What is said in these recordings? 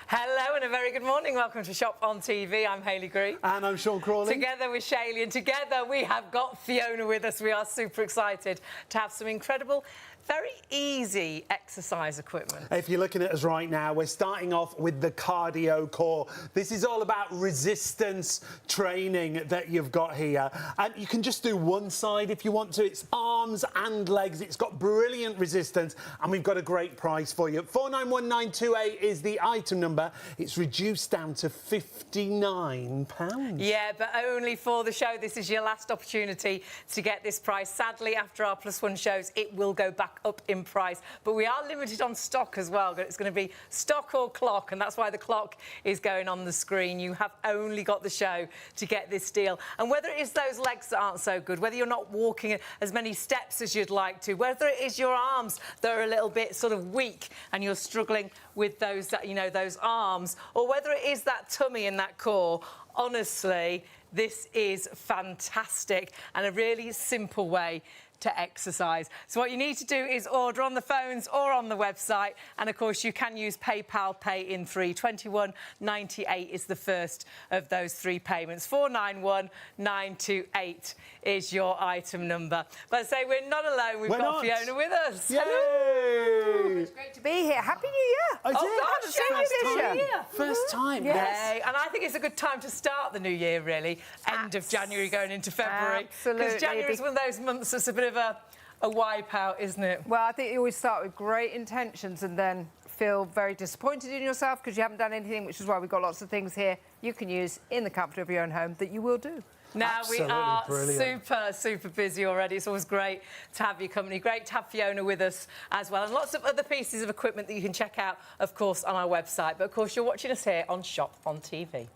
Hello and a very good morning. Welcome to Shop on TV. I'm Hayley Green. And I'm Sean Crawley. Together with Shaylee, and together we have got Fiona with us. We are super excited to have some incredible, very easy exercise equipment. If you're looking at us right now, we're starting off with the cardio core. This is all about resistance training that you've got here. And you can just do one side if you want to. It's arms and legs. It's got brilliant resistance, and we've got a great price for you. 491928 is the item number. It's reduced down to £59. Yeah, but only for the show. This is your last opportunity to get this price. Sadly, after our +1 shows, it will go back up in price, but we are limited on stock as well. It's going to be stock or clock, and that's why the clock is going on the screen. You have only got the show to get this deal. And whether it is those legs that aren't so good, whether you're not walking as many steps as you'd like to, whether it is your arms that are a little bit sort of weak and you're struggling with those, those arms, or whether it is that tummy and that core, honestly, this is fantastic and a really simple way to exercise. So what you need to do is order on the phones or on the website, and of course you can use PayPal Pay in 3. £21.98 is the first of those 3 payments. 491928 is your item number. But I say we're not alone. We've got Fiona with us. Yay! Hello. It's great to be here. Happy New Year! I did. gosh, First time. Yes. And I think it's a good time to start the new year, really. End of January going into February. Absolutely. Because January is one of those months that's a bit of a wipeout, isn't it? Well, I think you always start with great intentions and then feel very disappointed in yourself because you haven't done anything, which is why we've got lots of things here you can use in the comfort of your own home that you will do. Now, Absolutely we are brilliant. super busy already. It's always great to have your company. Great to have Fiona with us as well. And lots of other pieces of equipment that you can check out, of course, on our website. But, of course, you're watching us here on Shop on TV.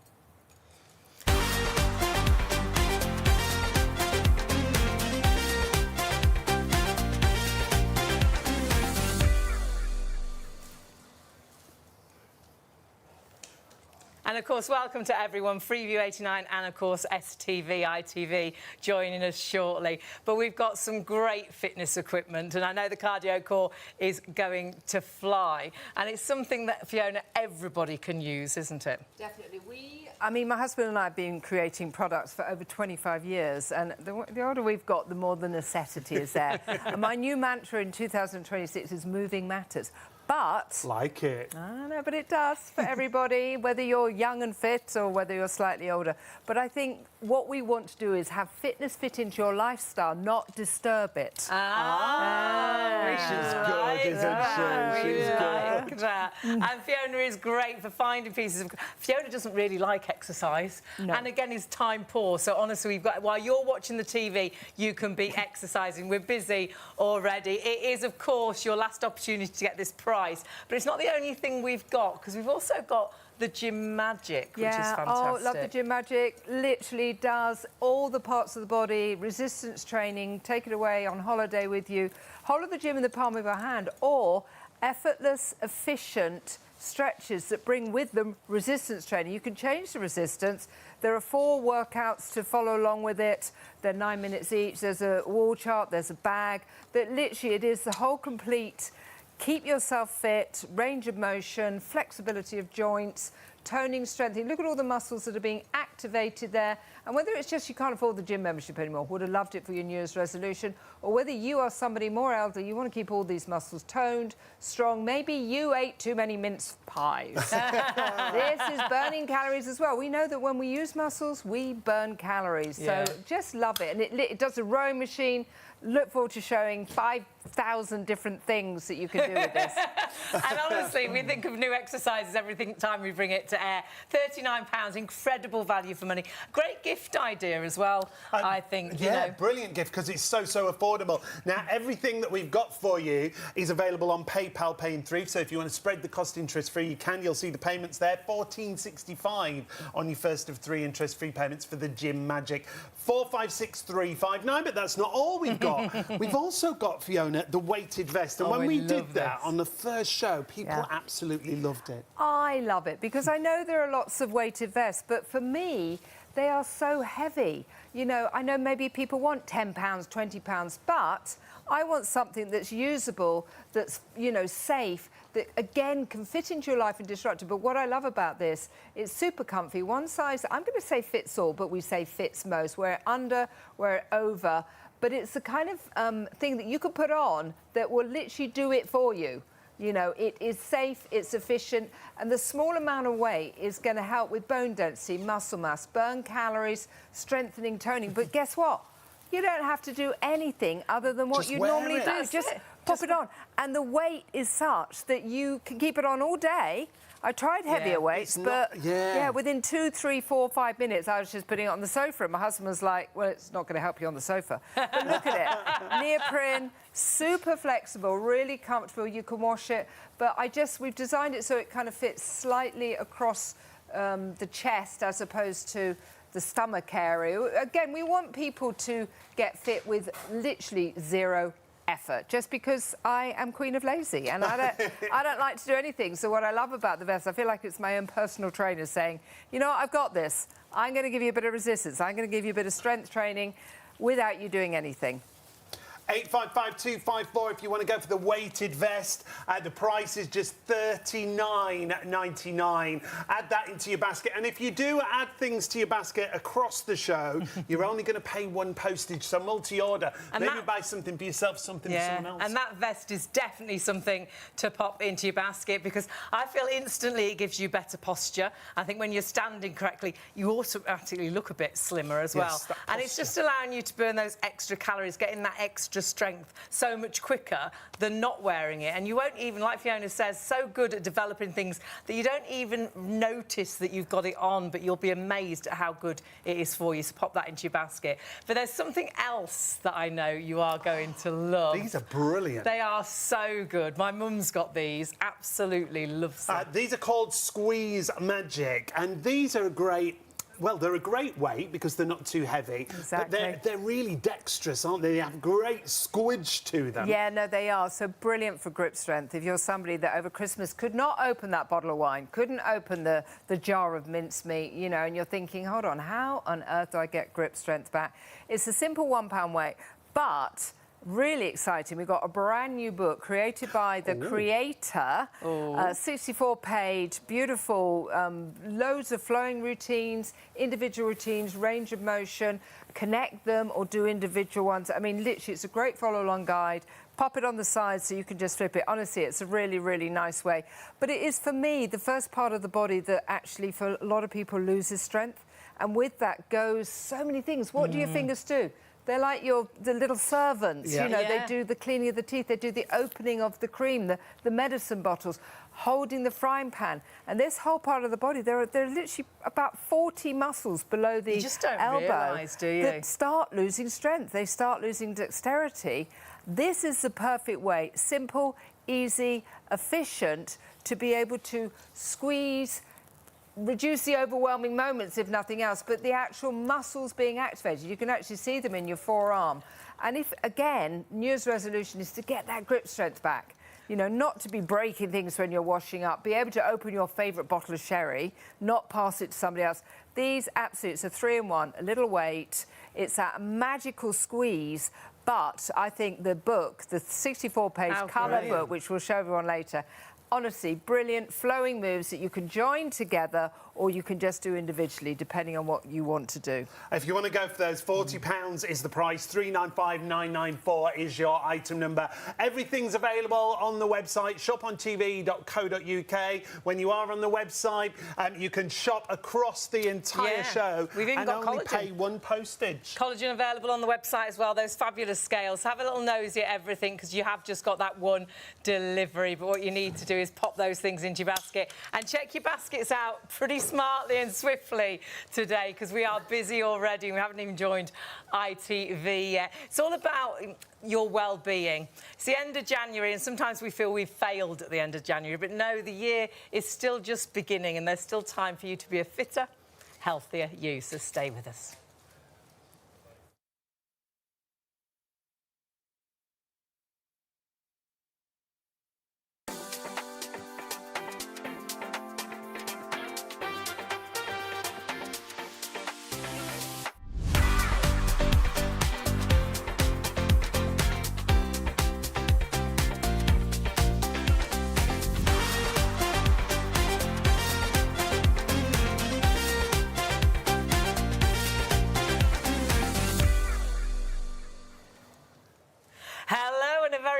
And, of course, welcome to everyone. Freeview 89 and, of course, STV, ITV joining us shortly. But we've got some great fitness equipment, and I know the cardio core is going to fly. And it's something that, Fiona, everybody can use, isn't it? Definitely. I mean, my husband and I have been creating products for over 25 years, and the older we've got, the more the necessity is there. And my new mantra in 2026 is moving matters. But... Like it. I know, but it does for everybody, whether you're young and fit or whether you're slightly older. But I think what we want to do is have fitness fit into your lifestyle, not disturb it. She's good, isn't she? She's good. That. And Fiona is great for finding pieces of... Fiona doesn't really like exercise. No. And again, is time poor. So honestly, we've got... While you're watching the TV, you can be exercising. We're busy already. It is, of course, your last opportunity to get this price. But it's not the only thing we've got, because we've also got the Gym Magic, which is fantastic. Oh, love the Gym Magic. Literally does all the parts of the body, resistance training, take it away on holiday with you. Whole of the gym in the palm of your hand, or effortless, efficient stretches that bring with them resistance training. You can change the resistance. There are 4 workouts to follow along with it. They're 9 minutes each. There's a wall chart, there's a bag. That literally it is the whole complete keep yourself fit, range of motion, flexibility of joints, toning, strengthening. Look at all the muscles that are being activated there. And whether it's just you can't afford the gym membership anymore, would have loved it for your New Year's resolution, or whether you are somebody more elderly, you want to keep all these muscles toned, strong. Maybe you ate too many mince pies. This is burning calories as well. We know that when we use muscles, we burn calories. Yeah. So just love it. And it does a rowing machine. Look forward to showing 5,000 different things that you can do with this. And honestly, we think of new exercises every time we bring it to air. £39, incredible value for money. Great gift idea as well, I think. Yeah, brilliant gift, because it's so affordable. Now, everything that we've got for you is available on PayPal Pay in 3. So if you want to spread the cost interest-free, you can. You'll see the payments there. $14.65 on your first of 3 interest-free payments for the Gym Magic. 456359, but that's not all we've got. We've also got, Fiona, the weighted vest. And when we did that on the first show, people absolutely loved it. I love it because I know there are lots of weighted vests, but for me, they are so heavy. You know, I know maybe people want £10, £20, but I want something that's usable, that's, you know, safe, that again can fit into your life and disrupt it. But what I love about this, it's super comfy. One size, I'm going to say fits all, but we say fits most. Wear it under, wear it over. But it's the kind of thing that you could put on that will literally do it for you. You know, it is safe, it's efficient, and the small amount of weight is going to help with bone density, muscle mass, burn calories, strengthening, toning. But guess what? You don't have to do anything other than what you normally do. Just pop it on. And the weight is such that you can keep it on all day. I tried heavier weights, but within 2, 3, 4, 5 minutes, I was just putting it on the sofa, and my husband was like, well, it's not going to help you on the sofa. But look at it. Neoprene, super flexible, really comfortable. You can wash it. But we've designed it so it kind of fits slightly across the chest as opposed to the stomach area. Again, we want people to get fit with literally zero effort, just because I am queen of lazy and I don't like to do anything. So what I love about the vest, I feel like it's my own personal trainer saying, you know what, I've got this. I'm going to give you a bit of resistance. I'm going to give you a bit of strength training without you doing anything. 855254 if you want to go for the weighted vest. The price is just $39.99. Add that into your basket. And if you do add things to your basket across the show, you're only going to pay one postage. So multi-order. Maybe buy something for yourself, something for someone else. And that vest is definitely something to pop into your basket, because I feel instantly it gives you better posture. I think when you're standing correctly, you automatically look a bit slimmer as well. And it's just allowing you to burn those extra calories, getting that extra strength so much quicker than not wearing it. And you won't even, like Fiona says, so good at developing things that you don't even notice that you've got it on, but you'll be amazed at how good it is for you. So pop that into your basket. But there's something else that I know you are going to love. These are brilliant. They are so good. My mum's got these, absolutely loves them. These are called Squeeze Magic, and these are a great... Well, they're a great weight because they're not too heavy. Exactly. But they're really dexterous, aren't they? They have great squidge to them. Yeah, no, they are. So brilliant for grip strength. If you're somebody that over Christmas could not open that bottle of wine, couldn't open the jar of mincemeat, you know, and you're thinking, hold on, how on earth do I get grip strength back? It's a simple £1 weight, but... really exciting. We've got a brand new book created by the creator, 64-page, beautiful, loads of flowing routines, individual routines, range of motion, connect them or do individual ones. I mean, literally, it's a great follow-along guide. Pop it on the side so you can just flip it. Honestly, it's a really, really nice way. But it is, for me, the first part of the body that actually, for a lot of people, loses strength. And with that goes so many things. What do your fingers do? They're like the little servants, you know, they do the cleaning of the teeth, they do the opening of the cream, the medicine bottles, holding the frying pan. And this whole part of the body, there are literally about 40 muscles below the elbow. You just don't realise, do you? That start losing strength, they start losing dexterity. This is the perfect way, simple, easy, efficient, to be able to squeeze, reduce the overwhelming moments, if nothing else, but the actual muscles being activated. You can actually see them in your forearm. And if, again, New Year's resolution is to get that grip strength back. You know, not to be breaking things when you're washing up, be able to open your favourite bottle of sherry, not pass it to somebody else. These, absolutely, it's a 3-in-1, a little weight. It's that magical squeeze. But I think the book, the 64-page colour book, which we'll show everyone later, honestly, brilliant, flowing moves that you can join together or you can just do individually, depending on what you want to do. If you want to go for those, £40 is the price, 395994 is your item number. Everything's available on the website, shopontv.co.uk. When you are on the website, you can shop across the entire show. We've even got only collagen. pay one postage. Collagen available on the website as well, those fabulous scales. Have a little nosy at everything, because you have just got that one delivery. But what you need to do is pop those things into your basket and check your baskets out pretty smartly and swiftly today, because we are busy already and we haven't even joined ITV yet. It's all about your well-being. It's the end of January and sometimes we feel we've failed at the end of January, but no, the year is still just beginning and there's still time for you to be a fitter, healthier you, so stay with us.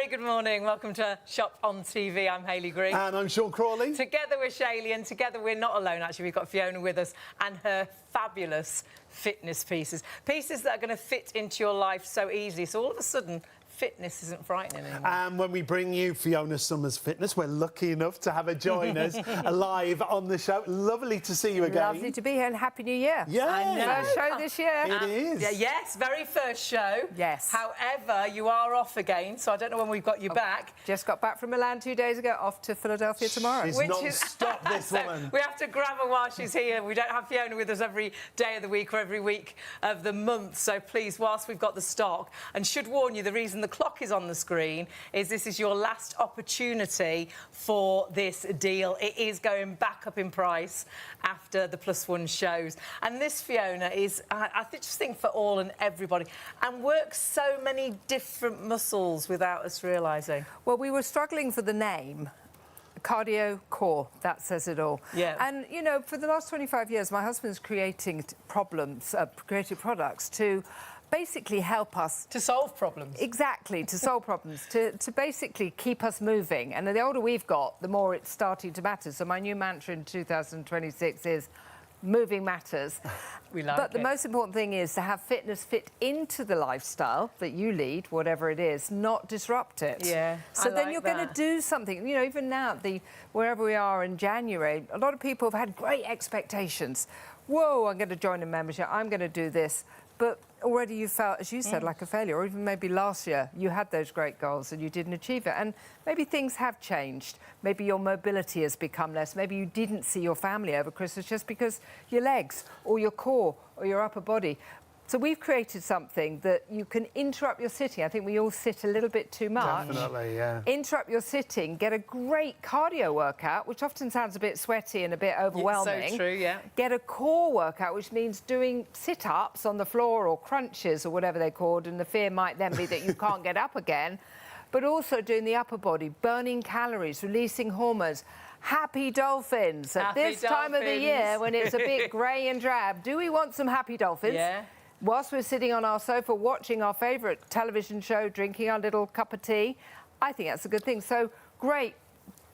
good morning. Welcome to Shop on TV. I'm Hayley Green. And I'm Sean Crawley. Together we're Shaylee, and together we're not alone, actually. We've got Fiona with us and her fabulous fitness pieces. Pieces that are going to fit into your life so easily. So all of a sudden, fitness isn't frightening anymore. And when we bring you Fiona Summers Fitness, we're lucky enough to have her join us live on the show. Lovely to see you again. Lovely to be here, and Happy New Year. Yeah. First show this year. It is. Yes, very first show. Yes. However, you are off again, so I don't know when we've got you back. Just got back from Milan 2 days ago, off to Philadelphia tomorrow. She's non-stop, this So woman. we have to grab her while she's here. We don't have Fiona with us every day of the week or every week of the month. So please, whilst we've got the stock, and should warn you, the reason the clock is on the screen is this is your last opportunity for this deal. It is going back up in price after the +1 shows. And this, Fiona, is, I just think, for all and everybody, and works so many different muscles without us realising. Well, we were struggling for the name. Cardio core, that says it all. Yeah. And, you know, for the last 25 years, my husband's created products to basically help us To solve problems. Exactly, to solve problems, to basically keep us moving. And the older we've got, the more it's starting to matter. So my new mantra in 2026 is moving matters. We like But the it. most important thing is to have fitness fit into the lifestyle that you lead, whatever it is, not disrupt it. Yeah, So I then like you're going that. to do something. You know, even now, wherever we are in January, a lot of people have had great expectations. Whoa, I'm going to join a membership. I'm going to do this. But already you felt, as you said, like a failure, or even maybe last year you had those great goals and you didn't achieve it. And maybe things have changed. Maybe your mobility has become less. Maybe you didn't see your family over Christmas just because your legs or your core or your upper body. So we've created something that you can interrupt your sitting. I think we all sit a little bit too much. Definitely, yeah. Interrupt your sitting, get a great cardio workout, which often sounds a bit sweaty and a bit overwhelming. So true, yeah. Get a core workout, which means doing sit-ups on the floor or crunches or whatever they're called, and the fear might then be that you can't get up again. But also doing the upper body, burning calories, releasing hormones. Happy dolphins. At Happy this time of the dolphins. year, when it's a bit grey and drab, do we want some happy dolphins? Yeah. Whilst we're sitting on our sofa watching our favourite television show, drinking our little cup of tea, I think that's a good thing. So great,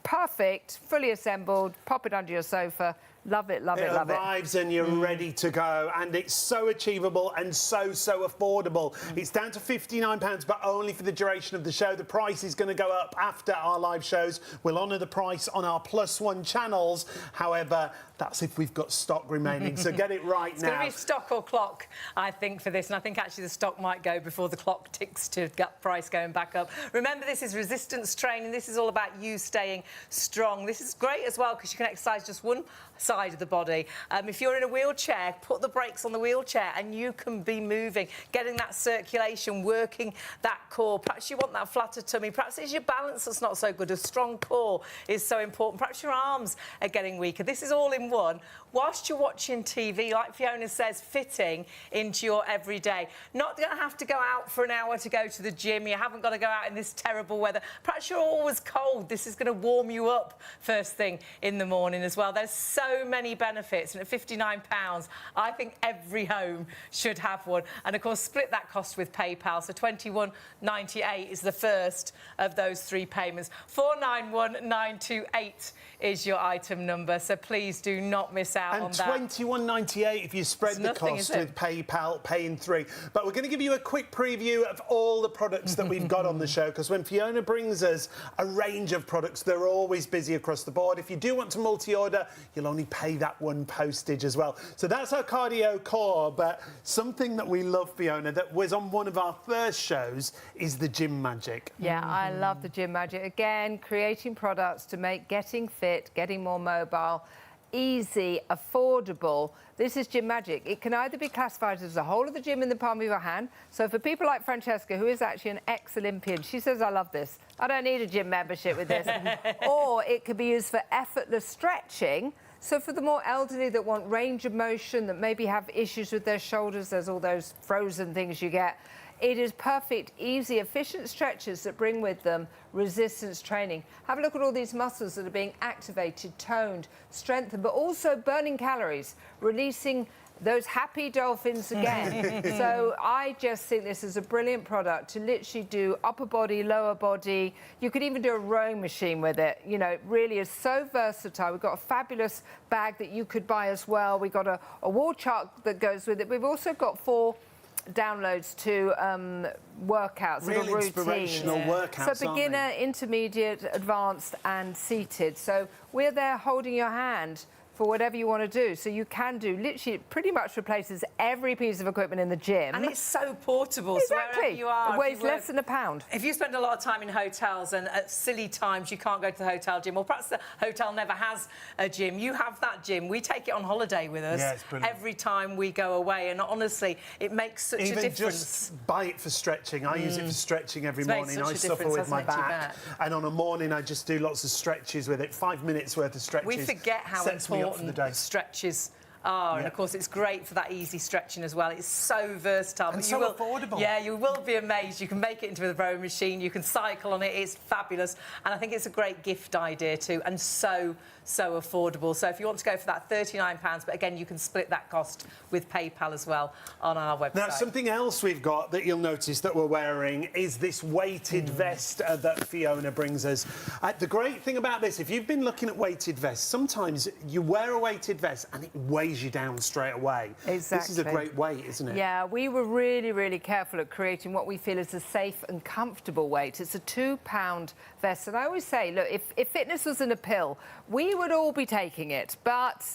perfect, fully assembled, pop it under your sofa. Love it, love it, love it. It arrives and you're ready to go, and it's so achievable and so affordable. It's down to £59, but only for the duration of the show. The price is going to go up after our live shows. We'll honour the price on our +1 channels. However, that's if we've got stock remaining, so get it right It's now. going to be stock or clock, I think, for this. And I think actually the stock might go before the clock ticks to gut price going back up. Remember, this is resistance training. This is all about you staying strong. This is great as well because you can exercise just one side of the body. If you're in a wheelchair, put the brakes on the wheelchair and you can be moving, getting that circulation, working that core. Perhaps you want that flatter tummy. Perhaps it's your balance that's not so good. A strong core is so important. Perhaps your arms are getting weaker. This is all in one. Whilst you're watching TV, like Fiona says, fitting into your everyday. Not going to have to go out for an hour to go to the gym. You haven't got to go out in this terrible weather. Perhaps you're always cold. This is going to warm you up first thing in the morning as well. There's so many benefits, and at £59, I think every home should have one. And of course, split that cost with PayPal. So £21.98 is the first of those three payments. 491928 is your item number. So please do not miss out on And that. £21.98 if you spread the nothing, cost is it? with PayPal, pay in 3. But we're going to give you a quick preview of all the products that we've got on the show, because when Fiona brings us a range of products, they're always busy across the board. If you do want to multi-order, you'll only pay that one postage as well. So that's our cardio core, but something that we love, Fiona, that was on one of our first shows is the gym magic. Yeah, I love the gym magic. Again, creating products to make getting fit, getting more mobile, easy, affordable. This is gym magic. It can either be classified as the whole of the gym in the palm of your hand. So for people like Francesca, who is actually an ex-Olympian, she says, I love this. I don't need a gym membership with this. Or it could be used for effortless stretching. So for the more elderly that want range of motion, that maybe have issues with their shoulders, there's all those frozen things you get. It is perfect, easy, efficient stretches that bring with them resistance training. Have a look at all these muscles that are being activated, toned, strengthened, but also burning calories, releasing those happy dolphins again. So I just think this is a brilliant product to literally do upper body, lower body. You could even do a rowing machine with it. You know, it really is so versatile. We've got a fabulous bag that you could buy as well. We've got a wall chart that goes with it. We've also got 4 downloads to workouts, Real little inspirational routines. workouts, So beginner, intermediate, advanced and seated. So we're there holding your hand for whatever you want to do. So you can do, literally, it pretty much replaces every piece of equipment in the gym. And it's so portable. Exactly. So wherever you are, it weighs less than a pound. If you spend a lot of time in hotels and at silly times you can't go to the hotel gym, or perhaps the hotel never has a gym, you have that gym. We take it on holiday with us every time we go away. And honestly, it makes such a difference. Even just buy it for stretching. I use it for stretching every morning. I Such a suffer with my difference, hasn't it, back. And on a morning, I just do lots of stretches with it. 5 minutes worth of stretches. We forget how sets me up for the day. important stretches are, and of course it's great for that easy stretching as well. It's so versatile. And but so you will, affordable. Yeah, you will be amazed. You can make it into a rowing machine, you can cycle on it, it's fabulous. And I think it's a great gift idea too, and so affordable. So if you want to go for that £39, but again, you can split that cost with PayPal as well on our website. Now, something else we've got that you'll notice that we're wearing is this weighted vest that Fiona brings us. The great thing about this, if you've been looking at weighted vests, sometimes you wear a weighted vest and it weighs you down straight away. Exactly. This is a great weight, isn't it? Yeah, we were really, really careful at creating what we feel is a safe and comfortable weight. It's a £2 vest. And I always say, look, if fitness wasn't a pill, we would all be taking it, but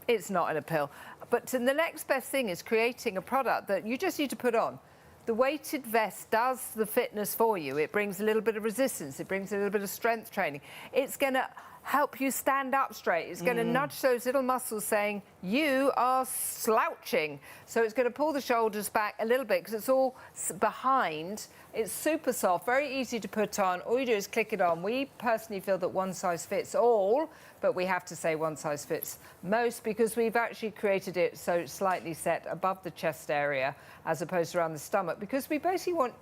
it's not in a pill. But the next best thing is creating a product that you just need to put on. The weighted vest does the fitness for you. It brings a little bit of resistance. It brings a little bit of strength training. It's going to help you stand up straight. It's going to nudge those little muscles saying, you are slouching. So it's going to pull the shoulders back a little bit because it's all behind. It's super soft, very easy to put on. All you do is click it on. We personally feel that one size fits all, but we have to say one size fits most because we've actually created it so it's slightly set above the chest area as opposed to around the stomach, because we basically want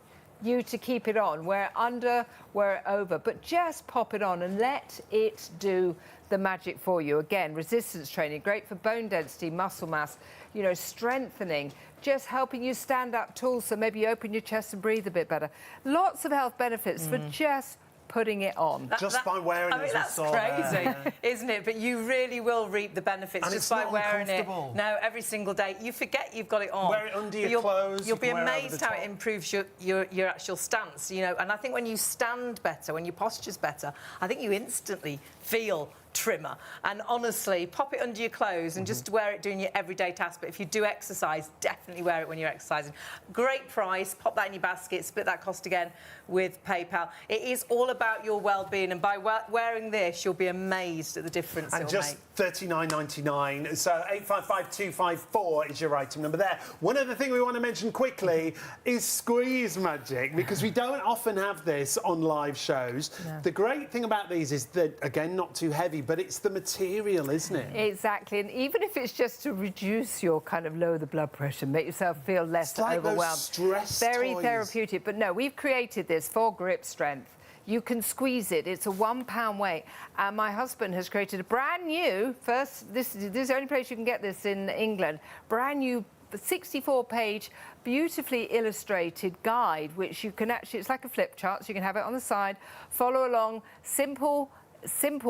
you to keep it on, wear it under, wear it over, but just pop it on and let it do the magic for you. Again, resistance training, great for bone density, muscle mass, you know, strengthening, just helping you stand up tall so maybe you open your chest and breathe a bit better. Lots of health benefits for just putting it on. Just by wearing it. I mean, that's crazy, isn't it? But you really will reap the benefits and just by wearing it. No, every single day. You forget you've got it on. Wear it under your clothes. You'll be amazed how it improves your actual stance, you know. And I think when you stand better, when your posture's better, I think you instantly feel trimmer. And honestly, pop it under your clothes and just wear it doing your everyday tasks. But if you do exercise, definitely wear it when you're exercising. Great price. Pop that in your basket, split that cost again with PayPal. It is all about your well-being, and by wearing this, you'll be amazed at the difference and it'll just make. $39.99. So 855254 is your item number there. One other thing we want to mention quickly is squeeze magic, because we don't often have this on live shows. No. The great thing about these is that, again, not too heavy, but it's the material, isn't it? Exactly. And even if it's just to reduce your kind of lower the blood pressure, make yourself feel less overwhelmed. Those stress Very toys. Therapeutic. But no, we've created this for grip strength. You can squeeze it. It's a £1 weight. And my husband has created a brand new, this is the only place you can get this in England, brand new 64-page, beautifully illustrated guide, which you can actually, it's like a flip chart, so you can have it on the side, follow along, simple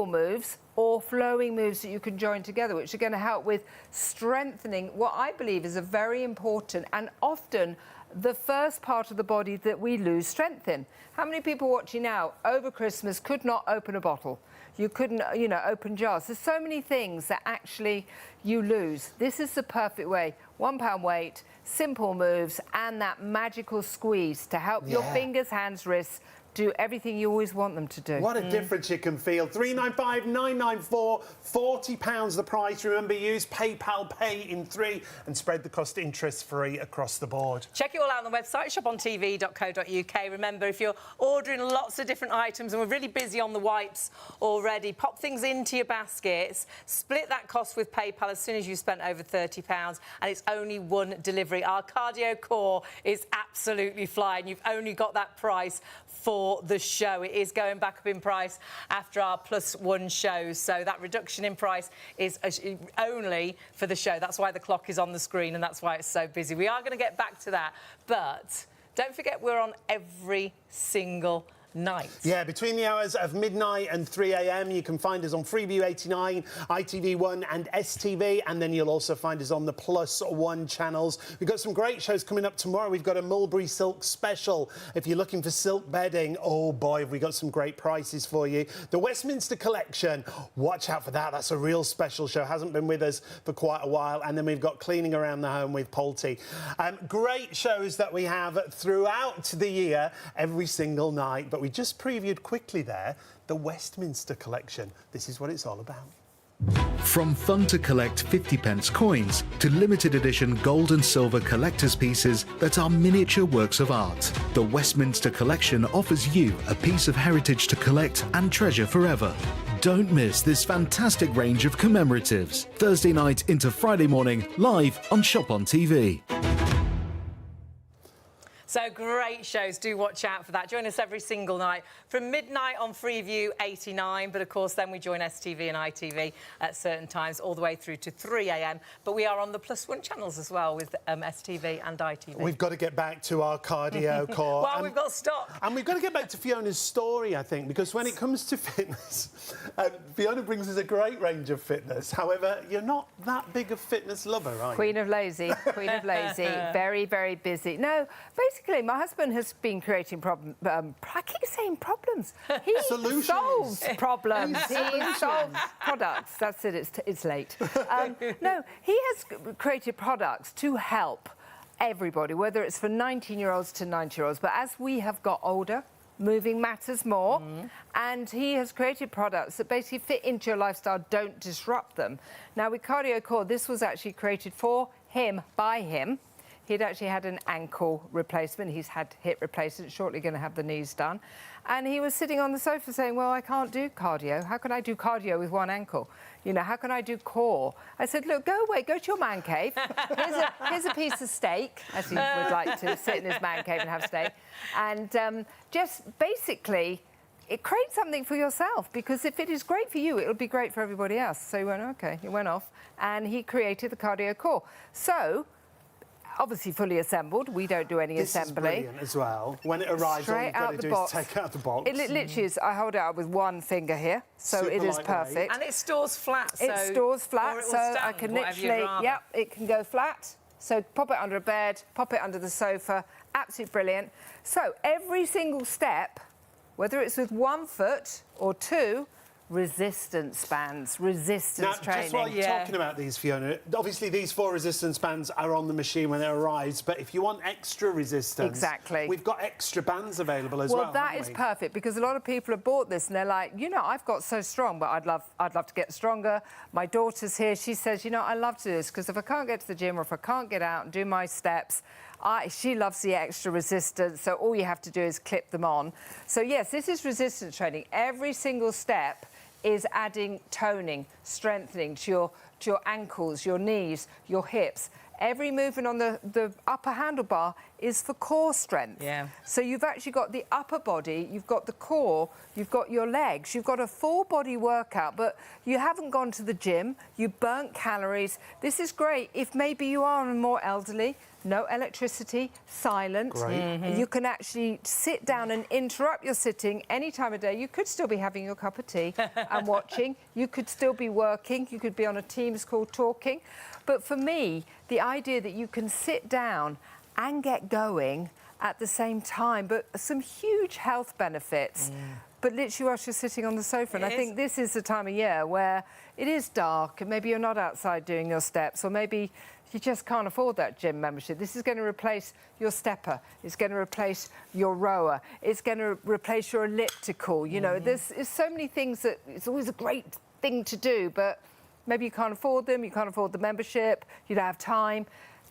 moves or flowing moves that you can join together, which are going to help with strengthening what I believe is a very important and often the first part of the body that we lose strength in. How many people watching now over Christmas could not open a bottle? You couldn't, you know, open jars. There's so many things that actually you lose. This is the perfect way. £1 weight, simple moves, and that magical squeeze to help your fingers, hands, wrists do everything you always want them to do. What a difference you can feel. £395,994, £40 the price. Remember, use PayPal Pay in 3 and spread the cost interest-free across the board. Check it all out on the website, shopontv.co.uk. Remember, if you're ordering lots of different items, and we're really busy on the wipes already, pop things into your baskets, split that cost with PayPal as soon as you've spent over £30, and it's only one delivery. Our cardio core is absolutely flying. You've only got that price for for the show. It is going back up in price after our +1 shows. So that reduction in price is only for the show. That's why the clock is on the screen and that's why it's so busy. We are going to get back to that. But don't forget, we're on every single night. Yeah, between the hours of midnight and 3 a.m. you can find us on Freeview 89, ITV1 and STV, and then you'll also find us on the +1 channels. We've got some great shows coming up tomorrow. We've got a mulberry silk special. If you're looking for silk bedding, oh boy, have we got some great prices for you. The Westminster Collection, watch out for that. That's a real special show. Hasn't been with us for quite a while. And then we've got Cleaning Around the Home with Polty. Great shows that we have throughout the year, every single night. But we just previewed quickly there the Westminster Collection. This is what it's all about. From fun to collect 50p coins to limited edition gold and silver collector's pieces that are miniature works of art, the Westminster Collection offers you a piece of heritage to collect and treasure forever. Don't miss this fantastic range of commemoratives. Thursday night into Friday morning, live on Shop on TV. So great shows, do watch out for that. Join us every single night from midnight on Freeview 89, but of course then we join STV and ITV at certain times all the way through to 3 a.m. But we are on the +1 channels as well with STV and ITV. We've got to get back to our cardio core. Well, we've got stock. And we've got to get back to Fiona's story, I think, because when it comes to fitness, Fiona brings us a great range of fitness. However, you're not that big a fitness lover, are you? Queen of lazy, very, very busy. No, basically, my husband has been creating problems. I keep saying problems. He solves problems. He solves products. That's it. It's late. No, he has created products to help everybody, whether it's for 19-year-olds to 90-year-olds. But as we have got older, moving matters more, and he has created products that basically fit into your lifestyle, don't disrupt them. Now, with Cardio Core, this was actually created for him, by him. He'd actually had an ankle replacement. He's had hip replacement, shortly going to have the knees done. And he was sitting on the sofa saying, well, I can't do cardio. How can I do cardio with one ankle? You know, how can I do core? I said, look, go away, go to your man cave. Here's a piece of steak, as he would like to sit in his man cave and have steak. And just basically, it creates something for yourself, because if it is great for you, it'll be great for everybody else. So he went, OK, he went off, and he created the Cardio Core. So, obviously fully assembled. We don't do any assembly. This is brilliant as well. When it arrives, all you've got to do is take it out the box. It literally is. I hold it out with one finger here, so Super it is lightweight. perfect. And it stores flat. It stores flat, or it will so I stand, can whatever you'd literally, rather. yep, it can go flat. So pop it under a bed, pop it under the sofa. Absolutely brilliant. So every single step, whether it's with 1 foot or 2, resistance bands, resistance training. Just while you're talking about these, Fiona, obviously these 4 resistance bands are on the machine when it arrives, but if you want extra resistance, exactly, we've got extra bands available as well. Well, that is perfect, because a lot of people have bought this and they're like, you know, I've got so strong, but I'd love to get stronger. My daughter's here. She says, you know, I love to do this because if I can't get to the gym or if I can't get out and do my steps, she loves the extra resistance, so all you have to do is clip them on. So yes, this is resistance training. Every single step is adding toning, strengthening to your ankles, your knees, your hips. Every movement on the upper handlebar is for core strength. Yeah. So you've actually got the upper body, you've got the core, you've got your legs, you've got a full body workout, but you haven't gone to the gym, you burnt calories. This is great if maybe you are more elderly, no electricity, silent. Great. You can actually sit down and interrupt your sitting any time of day. You could still be having your cup of tea and watching. You could still be working. You could be on a Teams call talking. But for me, the idea that you can sit down and get going at the same time, but some huge health benefits. But literally whilst you're sitting on the sofa. And I think this is the time of year where it is dark and maybe you're not outside doing your steps, or maybe you just can't afford that gym membership. This is going to replace your stepper. It's going to replace your rower. It's going to replace your elliptical. You know, there's so many things that it's always a great thing to do, but maybe you can't afford them, you can't afford the membership, you don't have time.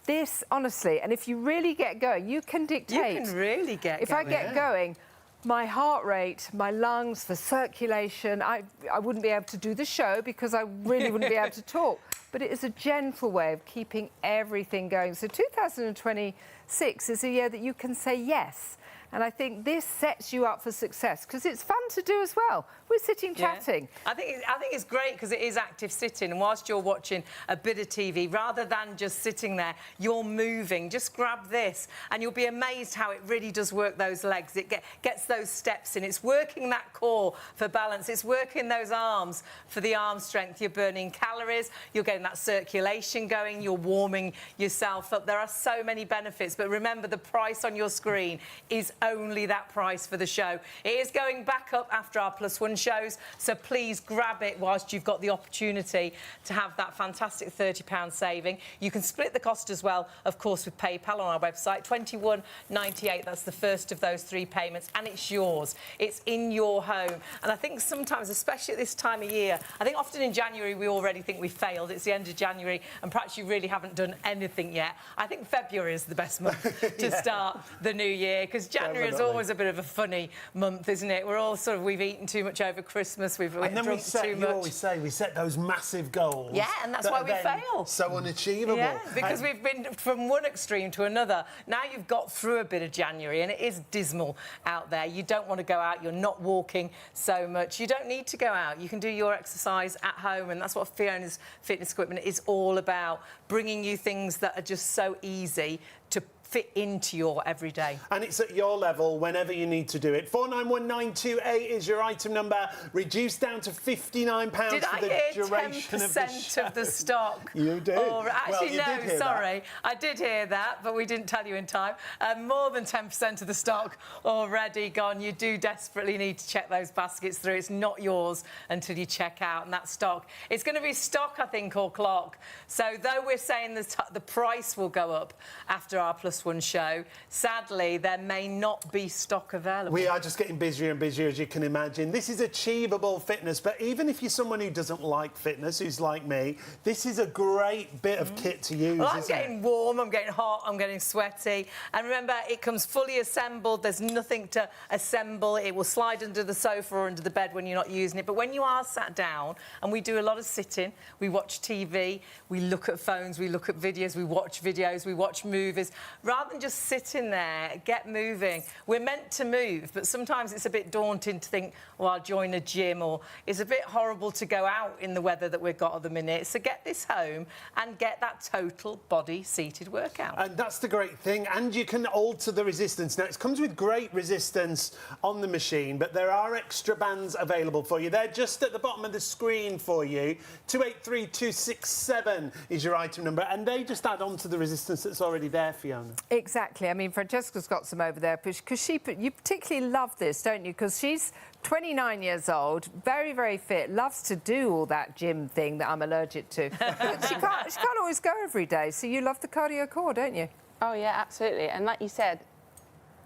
This, honestly, and if you really get going, you can dictate. You can really get if going. I get going, my heart rate, my lungs, for circulation, I wouldn't be able to do the show because I really wouldn't be able to talk. But it is a gentle way of keeping everything going. So 2026 is a year that you can say yes. And I think this sets you up for success because it's fun to do as well. We're sitting chatting. I think it's great because it is active sitting, and whilst you're watching a bit of TV, rather than just sitting there, you're moving. Just grab this and you'll be amazed how it really does work those legs. It gets those steps in. It's working that core for balance. It's working those arms for the arm strength. You're burning calories, you're getting that circulation going, you're warming yourself up. There are so many benefits, but remember, the price on your screen is only that price for the show. It is going back up after our +1 shows, so please grab it whilst you've got the opportunity to have that fantastic £30 saving. You can split the cost as well, of course, with PayPal on our website. £21.98, that's the first of those 3 payments, and it's yours. It's in your home. And I think sometimes, especially at this time of year, I think often in January we already think we failed. It's the end of January and perhaps you really haven't done anything yet. I think February is the best month to start the new year, because January is always a bit of a funny month, isn't it? We're all sort of, we've eaten too much over Christmas, we've drunk too much. You always say we set those massive goals. Yeah, and that's why we fail. So unachievable. Yeah, because we've been from one extreme to another. Now you've got through a bit of January and it is dismal out there. You don't want to go out, you're not walking so much. You don't need to go out. You can do your exercise at home, and that's what Fiona's fitness equipment is all about, bringing you things that are just so easy to fit into your everyday. And it's at your level whenever you need to do it. 491928 is your item number, reduced down to £59 for the duration of the show. 10% of the stock? You did. Actually, well, no, sorry. I did hear that, but we didn't tell you in time. More than 10% of the stock already gone. You do desperately need to check those baskets through. It's not yours until you check out, and that stock, it's going to be stock, I think, or clock. So though we're saying the price will go up after our +1 show, sadly, there may not be stock available. We are just getting busier and busier, as you can imagine. This is achievable fitness, but even if you're someone who doesn't like fitness, who's like me, this is a great bit of kit to use, well, I'm getting warm, I'm getting hot, I'm getting sweaty. And remember, it comes fully assembled. There's nothing to assemble. It will slide under the sofa or under the bed when you're not using it. But when you are sat down, and we do a lot of sitting, we watch TV, we look at phones, we look at videos, we watch videos, we watch movies. Rather than just sitting there, get moving. We're meant to move, but sometimes it's a bit daunting to think, well, I'll join a gym, or it's a bit horrible to go out in the weather that we've got at the minute. So get this home and get that total body seated workout. And that's the great thing. And you can alter the resistance. Now, it comes with great resistance on the machine, but there are extra bands available for you. They're just at the bottom of the screen for you. 283267 is your item number, and they just add on to the resistance that's already there, Fiona. Exactly. I mean, Francesca's got some over there because you particularly love this, don't you? Because she's 29 years old, very, very fit, loves to do all that gym thing that I'm allergic to. But she can't always go every day. So you love the cardio core, don't you? Oh, yeah, absolutely. And like you said,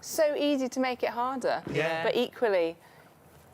so easy to make it harder. Yeah. But equally,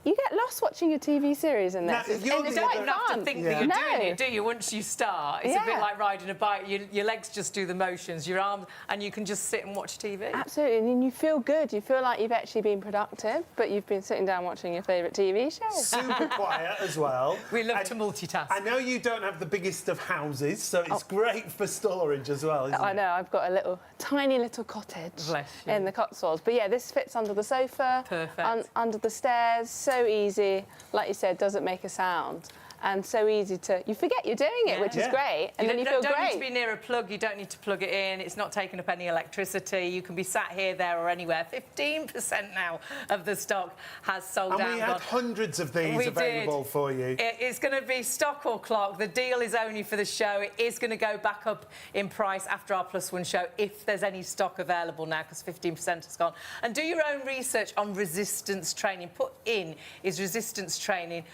you get lost watching your TV series in this. No, And you're it's the quite You don't have to fun. think that you're doing it, do you? Once you start, it's a bit like riding a bike. Your legs just do the motions, your arms, and you can just sit and watch TV. Absolutely, and then you feel good. You feel like you've actually been productive, but you've been sitting down watching your favourite TV show. Super quiet as well. We love to multitask. I know you don't have the biggest of houses, so it's great for storage as well, isn't it? I know, I've got a tiny little cottage Bless you. in the Cotswolds. But yeah, this fits under the sofa, Perfect. under the stairs, so easy. Like you said, doesn't make a sound. And so easy to... You forget you're doing it, which is great, and then you feel don't great. need to be near a plug. You don't need to plug it in. It's not taking up any electricity. You can be sat here, there, or anywhere. 15% now of the stock has sold out. And we had hundreds of these available for you. It's going to be stock or clock. The deal is only for the show. It is going to go back up in price after our +1 show, if there's any stock available now, because 15% has gone. And do your own research on resistance training. Put in, is resistance training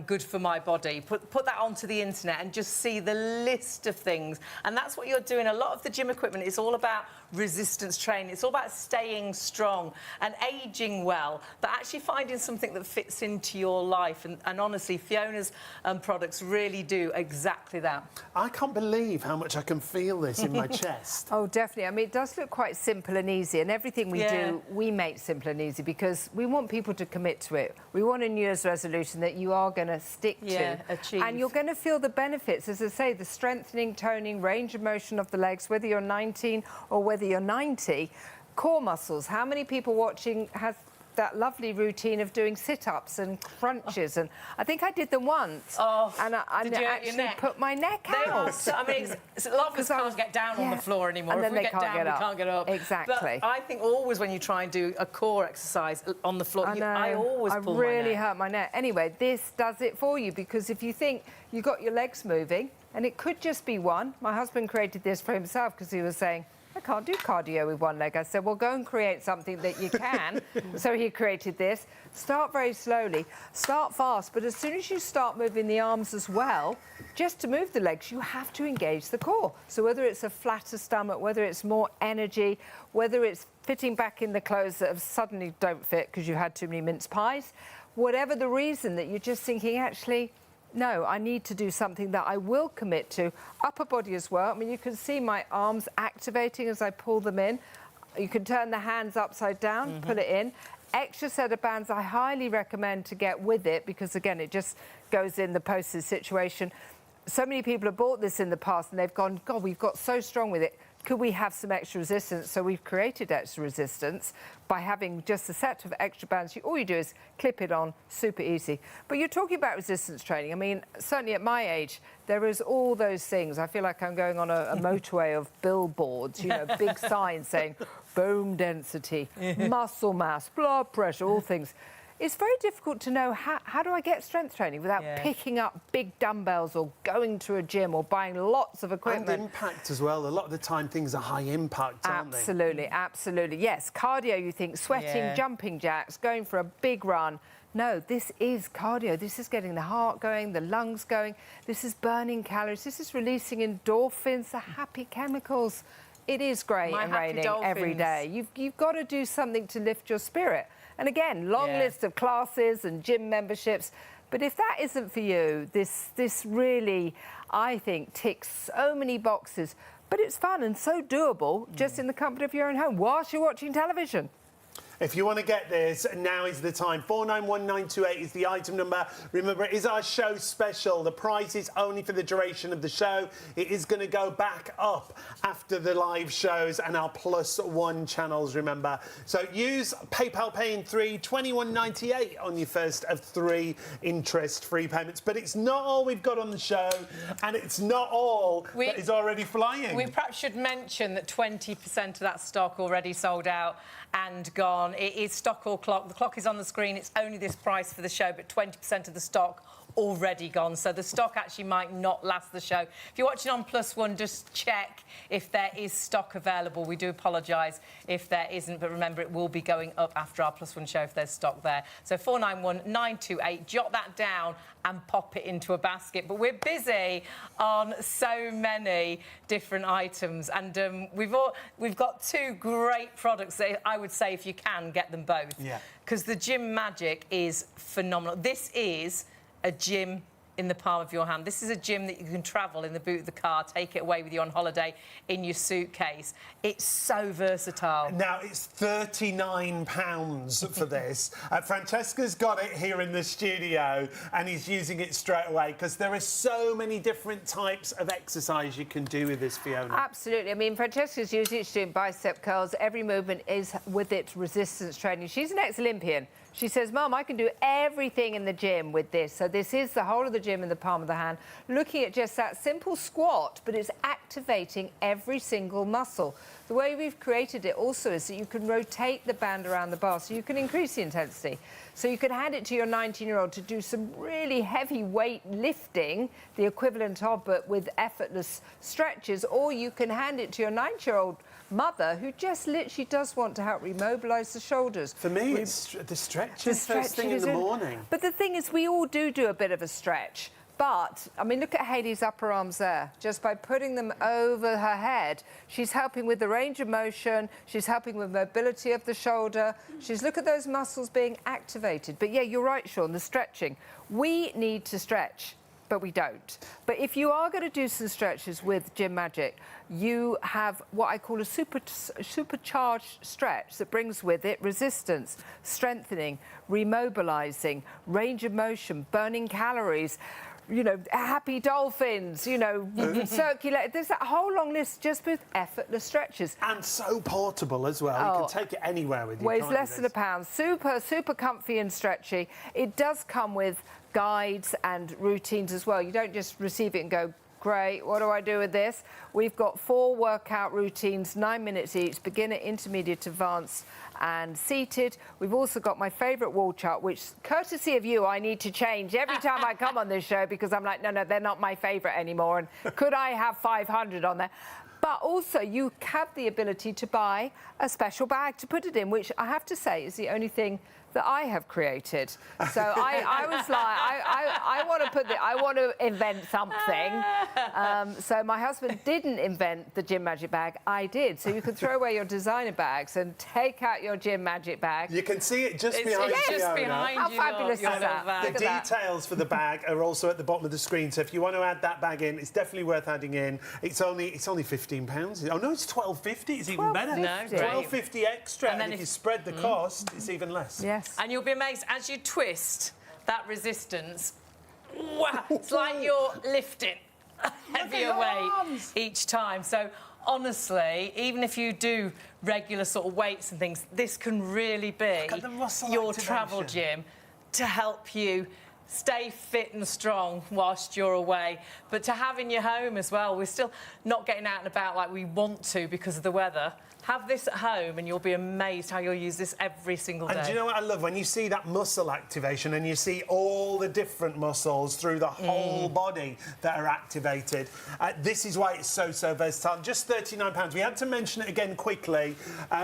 good for my body? Put that onto the internet and just see the list of things. And that's what you're doing. A lot of the gym equipment is all about resistance training. It's all about staying strong and aging well, but actually finding something that fits into your life. And honestly, Fiona's products really do exactly that. I can't believe how much I can feel this in my chest. Oh, definitely. I mean, it does look quite simple and easy, and everything we do, we make simple and easy because we want people to commit to it. We want a New Year's resolution that you are going to stick to. Achieve. And you're going to feel the benefits, as I say, the strengthening, toning, range of motion of the legs, whether you're 19 or whether you're 90. core muscles. How many people watching has that lovely routine of doing sit-ups and crunches? And I think I did them once. And I actually put my neck They out. are so, I mean, a lot of us can't get down on the floor anymore. And If then we they get down, we can't can't get up. Exactly. But I think always when you try and do a core exercise on the floor, I always pull my neck. I really hurt my neck. Anyway, this does it for you, because if you think you got your legs moving, and it could just be one. My husband created this for himself because he was saying, I can't do cardio with one leg. I said, well, go and create something that you can. So he created this. Start very slowly, start fast, but as soon as you start moving the arms as well, just to move the legs, you have to engage the core. So whether it's a flatter stomach, whether it's more energy, whether it's fitting back in the clothes that have suddenly don't fit because you had too many mince pies, whatever the reason that you're just thinking, actually, no, I need to do something that I will commit to. Upper body as well. I mean, you can see my arms activating as I pull them in. You can turn the hands upside down, pull it in. Extra set of bands I highly recommend to get with it, because, again, it just goes in the posted situation. So many people have bought this in the past and they've gone, God, we've got so strong with it. Could we have some extra resistance? So we've created extra resistance by having just a set of extra bands. All you do is clip it on, super easy. But you're talking about resistance training. I mean, certainly at my age, there is all those things. I feel like I'm going on a motorway of billboards, you know, big signs saying bone density, muscle mass, blood pressure, all things. It's very difficult to know how do I get strength training without picking up big dumbbells or going to a gym or buying lots of equipment. And impact as well. A lot of the time things are high impact, aren't they? Absolutely, absolutely. Yes, cardio, you think, sweating, jumping jacks, going for a big run. No, this is cardio. This is getting the heart going, the lungs going. This is burning calories. This is releasing endorphins, the happy chemicals. It is great and raining every day. You've got to do something to lift your spirit. And again, long list of classes and gym memberships. But if that isn't for you, this really, I think, ticks so many boxes. But it's fun and so doable just in the comfort of your own home whilst you're watching television. If you want to get this, now is the time. 491928 is the item number. Remember, it is our show special. The price is only for the duration of the show. It is going to go back up after the live shows and our +1 channels, remember. So use PayPal Pay in 3, $21.98 on your first of 3 interest-free payments. But it's not all we've got on the show, and it's not all that is already flying. We perhaps should mention that 20% of that stock already sold out and gone. It is stock or clock. The clock is on the screen. It's only this price for the show, but 20% of the stock already gone. So the stock actually might not last the show. If you're watching on +1, just check if there is stock available. We do apologise if there isn't, but remember, it will be going up after our +1 show if there's stock there. So 491928, jot that down and pop it into a basket. But we're busy on so many different items, and we've got 2 great products that I would say, if you can, get them both. Yeah. Because the Gym Magic is phenomenal. This is a gym in the palm of your hand. This is a gym that you can travel in the boot of the car, take it away with you on holiday in your suitcase. It's so versatile. Now, it's £39 for this. Francesca's got it here in the studio and he's using it straight away because there are so many different types of exercise you can do with this, Fiona. Absolutely. I mean, Francesca's using it, she's doing bicep curls. Every movement is with it resistance training. She's an ex-Olympian. She says, Mum, I can do everything in the gym with this. So this is the whole of the gym in the palm of the hand. Looking at just that simple squat, but it's activating every single muscle. The way we've created it also is that you can rotate the band around the bar, so you can increase the intensity. So you can hand it to your 19-year-old to do some really heavy weight lifting, the equivalent of, but with effortless stretches, or you can hand it to your 9-year-old mother who just literally does want to help remobilise the shoulders. For me, it's the stretches first thing in the morning. But the thing is, we all do a bit of a stretch. But, I mean, look at Hayley's upper arms there. Just by putting them over her head, she's helping with the range of motion, she's helping with mobility of the shoulder. Look at those muscles being activated. But, yeah, you're right, Sean, the stretching. We need to stretch, but we don't. But if you are going to do some stretches with Gym Magic, you have what I call a supercharged stretch that brings with it resistance, strengthening, remobilising, range of motion, burning calories, you know, happy dolphins, you know, circulate. There's that whole long list just with effortless stretches. And so portable as well. You can take it anywhere with you. Weighs less than a pound. Super, super comfy and stretchy. It does come with guides and routines as well. You don't just receive it and go, great, what do I do with this? We've got 4 workout routines, 9 minutes each, beginner, intermediate, advanced and seated. We've also got my favourite wall chart, which, courtesy of you, I need to change every time I come on this show because I'm like, no, they're not my favourite anymore. And could I have 500 on there? But also, you have the ability to buy a special bag to put it in, which I have to say is the only thing that I have created. So I was like, I want to I want to invent something. So my husband didn't invent the Gym Magic bag. I did. So you can throw away your designer bags and take out your Gym Magic bag. You can see it just behind you. It's just behind How you. fabulous is that? The details for the bag are also at the bottom of the screen. So if you want to add that bag in, it's definitely worth adding in. It's only £15. Oh no, it's £12.50. It's even better. No, £12.50 extra. And then if you spread the cost, it's even less. Yes. And you'll be amazed as you twist that resistance. Wow, it's like you're lifting a heavier weight each time. So honestly, even if you do regular sort of weights and things, this can really be your travel gym to help you stay fit and strong whilst you're away. But to have in your home as well, we're still not getting out and about like we want to because of the weather. Have this at home and you'll be amazed how you'll use this every single day. And do you know what I love? When you see that muscle activation and you see all the different muscles through the whole body that are activated, this is why it's so versatile. Just £39. We had to mention it again quickly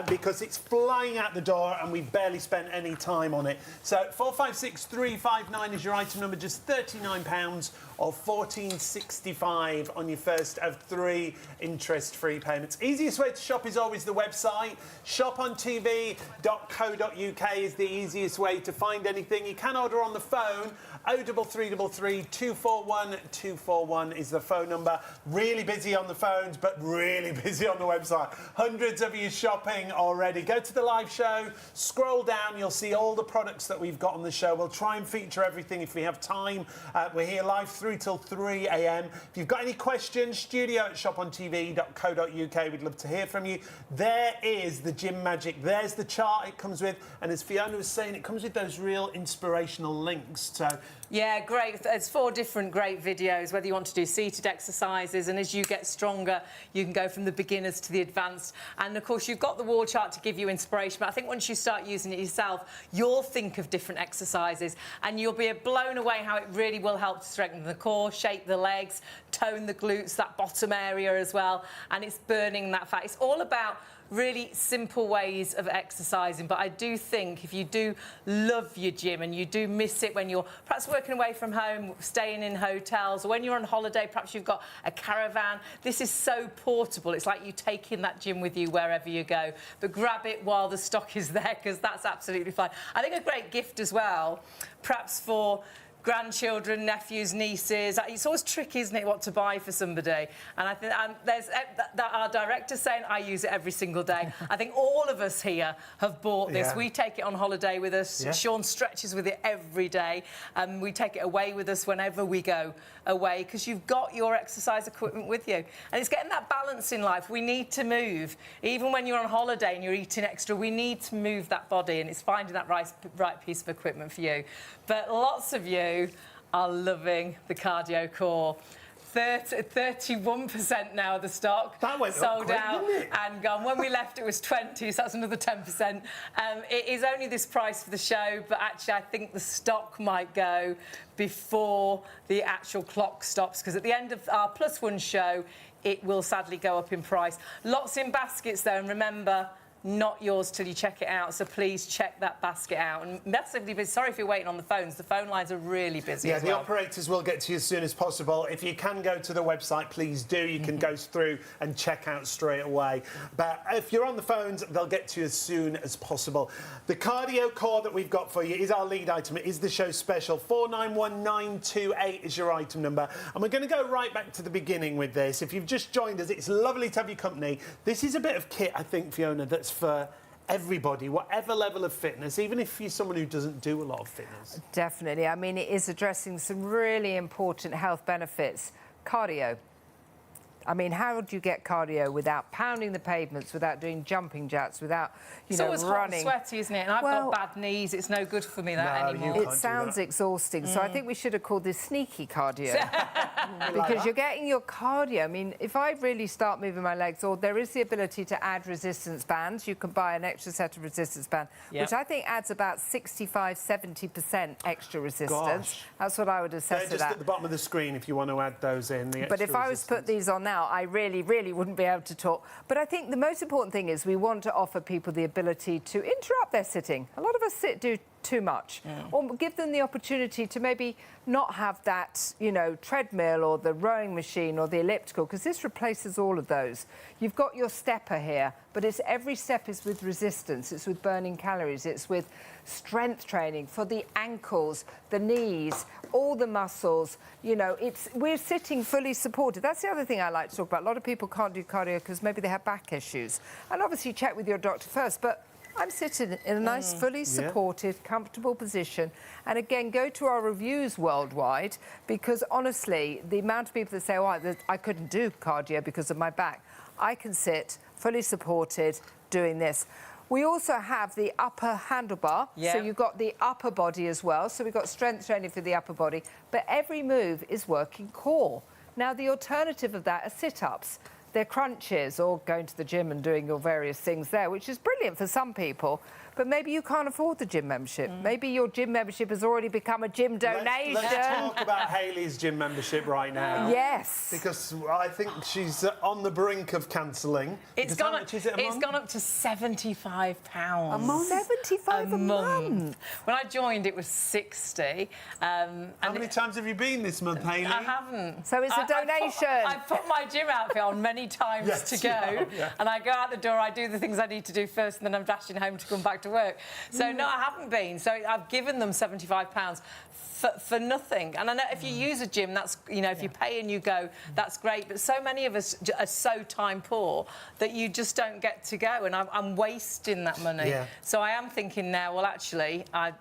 because it's flying out the door and we've barely spent any time on it. So 456359 is your item number, just £39 or $14.65 on your first of 3 interest-free payments. Easiest way to shop is always the website. shopontv.co.uk is the easiest way to find anything. You can order on the phone. 03333 241 241 is the phone number. Really busy on the phones, but really busy on the website. Hundreds of you shopping already. Go to the live show, scroll down, you'll see all the products that we've got on the show. We'll try and feature everything if we have time. We're here live through till 3 a.m. If you've got any questions, studio@shopontv.co.uk. We'd love to hear from you. There is the Gym Magic. There's the chart it comes with. And as Fiona was saying, it comes with those real inspirational links. So yeah, great. It's 4 different great videos, whether you want to do seated exercises, and as you get stronger, you can go from the beginners to the advanced. And of course, you've got the wall chart to give you inspiration, but I think once you start using it yourself, you'll think of different exercises and you'll be blown away how it really will help to strengthen the core, shape the legs, tone the glutes, that bottom area as well, and it's burning that fat. It's all about really simple ways of exercising, but I do think if you do love your gym and you do miss it when you're perhaps working away from home, staying in hotels, or when you're on holiday, perhaps you've got a caravan, this is so portable. It's like you taking that gym with you wherever you go, but grab it while the stock is there, because that's absolutely fine. I think a great gift as well, perhaps for grandchildren, nephews, nieces. It's always tricky, isn't it, what to buy for somebody? And I think there's our director saying I use it every single day. I think all of us here have bought this. We take it on holiday with us. Sean stretches with it every day. We take it away with us whenever we go away, because you've got your exercise equipment with you. And it's getting that balance in life. We need to move. Even when you're on holiday and you're eating extra, we need to move that body, and it's finding that right piece of equipment for you. But lots of you are loving the cardio core. 31% now of the stock. That went sold up quick, out didn't it? and gone. When we left, it was 20, so that's another 10%. It is only this price for the show, but actually, I think the stock might go before the actual clock stops, because at the end of our +1 show, it will sadly go up in price. Lots in baskets, though, and remember, not yours till you check it out, so please check that basket out. And massively busy. Sorry if you're waiting on the phones. The phone lines are really busy as well. The operators will get to you as soon as possible. If you can go to the website, please do. You can go through and check out straight away. But if you're on the phones, they'll get to you as soon as possible. The cardio core that we've got for you is our lead item. It is the show special. 491928 is your item number. And we're going to go right back to the beginning with this. If you've just joined us, it's lovely to have your company. This is a bit of kit, I think, Fiona, that's for everybody, whatever level of fitness, even if you're someone who doesn't do a lot of fitness. Definitely. I mean, it is addressing some really important health benefits. Cardio. I mean, how do you get cardio without pounding the pavements, without doing jumping jacks, without, it's always running? Hot and sweaty, isn't it? And I've got bad knees. It's no good for me anymore. It sounds exhausting. So I think we should have called this sneaky cardio. Because you're getting your cardio. I mean, if I really start moving my legs, or there is the ability to add resistance bands, you can buy an extra set of resistance band, which I think adds about 65–70% extra resistance. Gosh. That's what I would assess it They're just at the bottom of the screen if you want to add those in. But if I was to put these on now, I really, really wouldn't be able to talk. But I think the most important thing is we want to offer people the ability to interrupt their sitting. A lot of us do too much, or give them the opportunity to maybe not have that, you know, treadmill or the rowing machine or the elliptical, because this replaces all of those. You've got your stepper here, but every step is with resistance, it's with burning calories, it's with strength training for the ankles, the knees, all the muscles. You know, we're sitting fully supported. That's the other thing I like to talk about. A lot of people can't do cardio because maybe they have back issues. And obviously check with your doctor first, but I'm sitting in a nice, fully supported, comfortable position. And again, go to our reviews worldwide, because honestly, the amount of people that say, oh, I couldn't do cardio because of my back. I can sit fully supported doing this. We also have the upper handlebar, so you've got the upper body as well. So we've got strength training for the upper body, but every move is working core. Now, the alternative of that are sit-ups. They're crunches, or going to the gym and doing your various things there, which is brilliant for some people. But maybe you can't afford the gym membership. Maybe your gym membership has already become a gym donation. Let's talk about Hayley's gym membership right now. Yes. Because I think she's on the brink of cancelling. It's gone up to £75 a month. £75 a month. When I joined, it was 60. How many times have you been this month, Hayley? I haven't. So it's a donation. I put my gym outfit on many times to go, and I go out the door, I do the things I need to do first, and then I'm dashing home to come back to work. So no, I haven't been. So I've given them £75 for nothing. And I know if you use a gym, that's, you know, if you pay and you go, that's great. But so many of us are so time poor that you just don't get to go, and I'm wasting that money. So I am thinking now, well, actually, I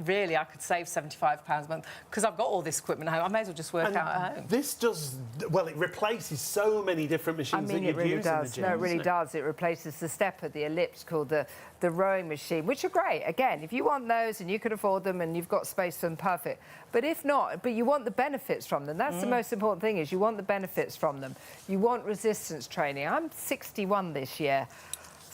could save £75 a month, because I've got all this equipment at home. I may as well just work out at home. This does, well, it replaces so many different machines that you'd use in the gym. No, it really does. It replaces the stepper, the elliptical, the rowing machine, which are great. Again, if you want those and you can afford them and you've got space for them, perfect. But if not, but you want the benefits from them. That's the most important thing, is you want the benefits from them. You want resistance training. I'm 61 this year.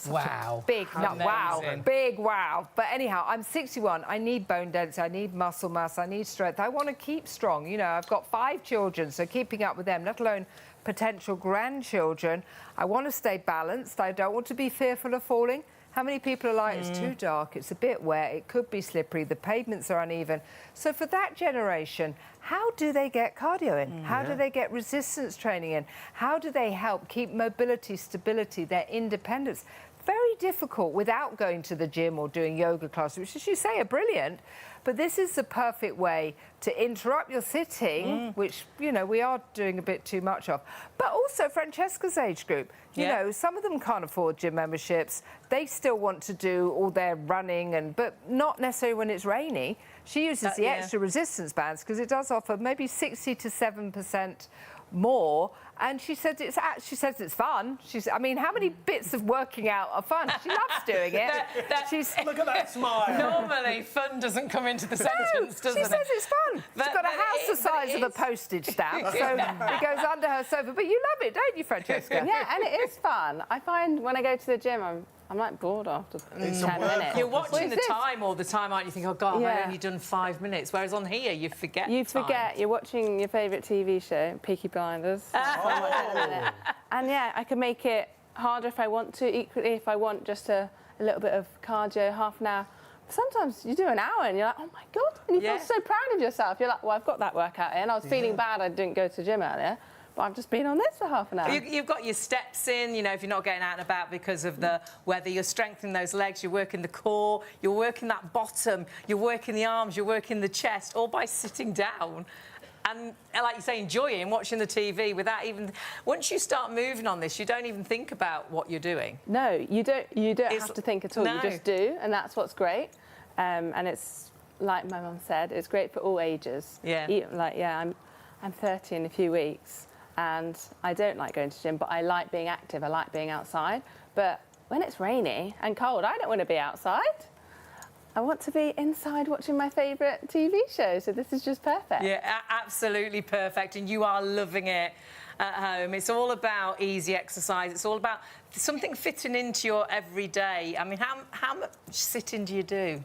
Wow. Big wow. But anyhow, I'm 61. I need bone density, I need muscle mass, I need strength. I want to keep strong. You know, I've got 5 children, so keeping up with them, let alone potential grandchildren. I want to stay balanced. I don't want to be fearful of falling. How many people are like, it's too dark, it's a bit wet, it could be slippery, the pavements are uneven. So for that generation, how do they get cardio in? How do they get resistance training in? How do they help keep mobility, stability, their independence? Very difficult without going to the gym or doing yoga classes, which, as you say, are brilliant. But this is the perfect way to interrupt your sitting, which, you know, we are doing a bit too much of. But also Francesca's age group. You know, some of them can't afford gym memberships. They still want to do all their running, but not necessarily when it's rainy. She uses the extra resistance bands because it does offer maybe 67% more, and she says it's fun. I mean, how many bits of working out are fun? She loves doing it. Look at that smile. Normally, fun doesn't come into the sentence, does it? She says it's fun. She's got a house the size of a postage stamp, so it goes under her sofa. But you love it, don't you, Francesca? Yeah, and it is fun. I find when I go to the gym, I'm like bored after 10 minutes. You're watching the time all the time, aren't you? Think, oh God, I've only done 5 minutes. Whereas on here, you forget. You're watching your favourite TV show, Peaky Blinders. And yeah, I can make it harder if I want to. Equally, if I want just a little bit of cardio, half an hour. Sometimes you do an hour and you're like, oh my God, and you feel so proud of yourself. You're like, well, I've got that workout in. I was feeling bad I didn't go to the gym earlier. But I've just been on this for half an hour. You've got your steps in, you know, if you're not getting out and about because of the weather, you're strengthening those legs, you're working the core, you're working that bottom, you're working the arms, you're working the chest, all by sitting down. and like you say, enjoying watching the TV without even... Once you start moving on this, you don't even think about what you're doing. No, you don't have to think at all. No. You just do, and that's what's great. And it's, like my mum said, it's great for all ages. Yeah. I'm 30 in a few weeks, and I don't like going to the gym, but I like being active. I like being outside. But when it's rainy and cold, I don't want to be outside. I want to be inside watching my favourite TV show, so this is just perfect. Yeah, absolutely perfect, and you are loving it at home. It's all about easy exercise. It's all about something fitting into your everyday. I mean, how much sitting do you do?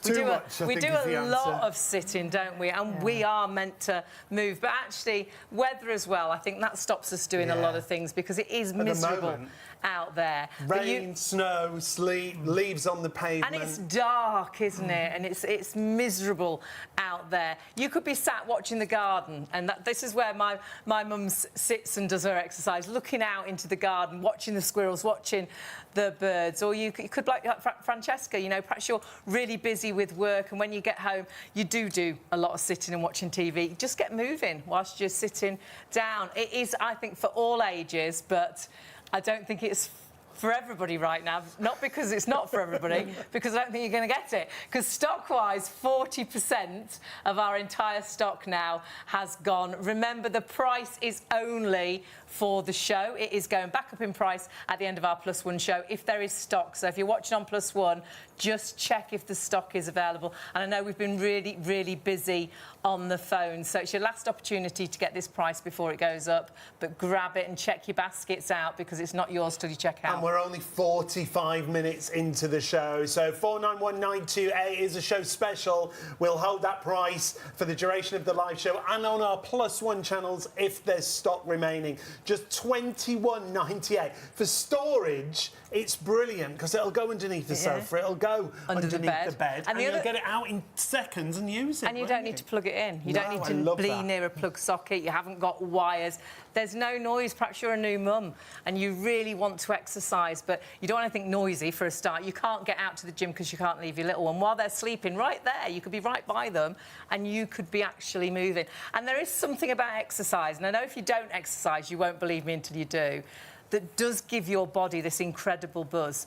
We do a lot of sitting, don't we? And we are meant to move. But actually, weather as well, I think that stops us doing a lot of things because it is miserable out there. Rain, snow, sleet, leaves on the pavement. And it's dark, isn't it? And it's miserable out there. You could be sat watching the garden, and this is where my mum sits and does her exercise, looking out into the garden, watching the squirrels, watching the birds. Or you could, like Francesca, you know, perhaps you're really busy with work, and when you get home, you do a lot of sitting and watching TV. Just get moving whilst you're sitting down. It is, I think, for all ages, but I don't think it's for everybody right now. Not because it's not for everybody, because I don't think you're going to get it. Because stock-wise, 40% of our entire stock now has gone. Remember, the price is only for the show. It is going back up in price at the end of our Plus One show if there is stock. So if you're watching on Plus One, just check if the stock is available. And I know we've been really, really busy on the phone, so it's your last opportunity to get this price before it goes up. But grab it and check your baskets out, because it's not yours till you check out. And we're only 45 minutes into the show, so 491928 is a show special. We'll hold that price for the duration of the live show and on our Plus One channels if there's stock remaining. Just $21.98 for storage. It's brilliant because it'll go underneath the sofa, it'll go underneath the bed, and you'll get it out in seconds and use it. And you don't need to plug it in. You don't need to be near a plug socket. You haven't got wires. There's no noise. Perhaps you're a new mum and you really want to exercise, but you don't want anything noisy for a start. You can't get out to the gym because you can't leave your little one while they're sleeping right there. You could be right by them and you could be actually moving. And there is something about exercise, and I know if you don't exercise, you won't believe me until you do, that does give your body this incredible buzz.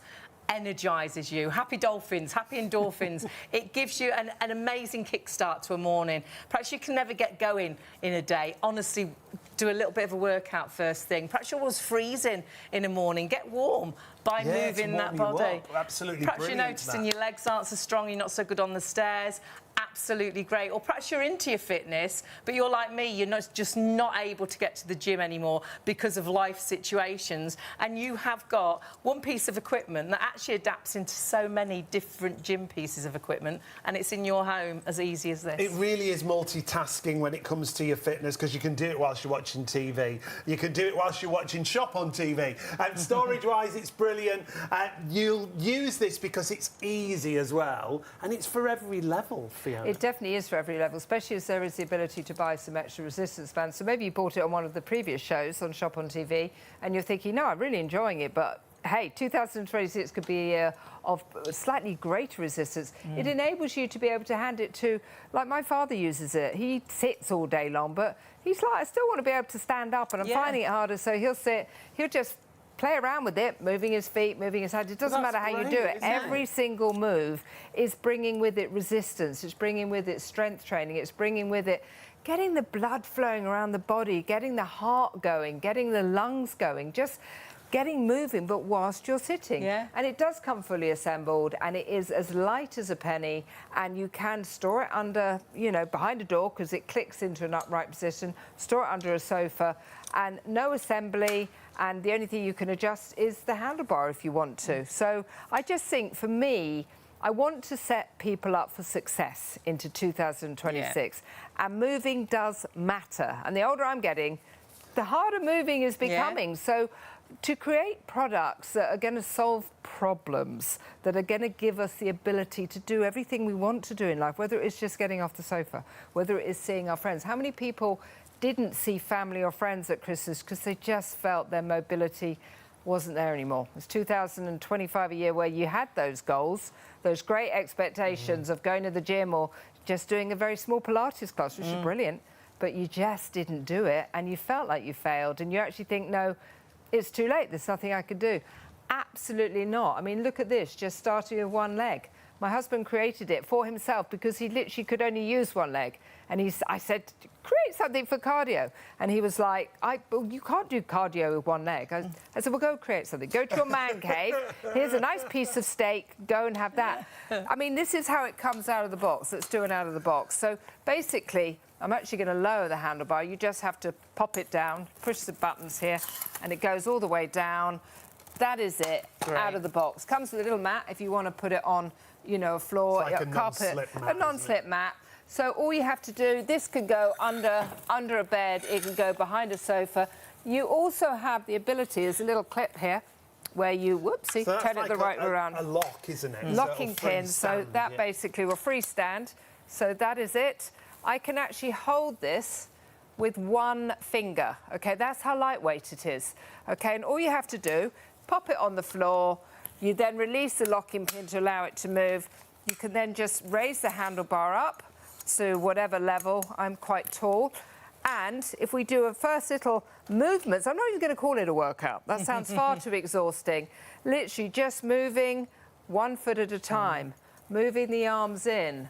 Energises you. Happy dolphins, happy endorphins. It gives you an amazing kickstart to a morning. Perhaps you can never get going in a day. Honestly, do a little bit of a workout first thing. Perhaps you're always freezing in the morning. Get warm by moving that body. Absolutely perhaps brilliant. You're noticing your legs aren't so strong, you're not so good on the stairs. Absolutely great. Or perhaps you're into your fitness, but you're like me, you're just not able to get to the gym anymore because of life situations, and you have got one piece of equipment that actually adapts into so many different gym pieces of equipment, and it's in your home as easy as this. It really is multitasking when it comes to your fitness, because you can do it whilst you're watching TV. You can do it whilst you're watching Shop on TV. And storage-wise, it's brilliant. You'll use this because it's easy as well, and it's for every level, Fiona. It definitely is for every level, especially as there is the ability to buy some extra resistance bands. So maybe you bought it on one of the previous shows on Shop on TV, and you're thinking, no, I'm really enjoying it, but hey, 2026 could be a year of slightly greater resistance. It enables you to be able to hand it to, like my father uses it. He sits all day long, but he's like, I still want to be able to stand up, and I'm finding it harder, so he'll sit, he'll just play around with it, moving his feet, moving his hands. It doesn't matter how you do it. Every single move is bringing with it resistance. It's bringing with it strength training. It's bringing with it getting the blood flowing around the body, getting the heart going, getting the lungs going, just getting moving, but whilst you're sitting. And it does come fully assembled, and it is as light as a penny, and you can store it under, you know, behind a door, because it clicks into an upright position, store it under a sofa, and no assembly, and the only thing you can adjust is the handlebar if you want to. So I just think, for me, I want to set people up for success into 2026, and moving does matter. And the older I'm getting, the harder moving is becoming. So to create products that are going to solve problems, that are going to give us the ability to do everything we want to do in life, whether it's just getting off the sofa, whether it is seeing our friends. How many people didn't see family or friends at Christmas because they just felt their mobility wasn't there anymore? It's 2025, a year where you had those goals, those great expectations of going to the gym or just doing a very small Pilates class, which is brilliant. but you just didn't do it and you felt like you failed and you actually think, no, it's too late, there's nothing I can do. Absolutely not. I mean, look at this, just starting with one leg. My husband created it for himself because he literally could only use one leg. And I said, create something for cardio. And he was like, well, you can't do cardio with one leg. I said, well, go create something. Go to your man cave. Here's a nice piece of steak. Go and have that. I mean, this is how it comes out of the box. Let's do it out of the box. So basically, I'm actually going to lower the handlebar. You just have to pop it down, push the buttons here, and it goes all the way down. That is it, out of the box. Comes with a little mat if you want to put it on, you know, a floor, like a carpet, a non-slip mat. So all you have to do, this could go under a bed, it can go behind a sofa. You also have the ability, there's a little clip here, where you, whoopsie, so turn it the right way around. A lock, isn't it? Locking pin, so that basically will freestand. So that is it. I can actually hold this with one finger, okay? That's how lightweight it is, okay? And all you have to do, pop it on the floor, you then release the locking pin to allow it to move. You can then just raise the handlebar up to whatever level. I'm quite tall. And if we do a first little movements, I'm not even going to call it a workout. That sounds far too exhausting. Literally just moving 1 foot at a time, moving the arms in.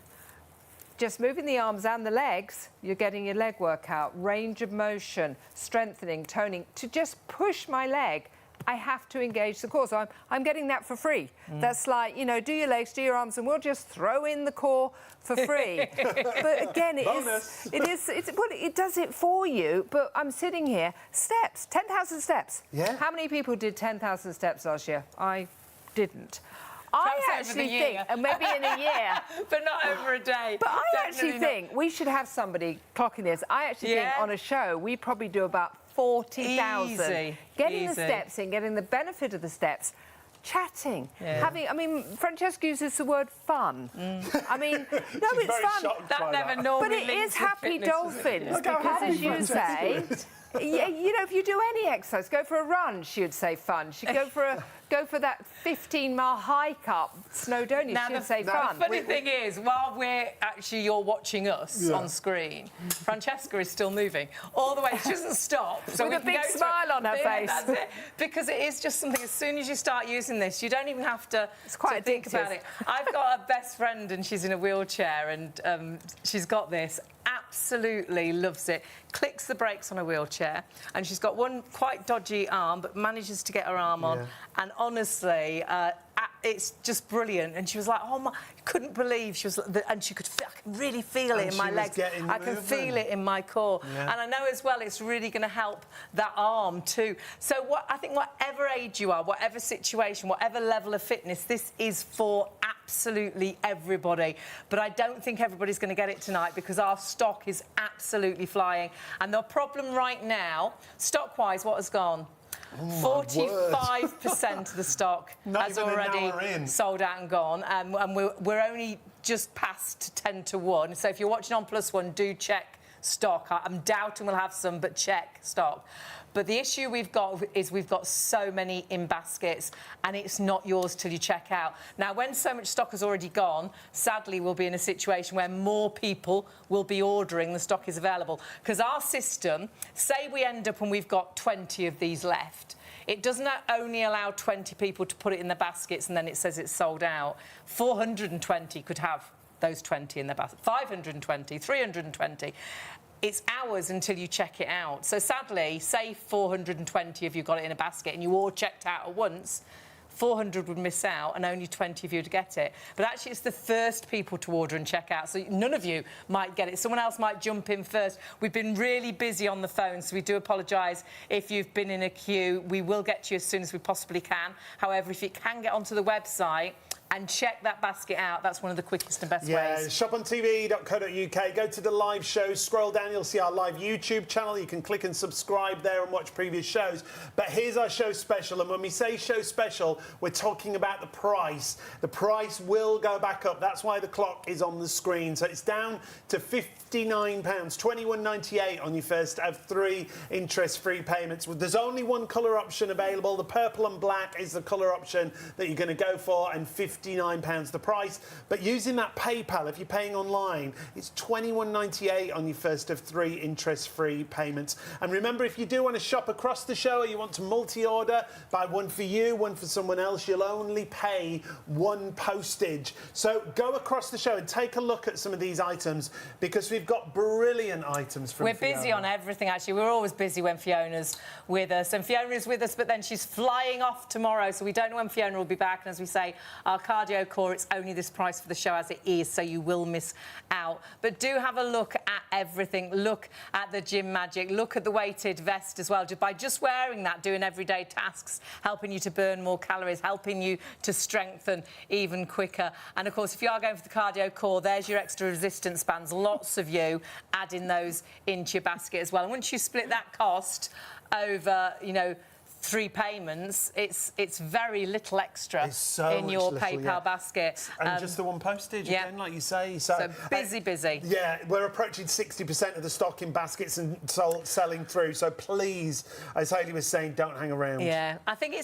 Just moving the arms and the legs, you're getting your leg workout. Range of motion, strengthening, toning. To just push my leg, I have to engage the core. So I'm getting that for free. That's like, you know, do your legs, do your arms, and we'll just throw in the core for free. But again, it does it for you. But I'm sitting here, steps, 10,000 steps. Yeah. How many people did 10,000 steps last year? I didn't. I actually think, and maybe in a year. But not over a day. But I actually think we should have somebody clocking this. I actually think on a show, we probably do about 40,000. Getting the steps in, getting the benefit of the steps, chatting, having, I mean, Francesca uses the word fun. I mean, no, it's fun. That never normally But it is happy dolphins, because as you say, yeah, you know, if you do any exercise, go for a run, she'd say fun. She'd go for that 15-mile hike up Snowdonia, she'd say fun. The funny thing is, while you're watching us on screen, Francesca is still moving all the way. She doesn't stop. So with a big smile on her face. That's it. Because it is just something, as soon as you start using this, you don't even have to, think about it. I've got a best friend and she's in a wheelchair and she's got this. Absolutely loves it. Clicks the brakes on a wheelchair, and she's got one quite dodgy arm, but manages to get her arm on. And honestly, it's just brilliant. And she was like, "Oh my!" Couldn't believe she was, and she could. I can really feel it in my legs. I can feel it in my core, and I know as well it's really going to help that arm too. So I think whatever age you are, whatever situation, whatever level of fitness, this is for absolutely everybody. But I don't think everybody's going to get it tonight because our stock is absolutely flying. And the problem right now, stock-wise, what has gone? 45% of the stock has already sold out and gone, and we're only just past 10 to 1. So if you're watching on +1, do check stock. I'm doubting we'll have some, but check stock. But the issue we've got is we've got so many in baskets and it's not yours till you check out. Now, when so much stock has already gone, sadly, we'll be in a situation where more people will be ordering the stock is available. Because our system, say we end up and we've got 20 of these left, it doesn't only allow 20 people to put it in the baskets and then it says it's sold out. 420 could have those 20 in their basket. 520, 320. It's hours until you check it out. So sadly, say 420 of you got it in a basket and you all checked out at once, 400 would miss out and only 20 of you would get it. But actually, it's the first people to order and check out, so none of you might get it. Someone else might jump in first. We've been really busy on the phone, so we do apologise if you've been in a queue. We will get to you as soon as we possibly can. However, if you can get onto the website and check that basket out, that's one of the quickest and best ways. Yeah, shopontv.co.uk, go to the live shows, scroll down, you'll see our live YouTube channel. You can click and subscribe there and watch previous shows. But here's our show special, and when we say show special, we're talking about the price. The price will go back up. That's why the clock is on the screen. So it's down to £59, £21.98 on your first of 3 interest-free payments. There's only one colour option available. The purple and black is the colour option that you're going to go for, and £59 £59 the price. But using that PayPal, if you're paying online, it's £21.98 on your first of 3 interest-free payments. And remember, if you do want to shop across the show or you want to multi-order, buy one for you, one for someone else, you'll only pay 1 postage. So go across the show and take a look at some of these items, because we've got brilliant items from We're Fiona. busy on everything, actually. We're always busy when Fiona's with us. And Fiona is with us, but then she's flying off tomorrow, so we don't know when Fiona will be back. And as we say, our cardio core, it's only this price for the show as it is, so you will miss out. But do have a look at everything. Look at the Gym Magic. Look at the weighted vest as well. By just wearing that, doing everyday tasks, helping you to burn more calories, helping you to strengthen even quicker. And, of course, if you are going for the cardio core, there's your extra resistance bands. Lots of you adding those into your basket as well. And once you split that cost over, you know, 3 payments, it's very little extra in your PayPal basket. And just the 1 postage, again, like you say. So busy. Yeah, we're approaching 60% of the stock in baskets and selling through. So please, as Hayley was saying, don't hang around. Yeah, I think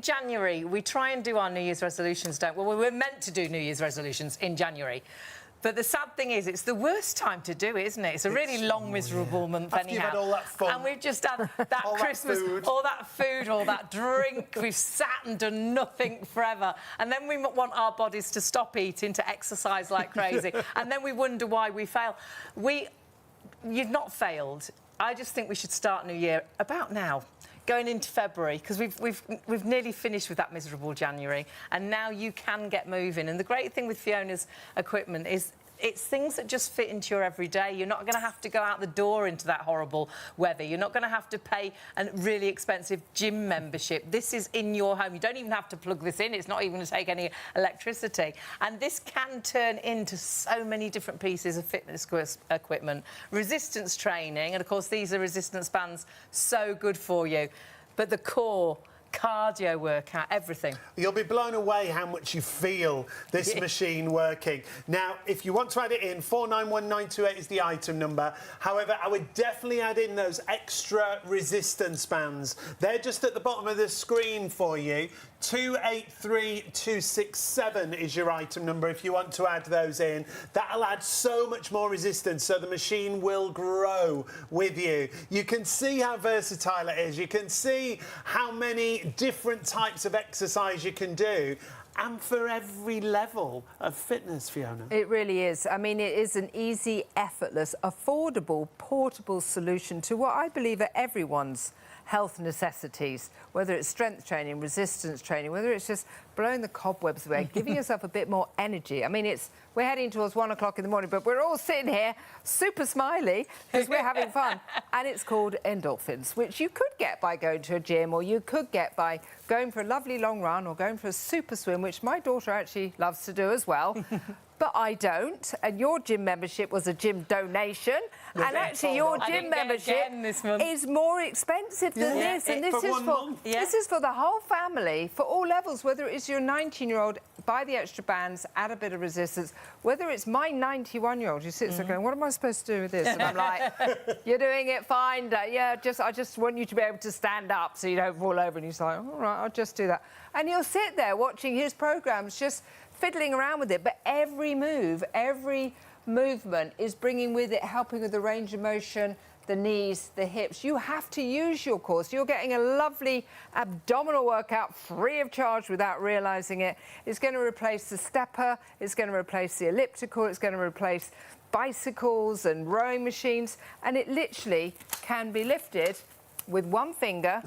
January, we try and do our New Year's resolutions, don't we? Well, we're meant to do New Year's resolutions in January. But the sad thing is, it's the worst time to do it, isn't it? It's a really long, miserable month After anyhow. you've had all that fun. And we've just had that all Christmas, all that food, all that drink. We've sat and done nothing forever. And then we want our bodies to stop eating, to exercise like crazy. And then we wonder why we fail. You've not failed. I just think we should start New Year about now, going into February, because we've nearly finished with that miserable January, and now you can get moving. And the great thing with Fiona's equipment is it's things that just fit into your everyday. You're not going to have to go out the door into that horrible weather. You're not going to have to pay a really expensive gym membership. This is in your home. You don't even have to plug this in. It's not even going to take any electricity. And this can turn into so many different pieces of fitness equipment. Resistance training, and of course these are resistance bands, so good for you. But the core, cardio workout, everything. You'll be blown away how much you feel this machine working. Now, if you want to add it in, 491928 is the item number. However, I would definitely add in those extra resistance bands. They're just at the bottom of the screen for you. 283267 is your item number if you want to add those in. That'll add so much more resistance, so the machine will grow with you. You can see how versatile it is. You can see how many different types of exercise you can do, and for every level of fitness, Fiona. It really is. I mean, it is an easy, effortless, affordable, portable solution to what I believe are everyone's health necessities, whether it's strength training, resistance training, whether it's just blowing the cobwebs away, giving yourself a bit more energy. I mean, we're heading towards 1 o'clock in the morning, but we're all sitting here super smiley because we're having fun. And it's called endorphins, which you could get by going to a gym, or you could get by going for a lovely long run, or going for a super swim, which my daughter actually loves to do as well. But I don't. And your gym membership was a gym donation. And actually, your gym membership is more expensive than this. And this is for the whole family, for all levels, whether it's your 19-year-old, buy the extra bands, add a bit of resistance, whether it's my 91-year-old who sits there going, what am I supposed to do with this? And I'm like, you're doing it fine. Yeah, I just want you to be able to stand up so you don't fall over. And he's like, all right, I'll just do that. And you'll sit there watching his programmes, just fiddling around with it, but every move, every movement is bringing with it, helping with the range of motion, the knees, the hips. You have to use your core. So you're getting a lovely abdominal workout free of charge without realising it. It's going to replace the stepper, it's going to replace the elliptical, it's going to replace bicycles and rowing machines, and it literally can be lifted with one finger,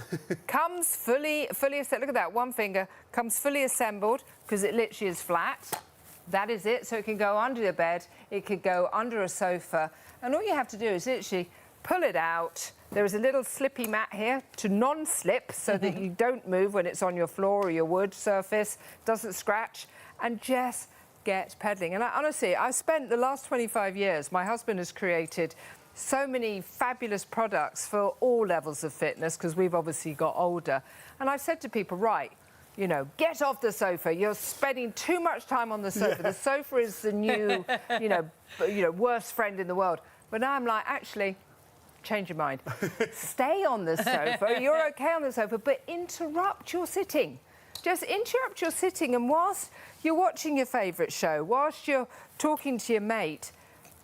comes fully assembled. Look at that, one finger comes fully assembled because it literally is flat. That is it. So it can go under the bed, it could go under a sofa, and all you have to do is literally pull it out. There is a little slippy mat here to non-slip so that you don't move when it's on your floor or your wood surface, doesn't scratch, and just get pedaling. And honestly, I've spent the last 25 years, my husband has created so many fabulous products for all levels of fitness, because we've obviously got older. And I've said to people, right, you know, get off the sofa. You're spending too much time on the sofa. Yeah. The sofa is the new, you know, worst friend in the world. But now I'm like, actually, change your mind. Stay on the sofa. You're okay on the sofa, but interrupt your sitting. just interrupt your sitting, and whilst you're watching your favourite show, whilst you're talking to your mate,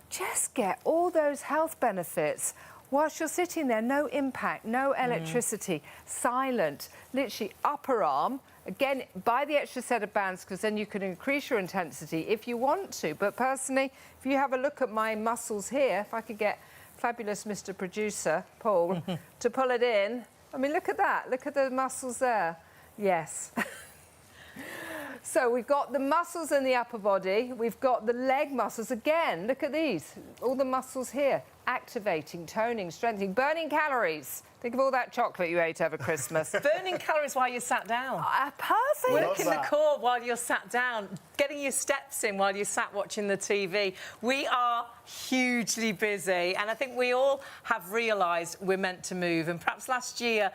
just get all those health benefits whilst you're sitting there. No impact, no electricity, silent, literally upper arm. Again, buy the extra set of bands because then you can increase your intensity if you want to. But personally, if you have a look at my muscles here, if I could get fabulous Mr. Producer, Paul, to pull it in. I mean, look at that. Look at the muscles there. Yes. So we've got the muscles in the upper body. We've got the leg muscles. Again, look at these. All the muscles here. Activating, toning, strengthening, burning calories. Think of all that chocolate you ate over Christmas. Burning calories while you sat down. Perfect. Working the core while you're sat down, getting your steps in while you're sat watching the TV. We are hugely busy, and I think we all have realised we're meant to move. And perhaps last year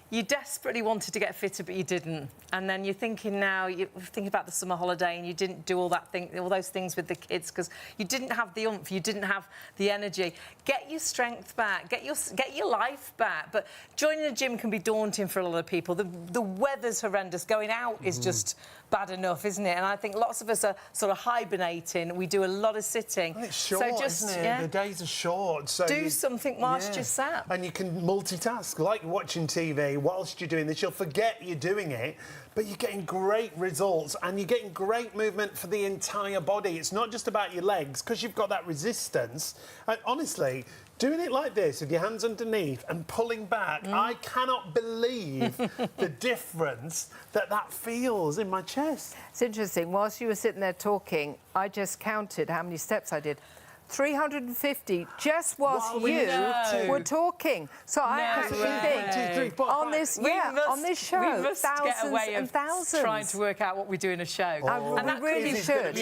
you desperately wanted to get fitter, but you didn't. And then you're thinking now, you're thinking about the summer holiday, and you didn't do all those things with the kids because you didn't have the oomph, you didn't have the energy. Get your strength back, get your life back. But joining the gym can be daunting for a lot of people. The weather's horrendous. Going out is just bad enough, isn't it? And I think lots of us are sort of hibernating. We do a lot of sitting. Well, it's short, isn't it? Yeah. The days are short. So do something whilst you're sat. And you can multitask, like watching TV. Whilst you're doing this, you'll forget you're doing it, but you're getting great results and you're getting great movement for the entire body. It's not just about your legs, because you've got that resistance. And honestly, doing it like this with your hands underneath and pulling back, I cannot believe the difference that feels in my chest. It's interesting. Whilst you were sitting there talking, I just counted how many steps I did. 350 just whilst you were talking. So I actually think on this show, thousands and thousands. Trying to work out what we do in a show. And that really should.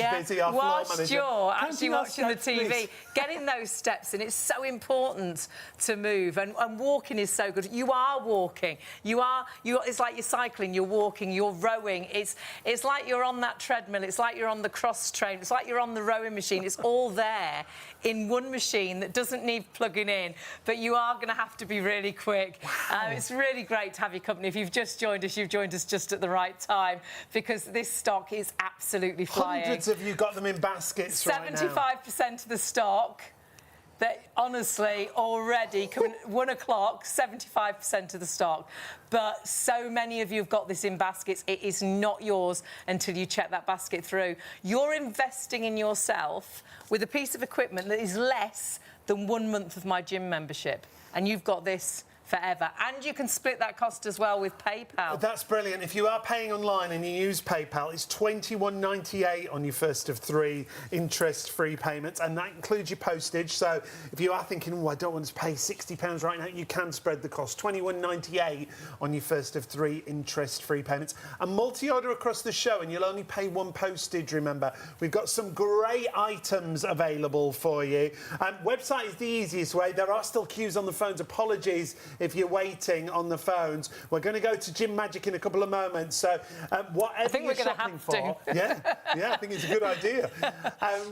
Whilst you're actually watching the TV, getting those steps in, it's so important to move. And walking is so good. You are walking. It's like you're cycling, you're walking, you're rowing. It's like you're on that treadmill. It's like you're on the cross train. It's like you're on the rowing machine. It's all there in one machine that doesn't need plugging in, but you are going to have to be really quick. It's really great to have your company. If you've just joined us, you've joined us just at the right time, because this stock is absolutely flying. Hundreds of you got them in baskets right now. 75% of the stock that honestly already coming 1 o'clock, 75% of the stock. But so many of you have got this in baskets. It is not yours until you check that basket through. You're investing in yourself with a piece of equipment that is less than 1 month of my gym membership. And you've got this forever. And you can split that cost as well with PayPal. That's brilliant. If you are paying online and you use PayPal, it's $21.98 on your first of 3 interest-free payments, and that includes your postage. So if you are thinking, oh, I don't want to pay £60 right now, you can spread the cost. $21.98 on your first of 3 interest-free payments. And multi-order across the show, and you'll only pay 1 postage, remember. We've got some great items available for you. Website is the easiest way. There are still queues on the phones. Apologies if you're waiting on the phones. We're going to go to Gym Magic in a couple of moments. So whatever you're shopping for... Yeah, I think it's a good idea.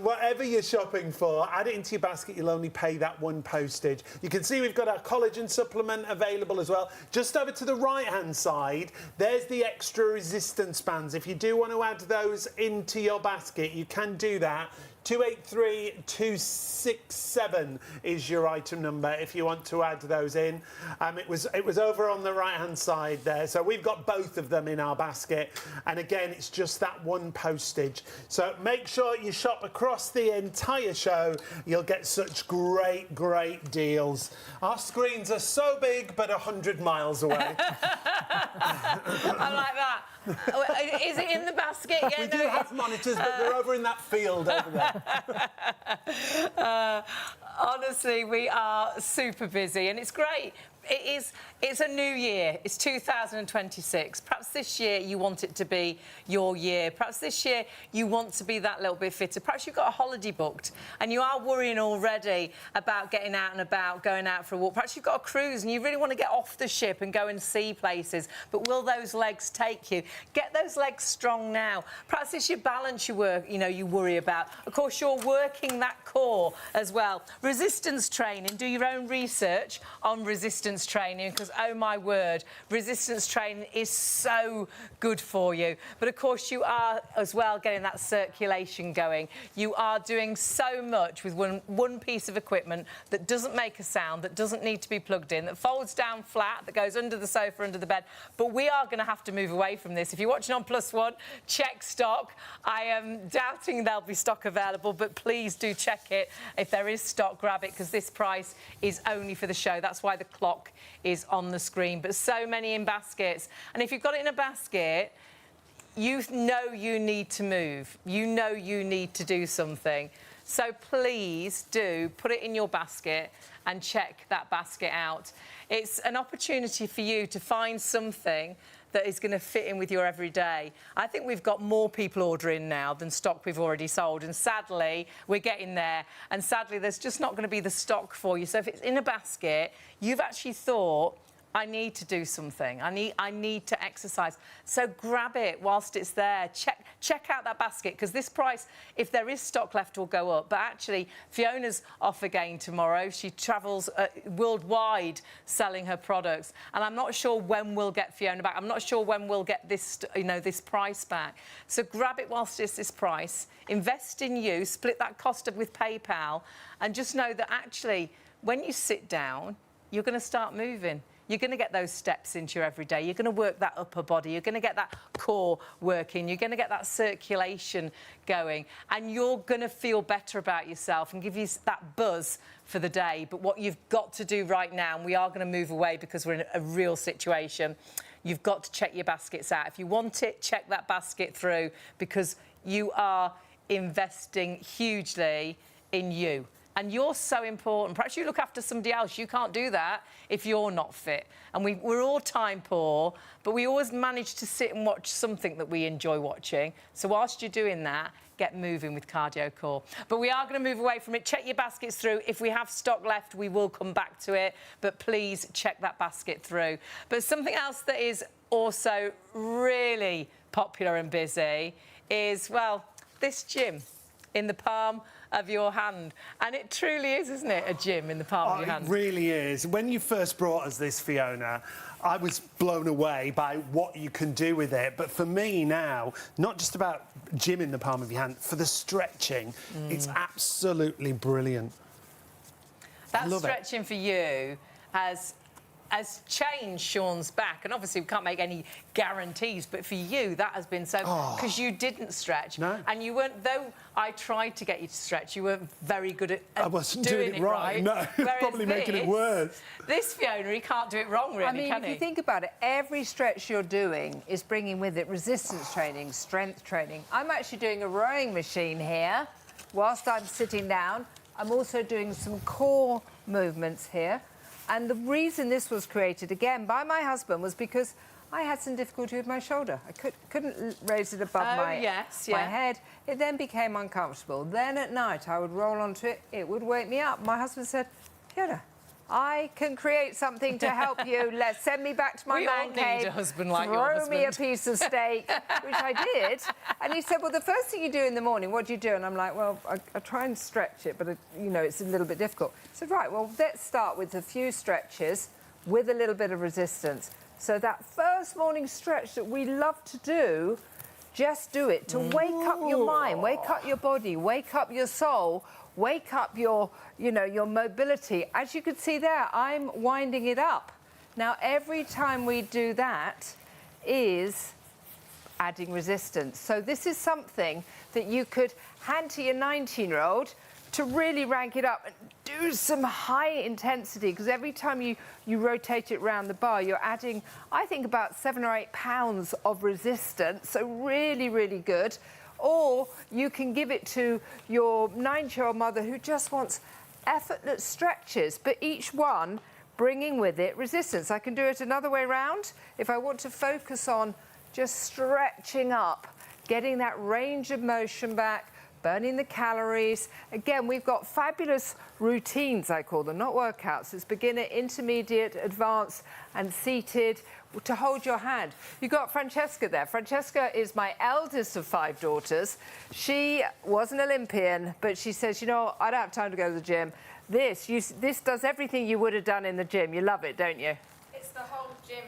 Whatever you're shopping for, add it into your basket. You'll only pay that 1 postage. You can see we've got our collagen supplement available as well. Just over to the right-hand side, there's the extra resistance bands. If you do want to add those into your basket, you can do that. 283267 is your item number if you want to add those in. It was over on the right-hand side there. So we've got both of them in our basket. And again, it's just that 1 postage. So make sure you shop across the entire show. You'll get such great, great deals. Our screens are so big, but 100 miles away. I like that. Is it in the basket? Yeah, we do have monitors, but they're over in that field over there. Honestly, we are super busy, and it's great. It's a new year. It's 2026. Perhaps this year you want it to be your year. Perhaps this year you want to be that little bit fitter. Perhaps you've got a holiday booked and you are worrying already about getting out and about, going out for a walk. Perhaps you've got a cruise and you really want to get off the ship and go and see places. But will those legs take you? Get those legs strong now. Perhaps it's your balance you worry about. Of course, you're working that core as well. Resistance resistance training, do your own research on resistance training, because, oh my word, resistance training is so good for you. But of course you are as well getting that circulation going. You are doing so much with one piece of equipment that doesn't make a sound, that doesn't need to be plugged in, that folds down flat, that goes under the sofa, under the bed. But we are going to have to move away from this. If you're watching on Plus One, check stock. I am doubting there'll be stock available, but please do check it. If there is stock, grab it, because this price is only for the show. That's why the clock is on the screen. But so many in baskets. And if you've got it in a basket, you know you need to move. You know you need to do something. So please do put it in your basket and check that basket out. It's an opportunity for you to find something that is going to fit in with your everyday. I think we've got more people ordering now than stock we've already sold, and sadly we're getting there, and sadly there's just not going to be the stock for you. So if it's in a basket, you've actually thought, I need to do something. I need to exercise. So grab it whilst it's there. Check out that basket, because this price, if there is stock left, will go up. But actually, Fiona's off again tomorrow. She travels worldwide selling her products, and I'm not sure when we'll get Fiona back. I'm not sure when we'll get this, this price back. So grab it whilst it's this price. Invest in you. Split that cost up with PayPal, and just know that actually, when you sit down, you're going to start moving. You're going to get those steps into your everyday. You're going to work that upper body. You're going to get that core working. You're going to get that circulation going. And you're going to feel better about yourself and give you that buzz for the day. But what you've got to do right now, and we are going to move away because we're in a real situation, you've got to check your baskets out. If you want it, check that basket through, because you are investing hugely in you. And you're so important. Perhaps you look after somebody else. You can't do that if you're not fit. And we're all time poor, but we always manage to sit and watch something that we enjoy watching. So whilst you're doing that, get moving with Cardio Core. But we are going to move away from it. Check your baskets through. If we have stock left, we will come back to it. But please check that basket through. But something else that is also really popular and busy is, well, this gym in the palm of your hand. And it truly is, isn't it, a gym in the palm of your hand? It really is. When you first brought us this, Fiona, I was blown away by what you can do with it. But for me now, not just about gym in the palm of your hand, for the stretching, it's absolutely brilliant. That stretching for you has changed Sean's back, and obviously we can't make any guarantees, but for you that has been so, because you didn't stretch. No. And you weren't, though I tried to get you to stretch, you weren't very good at I wasn't doing it right. No, probably making it worse. This Fiona, he can't do it wrong, really, can he? If you think about it, every stretch you're doing is bringing with it resistance training, strength training. I'm actually doing a rowing machine here whilst I'm sitting down. I'm also doing some core movements here. And the reason this was created, again, by my husband was because I had some difficulty with my shoulder. I couldn't raise it above my head. It then became uncomfortable. Then at night, I would roll onto it. It would wake me up. My husband said, Fiona, I can create something to help you. Let's send me back to my man cave. We all need a husband like your husband. Throw me a piece of steak, which I did. And he said, well, the first thing you do in the morning, what do you do? And I'm like, well, I try and stretch it, but, it's a little bit difficult. He said, right, well, let's start with a few stretches with a little bit of resistance. So that first morning stretch that we love to do, just do it to wake up your mind, wake up your body, wake up your soul, wake up your, your mobility. As you can see there, I'm winding it up. Now, every time we do that is adding resistance. So this is something that you could hand to your 19-year-old to really rank it up and do some high intensity, because every time you rotate it around the bar, you're adding, I think, about 7 or 8 pounds of resistance. So really, really good. Or you can give it to your 9-year-old mother who just wants effortless stretches, but each one bringing with it resistance. I can do it another way around. If I want to focus on just stretching up, getting that range of motion back, burning the calories. Again, we've got fabulous routines, I call them, not workouts. It's beginner, intermediate, advanced, and seated to hold your hand. You've got Francesca there. Francesca is my eldest of 5 daughters. She was an Olympian, but she says, you know, I don't have time to go to the gym. This does everything you would have done in the gym. You love it, don't you? It's the whole gym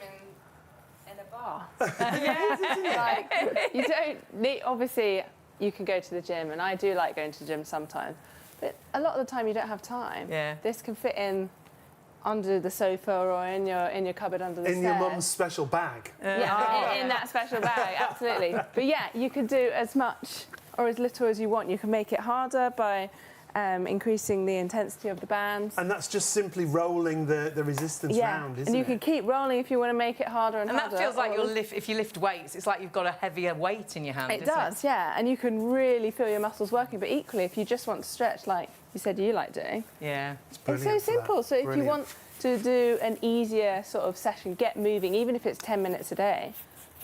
in a bar. Like, you don't need, obviously, you can go to the gym, and I do like going to the gym sometimes, but a lot of the time you don't have time. Yeah. This can fit in under the sofa or in your cupboard under the stairs. In your mum's special bag. Yeah, in that special bag, absolutely. But yeah, you can do as much or as little as you want. You can make it harder by increasing the intensity of the bands. And that's just simply rolling the resistance round, isn't it? And you can keep rolling if you want to make it harder and harder. And that feels like if you lift weights, it's like you've got a heavier weight in your hand, It does, yeah. And you can really feel your muscles working. But equally, if you just want to stretch like you said you like doing, yeah, it's so simple. So if you want to do an easier sort of session, get moving, even if it's 10 minutes a day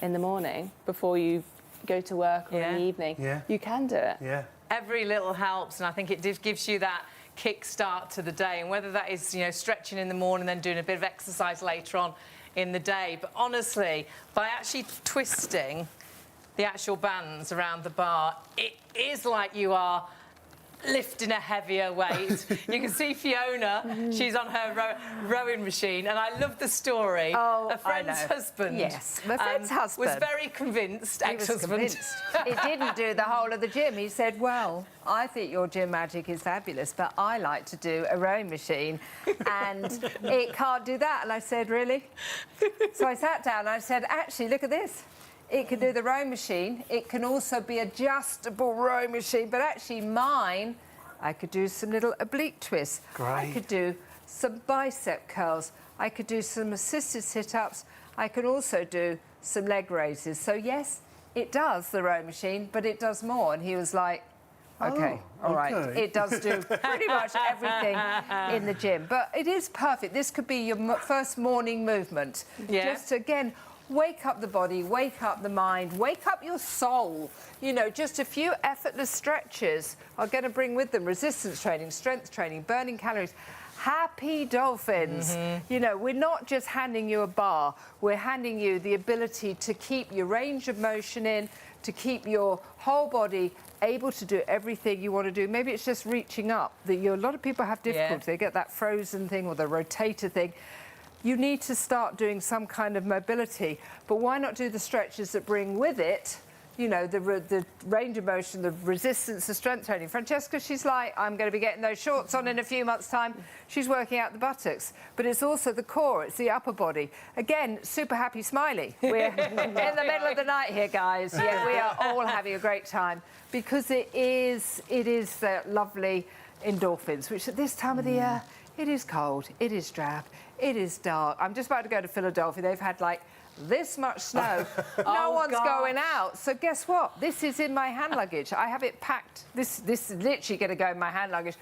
in the morning before you go to work or in the evening, you can do it. Yeah. Every little helps, and I think it gives you that kick start to the day. And whether that is, you know, stretching in the morning, then doing a bit of exercise later on in the day. But honestly, by actually twisting the actual bands around the bar, it is like you are lifting a heavier weight. You can see Fiona, she's on her rowing machine, and I love the story. A friend's husband. Yes, my friend's husband. Was very convinced, ex-husband. He didn't do the whole of the gym. He said, well, I think your gym magic is fabulous, but I like to do a rowing machine, and it can't do that. And I said, really? So I sat down and I said, actually, look at this. It can do the rowing machine. It can also be adjustable rowing machine. But actually mine, I could do some little oblique twists. Great. I could do some bicep curls. I could do some assisted sit-ups. I could also do some leg raises. So yes, it does, the rowing machine, but it does more. And he was like, OK, all right. It does do pretty much everything in the gym. But it is perfect. This could be your first morning movement. Yeah. Just, again, wake up the body, wake up the mind, wake up your soul. You know, just a few effortless stretches are going to bring with them resistance training, strength training, burning calories. Happy dolphins. You know, we're not just handing you a bar, we're handing you the ability to keep your range of motion in, to keep your whole body able to do everything you want to do. Maybe it's just reaching up. A lot of people have difficulty. They get that frozen thing or the rotator thing. You need to start doing some kind of mobility, but why not do the stretches that bring with it, you know, the range of motion, the resistance, the strength training. Francesca, she's like, I'm going to be getting those shorts on in a few months' time. She's working out the buttocks, but it's also the core, it's the upper body. Again, super happy, smiley. We're in the middle of the night here, guys. Yeah, we are all having a great time because it is the lovely endorphins, which at this time of the year, it is cold, it is drab, it is dark. I'm just about to go to Philadelphia. They've had like this much snow. No one's going out. So guess what? This is in my hand luggage. I have it packed. This is literally going to go in my hand luggage.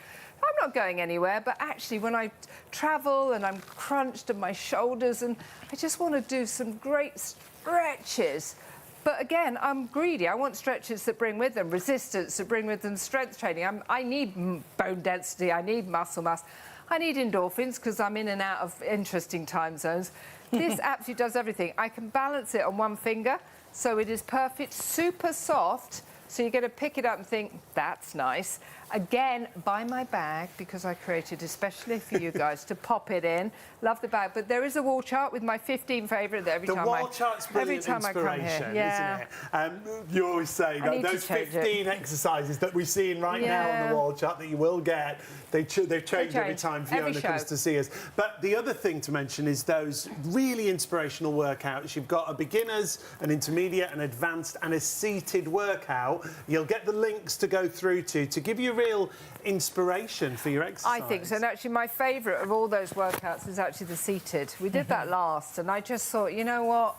I'm not going anywhere, but actually when I travel and I'm crunched and my shoulders and I just want to do some great stretches. But again, I'm greedy. I want stretches that bring with them resistance, that bring with them strength training. I need bone density. I need muscle mass. I need endorphins because I'm in and out of interesting time zones. This absolutely does everything. I can balance it on one finger, so it is perfect, super soft. So you're going to pick it up and think, that's nice. Again, buy my bag, because I created especially for you guys to pop it in. Love the bag. But there is a wall chart with my 15 favourite that every time I come here. Yeah. Isn't it? You always say that those 15 exercises that we're seeing right now on the wall chart that you will get, they've changed every time Fiona comes to see us. But the other thing to mention is those really inspirational workouts. You've got a beginners, an intermediate, an advanced, and a seated workout. You'll get the links to go through to give you real inspiration for your exercise. I think so. And actually, my favourite of all those workouts is actually the seated. We did that last, and I just thought, you know what?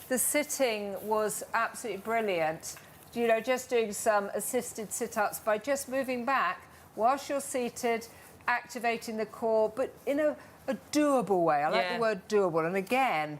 The sitting was absolutely brilliant. You know, just doing some assisted sit-ups by just moving back whilst you're seated, activating the core, but in a doable way. I like the word doable. And again,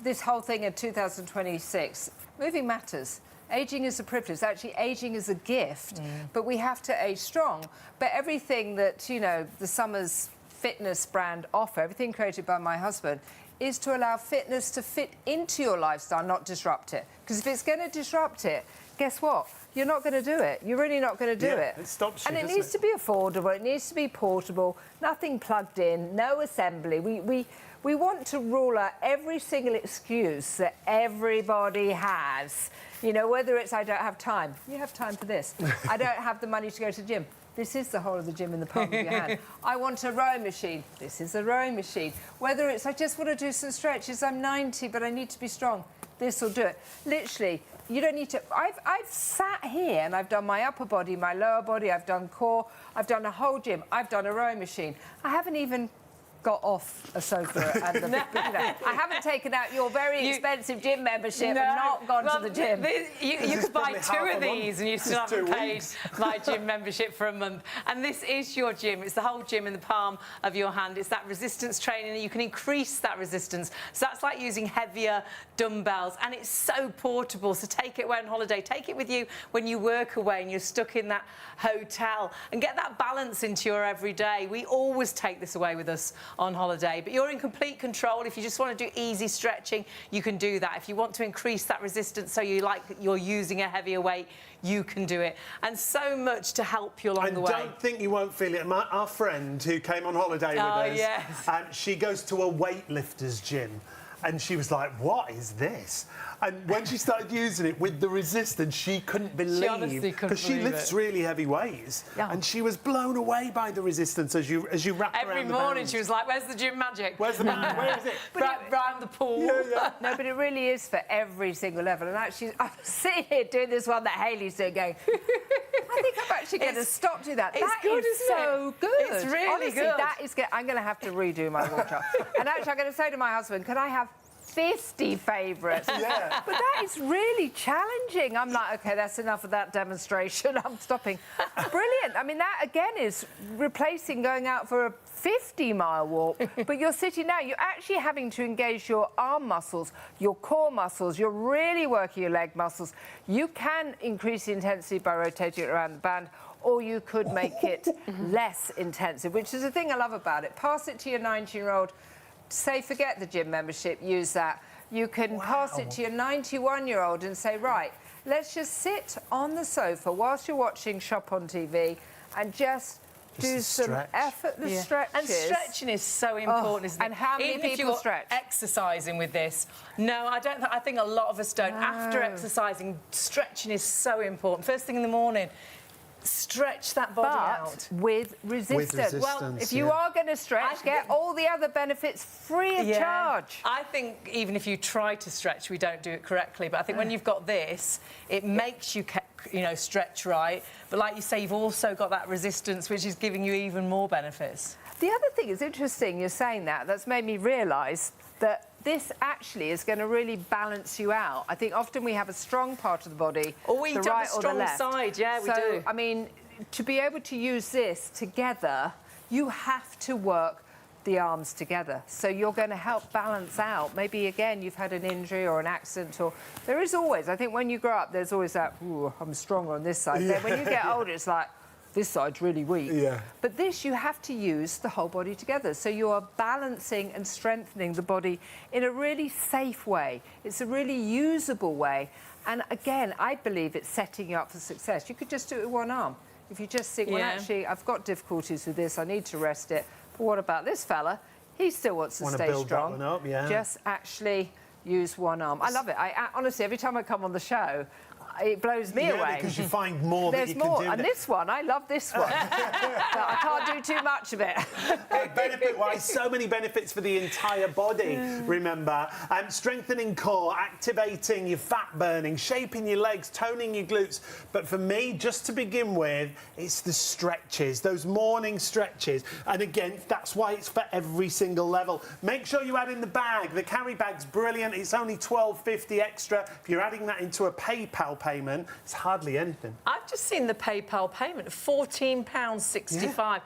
this whole thing in 2026, moving matters. Ageing is a privilege. Actually, ageing is a gift, but we have to age strong. But everything that, you know, the Summers fitness brand offer, everything created by my husband, is to allow fitness to fit into your lifestyle, not disrupt it. Because if it's going to disrupt it, guess what? You're not going to do it. You're really not going to do it. It stops you, and it doesn't needs it? to be affordable. It needs to be portable. Nothing plugged in. No assembly. We want to rule out every single excuse that everybody has. You know, whether it's I don't have time. You have time for this. I don't have the money to go to the gym. This is the whole of the gym in the palm of your hand. I want a rowing machine. This is a rowing machine. Whether it's I just want to do some stretches. I'm 90, but I need to be strong. This will do it. Literally, you don't need to... I've sat here and I've done my upper body, my lower body, I've done core, I've done a whole gym, I've done a rowing machine. I haven't even got off a sofa and the, I haven't taken out your very expensive gym membership and not gone to the gym. You could buy 2 of these and you still Just haven't 2 paid weeks. my gym membership for a month. And this is your gym. It's the whole gym in the palm of your hand. It's that resistance training. You can increase that resistance. So that's like using heavier dumbbells. And it's so portable. So take it away on holiday. Take it with you when you work away and you're stuck in that hotel. And get that balance into your everyday. We always take this away with us on holiday, but you're in complete control. If you just want to do easy stretching, you can do that. If you want to increase that resistance so you're using a heavier weight, you can do it. And so much to help you along the way. Don't think you won't feel it. Our friend who came on holiday with us, yes. She goes to a weightlifter's gym. And she was like, what is this? And when she started using it with the resistance, she couldn't believe. She honestly couldn't because she believe lifts it. really heavy weights. Yeah. And she was blown away by the resistance as you wrap Every around the morning bands. she was like, where's the gym magic? Where's the band? Where is it? Round the pool. No, but it really is for every single level. And actually, I'm sitting here doing this one that Hayley's doing, going, I think I'm actually going to stop doing that. It's That good, is isn't it? so good. It's really Honestly, good. that is good. I'm going to have to redo my wardrobe. And actually, I'm going to say to my husband, can I have 50 favourites? Yeah. But that is really challenging. I'm like, OK, that's enough of that demonstration. I'm stopping. Brilliant. I mean, that, again, is replacing going out for a 50-mile walk. But you're sitting now, you're actually having to engage your arm muscles, your core muscles. You're really working your leg muscles. You can increase the intensity by rotating it around the band, or you could make it less intensive, which is the thing I love about it. Pass it to your 19-year-old. Say, forget the gym membership, use that. You can pass it to your 91-year-old and say, right, let's just sit on the sofa whilst you're watching Shop on TV and just do some stretch. effortless stretches. And stretching is so important, isn't it? And how many Even if people you're stretch? exercising with this. No, I don't. I think a lot of us don't. After exercising, stretching is so important. First thing in the morning, stretch that body out. But with resistance. resistance, if you are going to stretch, get all the other benefits free of charge. I think even if you try to stretch, we don't do it correctly. But I think when you've got this, it makes you, stretch right. But like you say, you've also got that resistance, which is giving you even more benefits. The other thing is interesting, you're saying that. That's made me realise that this actually is going to really balance you out. I think often we have a strong part of the body, Or we the do right the or the strong left. side, yeah, we so, do. I mean, to be able to use this together, you have to work the arms together. So you're going to help balance out. Maybe, again, you've had an injury or an accident, or there is always, I think when you grow up, there's always that, ooh, I'm stronger on this side. Then when you get older, it's like, this side's really weak. Yeah. But this, you have to use the whole body together. So you are balancing and strengthening the body in a really safe way. It's a really usable way. And again, I believe it's setting you up for success. You could just do it with one arm. If you just think, well, Yeah. actually, I've got difficulties with this, I need to rest it. But what about this fella? He still wants to Wanna stay build that strong. one up, yeah. Just actually use one arm. I love it. I honestly, every time I come on the show, it blows me away. Because you find more that There's you can more. do. And this one, I love this one. But I can't do too much of it. Benefit-wise, so many benefits for the entire body, remember. Strengthening core, activating your fat burning, shaping your legs, toning your glutes. But for me, just to begin with, it's the stretches, those morning stretches. And again, that's why it's for every single level. Make sure you add in the bag. The carry bag's brilliant. It's only $12.50 extra. If you're adding that into a PayPal payment, it's hardly anything. I've just seen the PayPal payment, £14.65. Yeah.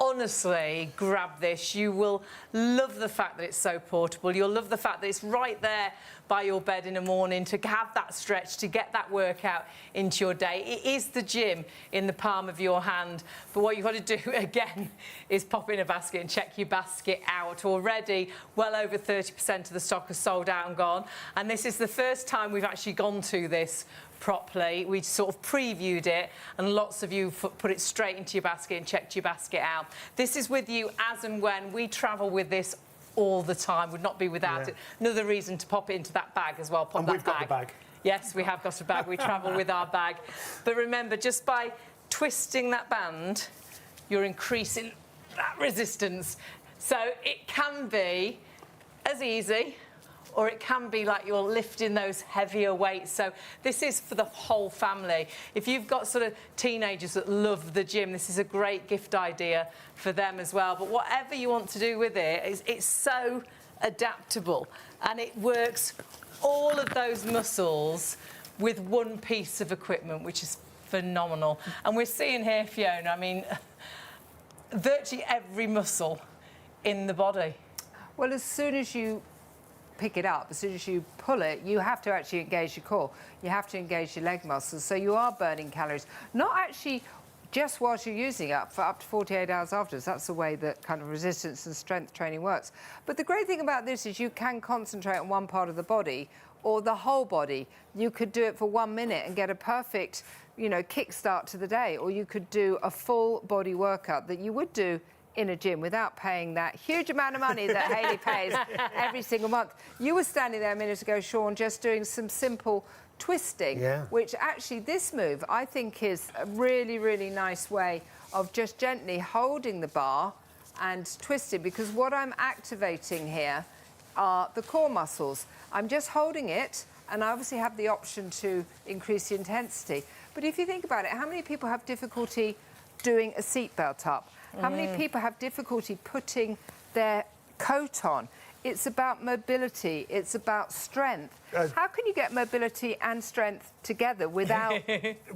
Honestly, grab this. You will love the fact that it's so portable. You'll love the fact that it's right there by your bed in the morning to have that stretch, to get that workout into your day. It is the gym in the palm of your hand. But what you've got to do, again, is pop in a basket and check your basket out. Already, well over 30% of the stock is sold out and gone. And this is the first time we've actually gone to this properly. We sort of previewed it, and lots of you put it straight into your basket and checked your basket out. This is with you as and when. We travel with this all the time, would not be without it. Another reason to pop it into that bag as well. Pop and that we've got the bag. Yes, we have got a bag. We travel with our bag. But remember, just by twisting that band, you're increasing that resistance. So it can be as easy, or it can be like you're lifting those heavier weights. So this is for the whole family. If you've got sort of teenagers that love the gym, this is a great gift idea for them as well. But whatever you want to do with it, it's so adaptable, and it works all of those muscles with one piece of equipment, which is phenomenal. And we're seeing here, Fiona, I mean, virtually every muscle in the body. Well, as soon as you pick it up, as soon as you pull it, you have to actually engage your core. You have to engage your leg muscles. So you are burning calories, not actually just whilst you're using it, for up to 48 hours afterwards. That's the way that kind of resistance and strength training works. But the great thing about this is you can concentrate on one part of the body or the whole body. You could do it for 1 minute and get a perfect, you know, kickstart to the day, or you could do a full body workout that you would do in a gym without paying that huge amount of money that Hayley pays every single month. You were standing there a minute ago, Sean, just doing some simple twisting, which actually this move I think is a really, really nice way of just gently holding the bar and twisting, because what I'm activating here are the core muscles. I'm just holding it, and I obviously have the option to increase the intensity. But if you think about it, how many people have difficulty doing a seatbelt up? How many people have difficulty putting their coat on? It's about mobility. It's about strength. How can you get mobility and strength together without...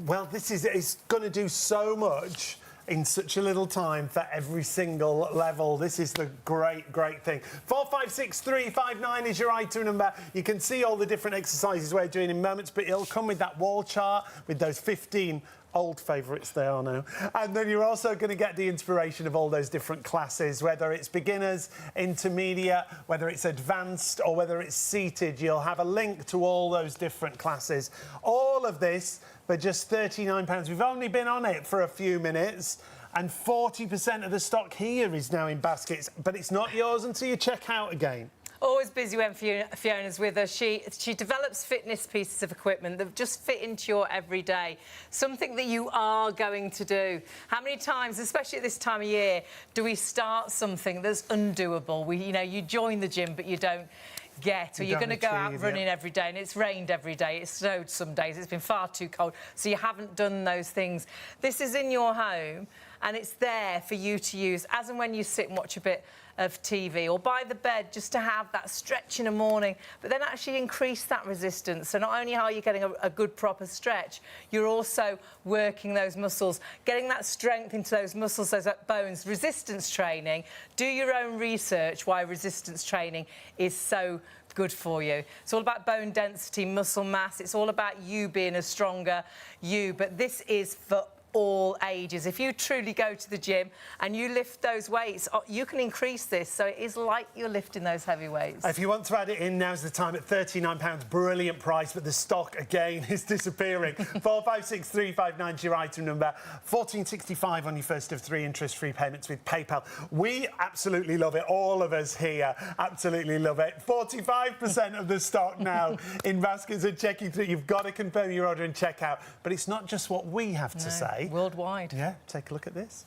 Well, it's going to do so much in such a little time for every single level. This is the great, great thing. 456359 is your item number. You can see all the different exercises we're doing in moments, but it'll come with that wall chart with those 15 old favourites they are now. And then you're also going to get the inspiration of all those different classes, whether it's beginners, intermediate, whether it's advanced, or whether it's seated. You'll have a link to all those different classes. All of this for just £39. We've only been on it for a few minutes, and 40% of the stock here is now in baskets, but it's not yours until you check out again. Always busy when Fiona's with us. She develops fitness pieces of equipment that just fit into your everyday, something that you are going to do. How many times, especially at this time of year, do we start something that's undoable? You join the gym, but you don't get, or you're going to go out running every day, and it's rained every day, it's snowed some days, it's been far too cold, so you haven't done those things. This is in your home, and it's there for you to use as and when you sit and watch a bit of TV or by the bed, just to have that stretch in the morning, but then actually increase that resistance. So not only are you getting a good proper stretch, you're also working those muscles, getting that strength into those muscles, those bones. Resistance training, do your own research why resistance training is so good for you. It's all about bone density, muscle mass. It's all about you being a stronger you, but this is for all ages. If you truly go to the gym and you lift those weights, you can increase this, so it is like you're lifting those heavy weights. If you want to add it in, now's the time at £39. Brilliant price, but the stock again is disappearing. 456359 is your item number. £14.65 on your first of 3 interest-free payments with PayPal. We absolutely love it. All of us here absolutely love it. 45% of the stock now in baskets and checking through. You've got to confirm your order and check out, but it's not just what we have to say. Worldwide. Yeah, take a look at this.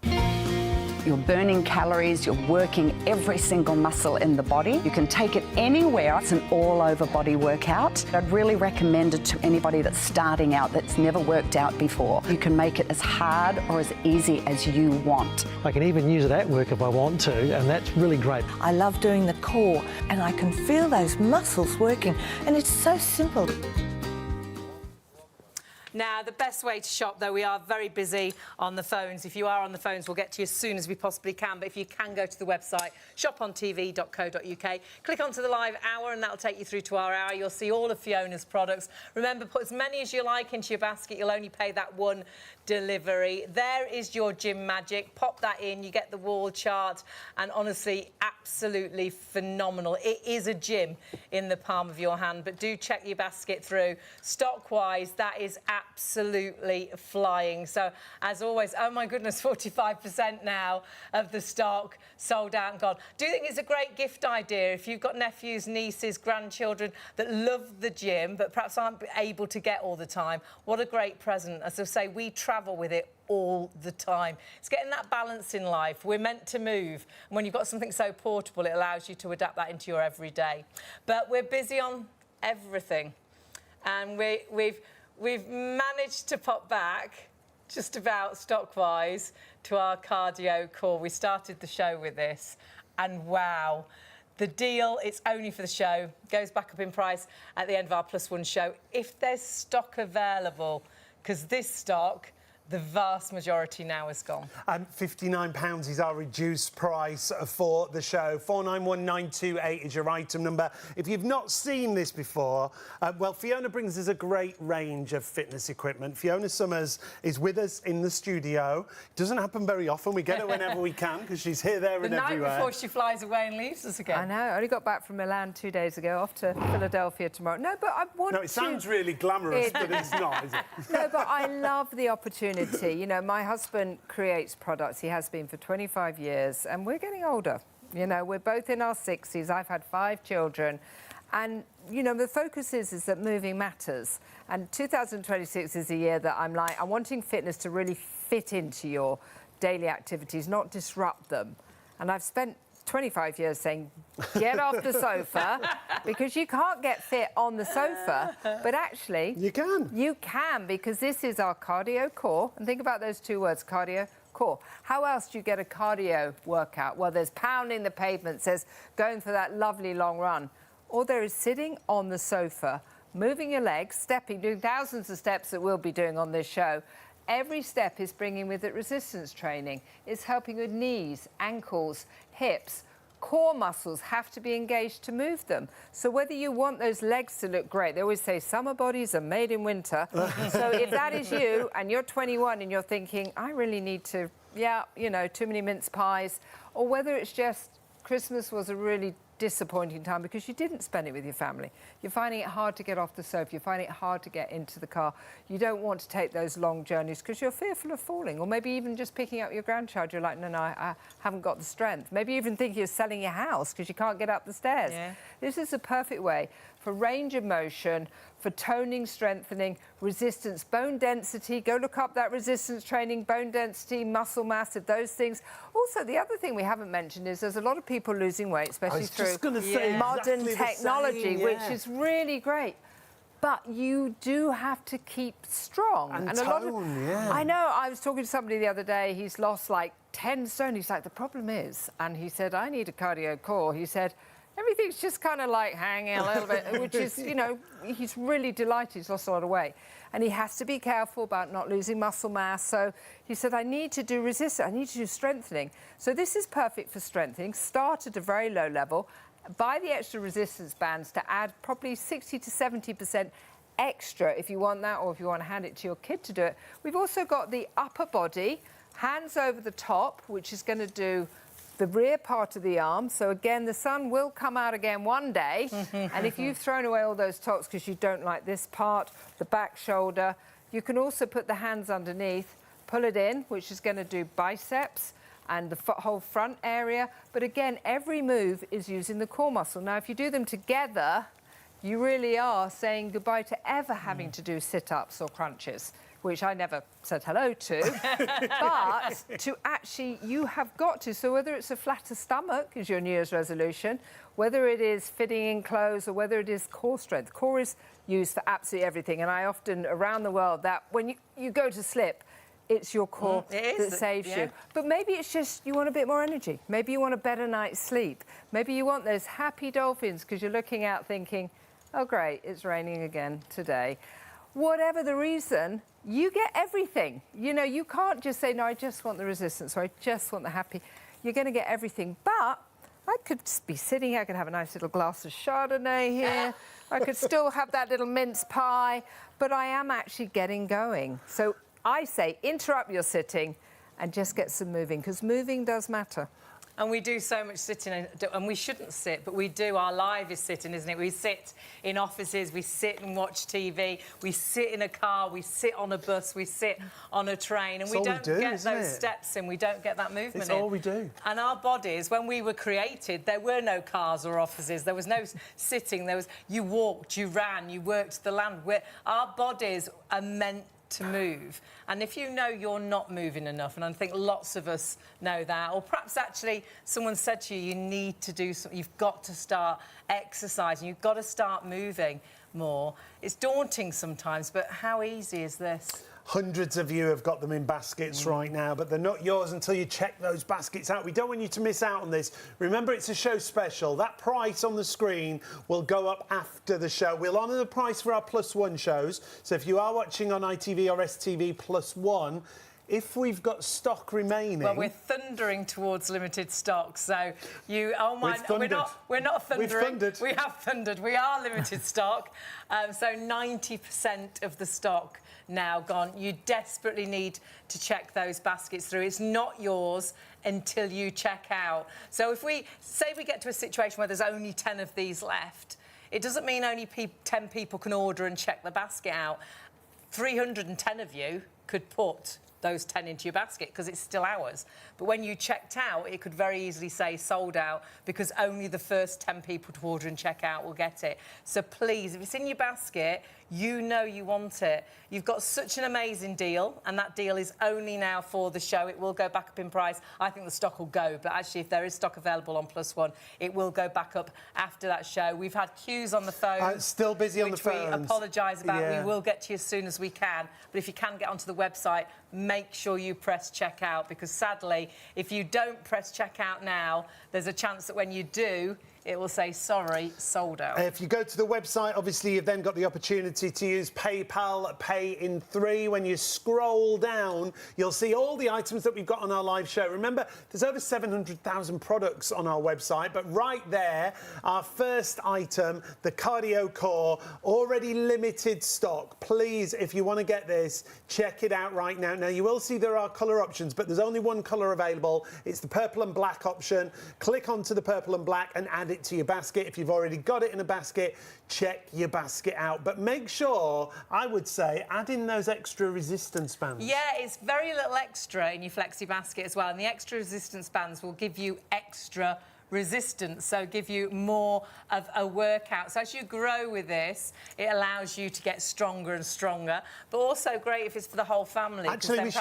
You're burning calories, you're working every single muscle in the body. You can take it anywhere. It's an all-over body workout. I'd really recommend it to anybody that's starting out, that's never worked out before. You can make it as hard or as easy as you want. I can even use it at work if I want to, and that's really great. I love doing the core, and I can feel those muscles working, and it's so simple. Now, the best way to shop, though, we are very busy on the phones. If you are on the phones, we'll get to you as soon as we possibly can. But if you can go to the website, shopontv.co.uk, click onto the live hour and that'll take you through to our hour. You'll see all of Fiona's products. Remember, put as many as you like into your basket. You'll only pay that one delivery. There is your gym magic. Pop that in, you get the wall chart, and honestly, absolutely phenomenal. It is a gym in the palm of your hand, but do check your basket through. Stock-wise, that is absolutely flying. So, as always, oh my goodness, 45% now of the stock sold out and gone. Do you think it's a great gift idea if you've got nephews, nieces, grandchildren that love the gym but perhaps aren't able to get all the time? What a great present. As I say, we travel with it all the time. It's getting that balance in life. We're meant to move. And when you've got something so portable, it allows you to adapt that into your everyday. But we're busy on everything. And we've managed to pop back just about stock-wise to our cardio core. We started the show with this, and wow, the deal, it's only for the show, goes back up in price at the end of our +1 show, if there's stock available, because this stock, the vast majority now is gone. £59 is our reduced price for the show. 491928 is your item number. If you've not seen this before, well, Fiona brings us a great range of fitness equipment. Fiona Summers is with us in the studio. It doesn't happen very often. We get her whenever we can because she's here, there and everywhere. The night before she flies away and leaves us again. I know. I only got back from Milan 2 days ago, off to Philadelphia tomorrow. No, but I want to... No, it sounds really glamorous, but it's not, is it? No, but I love the opportunity. You know, my husband creates products. He has been for 25 years, and we're getting older. You know, we're both in our 60s. I've had 5 children. And, you know, the focus is that moving matters. And 2026 is a year that I'm wanting fitness to really fit into your daily activities, not disrupt them. And I've spent 25 years saying, get off the sofa, because you can't get fit on the sofa, but actually... You can. You can, because this is our cardio core. And think about those 2 words, cardio, core. How else do you get a cardio workout? Well, there's pounding the pavement, there's going for that lovely long run. Or there is sitting on the sofa, moving your legs, stepping, doing thousands of steps that we'll be doing on this show. Every step is bringing with it resistance training. It's helping with knees, ankles, hips. Core muscles have to be engaged to move them. So whether you want those legs to look great, they always say summer bodies are made in winter. So if that is you and you're 21 and you're thinking, I really need to, you know, too many mince pies, or whether it's just Christmas was a really disappointing time because you didn't spend it with your family. You're finding it hard to get off the sofa. You're finding it hard to get into the car. You don't want to take those long journeys because you're fearful of falling, or maybe even just picking up your grandchild. You're like, no, I haven't got the strength. Maybe even thinking of selling your house because you can't get up the stairs. Yeah. This is a perfect way for range of motion, for toning, strengthening, resistance, bone density. Go look up that resistance training, bone density, muscle mass, of those things. Also, the other thing we haven't mentioned is there's a lot of people losing weight, especially through modern technology, which is really great. But you do have to keep strong. And a lot of, I know, I was talking to somebody the other day, he's lost like 10 stone. He's like, the problem is, and he said, I need a cardio core. He said, everything's just kind of like hanging a little bit, which is, you know, he's really delighted he's lost a lot of weight. And he has to be careful about not losing muscle mass. So he said, I need to do resistance, I need to do strengthening. So this is perfect for strengthening. Start at a very low level. Buy the extra resistance bands to add probably 60 to 70% extra if you want that, or if you want to hand it to your kid to do it. We've also got the upper body, hands over the top, which is going to do the rear part of the arm. So again, the sun will come out again one day. And if you've thrown away all those tops because you don't like this part, the back shoulder, you can also put the hands underneath, pull it in, which is going to do biceps and the whole front area. But again, every move is using the core muscle. Now, if you do them together, you really are saying goodbye to ever having to do sit-ups or crunches, which I never said hello to, but to actually, you have got to. So whether it's a flatter stomach is your New Year's resolution, whether it is fitting in clothes, or whether it is core strength. Core is used for absolutely everything. And I often, around the world, that when you go to slip, it's your core that saves you. But maybe it's just you want a bit more energy. Maybe you want a better night's sleep. Maybe you want those happy dolphins because you're looking out thinking, oh, great, it's raining again today. whatever the reason, you get everything. You know, you can't just say, no, I just want the resistance or I just want the happy. You're going to get everything. But I could just be sitting here, I could have a nice little glass of Chardonnay here. I could still have that little mince pie, but I am actually getting going. So I say interrupt your sitting and just get some moving, because moving does matter. And we do so much sitting, and we shouldn't sit, but we do. Our life is sitting, isn't it? We sit in offices, we sit and watch TV, we sit in a car, we sit on a bus, we sit on a train, and we don't get those steps in, we don't get that movement in. It's all we do. And our bodies, when we were created, there were no cars or offices, there was no sitting, you walked, you ran, you worked the land. Our bodies are meant to move, and if you know you're not moving enough, and I think lots of us know that, or perhaps actually someone said to you, you need to do something, you've got to start exercising, you've got to start moving more. It's daunting sometimes, but how easy is this? Hundreds of you have got them in baskets right now, but they're not yours until you check those baskets out. We don't want you to miss out on this. Remember, it's a show special. That price on the screen will go up after the show. We'll honour the price for our +1 shows. So if you are watching on ITV or STV +1, if we've got stock remaining... Well, we're thundering towards limited stock, so you... Oh, my... We're not thundering. We've thundered. We have thundered. We are limited stock. So 90% of the stock now gone. You desperately need to check those baskets through. It's not yours until you check out. So if we... Say we get to a situation where there's only 10 of these left, it doesn't mean only 10 people can order and check the basket out. 310 of you could put those 10 into your basket because it's still ours. But when you checked out, it could very easily say sold out because only the first 10 people to order and check out will get it. So please, if it's in your basket, you know you want it. You've got such an amazing deal, and that deal is only now for the show. It will go back up in price. I think the stock will go, but actually if there is stock available on +1, it will go back up after that show. We've had queues on the phone. Still busy on the phones. Which we apologise about. Yeah. We will get to you as soon as we can. But if you can get onto the website, make sure you press checkout, because sadly, if you don't press checkout now, there's a chance that when you do, it will say, sorry, sold out. If you go to the website, obviously, you've then got the opportunity to use PayPal Pay in 3. When you scroll down, you'll see all the items that we've got on our live show. Remember, there's over 700,000 products on our website, but right there, our first item, the Cardio Core, already limited stock. Please, if you want to get this, check it out right now. Now, you will see there are colour options, but there's only one colour available. It's the purple and black option. Click onto the purple and black and add it to your basket. If you've already got it in a basket, check your basket out. But make sure, I would say, add in those extra resistance bands. Yeah, it's very little extra in your flexi basket as well. And the extra resistance bands will give you extra resistance, so give you more of a workout. So as you grow with this, it allows you to get stronger and stronger, but also great if it's for the whole family. Actually,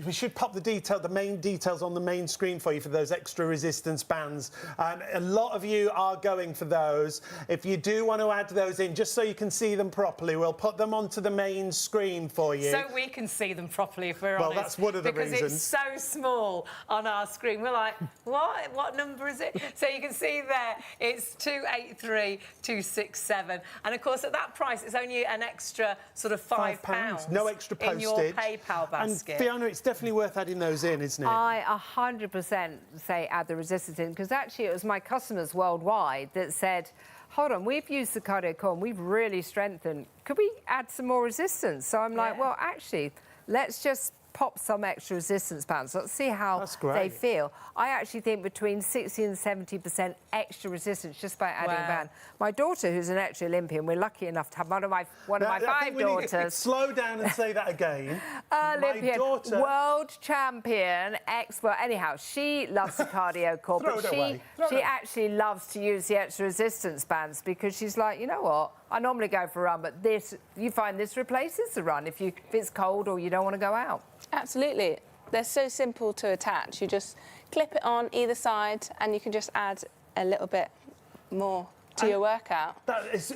we should pop the main details on the main screen for you for those extra resistance bands. A lot of you are going for those. If you do want to add those in, just so you can see them properly, we'll put them onto the main screen for you. So we can see them properly, if we're honest. Well, that's one of the reasons. Because it's so small on our screen. We're like, what number is it? So you can see there, it's 283,267. And, of course, at that price, it's only an extra sort of £5. No extra postage. In your PayPal basket. And, Fiona, it's definitely worth adding those in, isn't it? I 100% say add the resistance in, because actually it was my customers worldwide that said, hold on, we've used the Cardio Core and we've really strengthened. Could we add some more resistance? So I'm like, well, actually, let's just pop some extra resistance bands. Let's see how they feel. I actually think between 60 and 70% extra resistance just by adding a band. My daughter, who's an extra Olympian, we're lucky enough to have one of my 5 daughters. Slow down and say that again. Olympian, my daughter, world champion, expert. Anyhow, she loves the Cardio Core, but she actually loves to use the extra resistance bands because she's like, you know what? I normally go for a run, but you find this replaces the run if it's cold or you don't want to go out. Absolutely. They're so simple to attach. You just clip it on either side and you can just add a little bit more to your workout.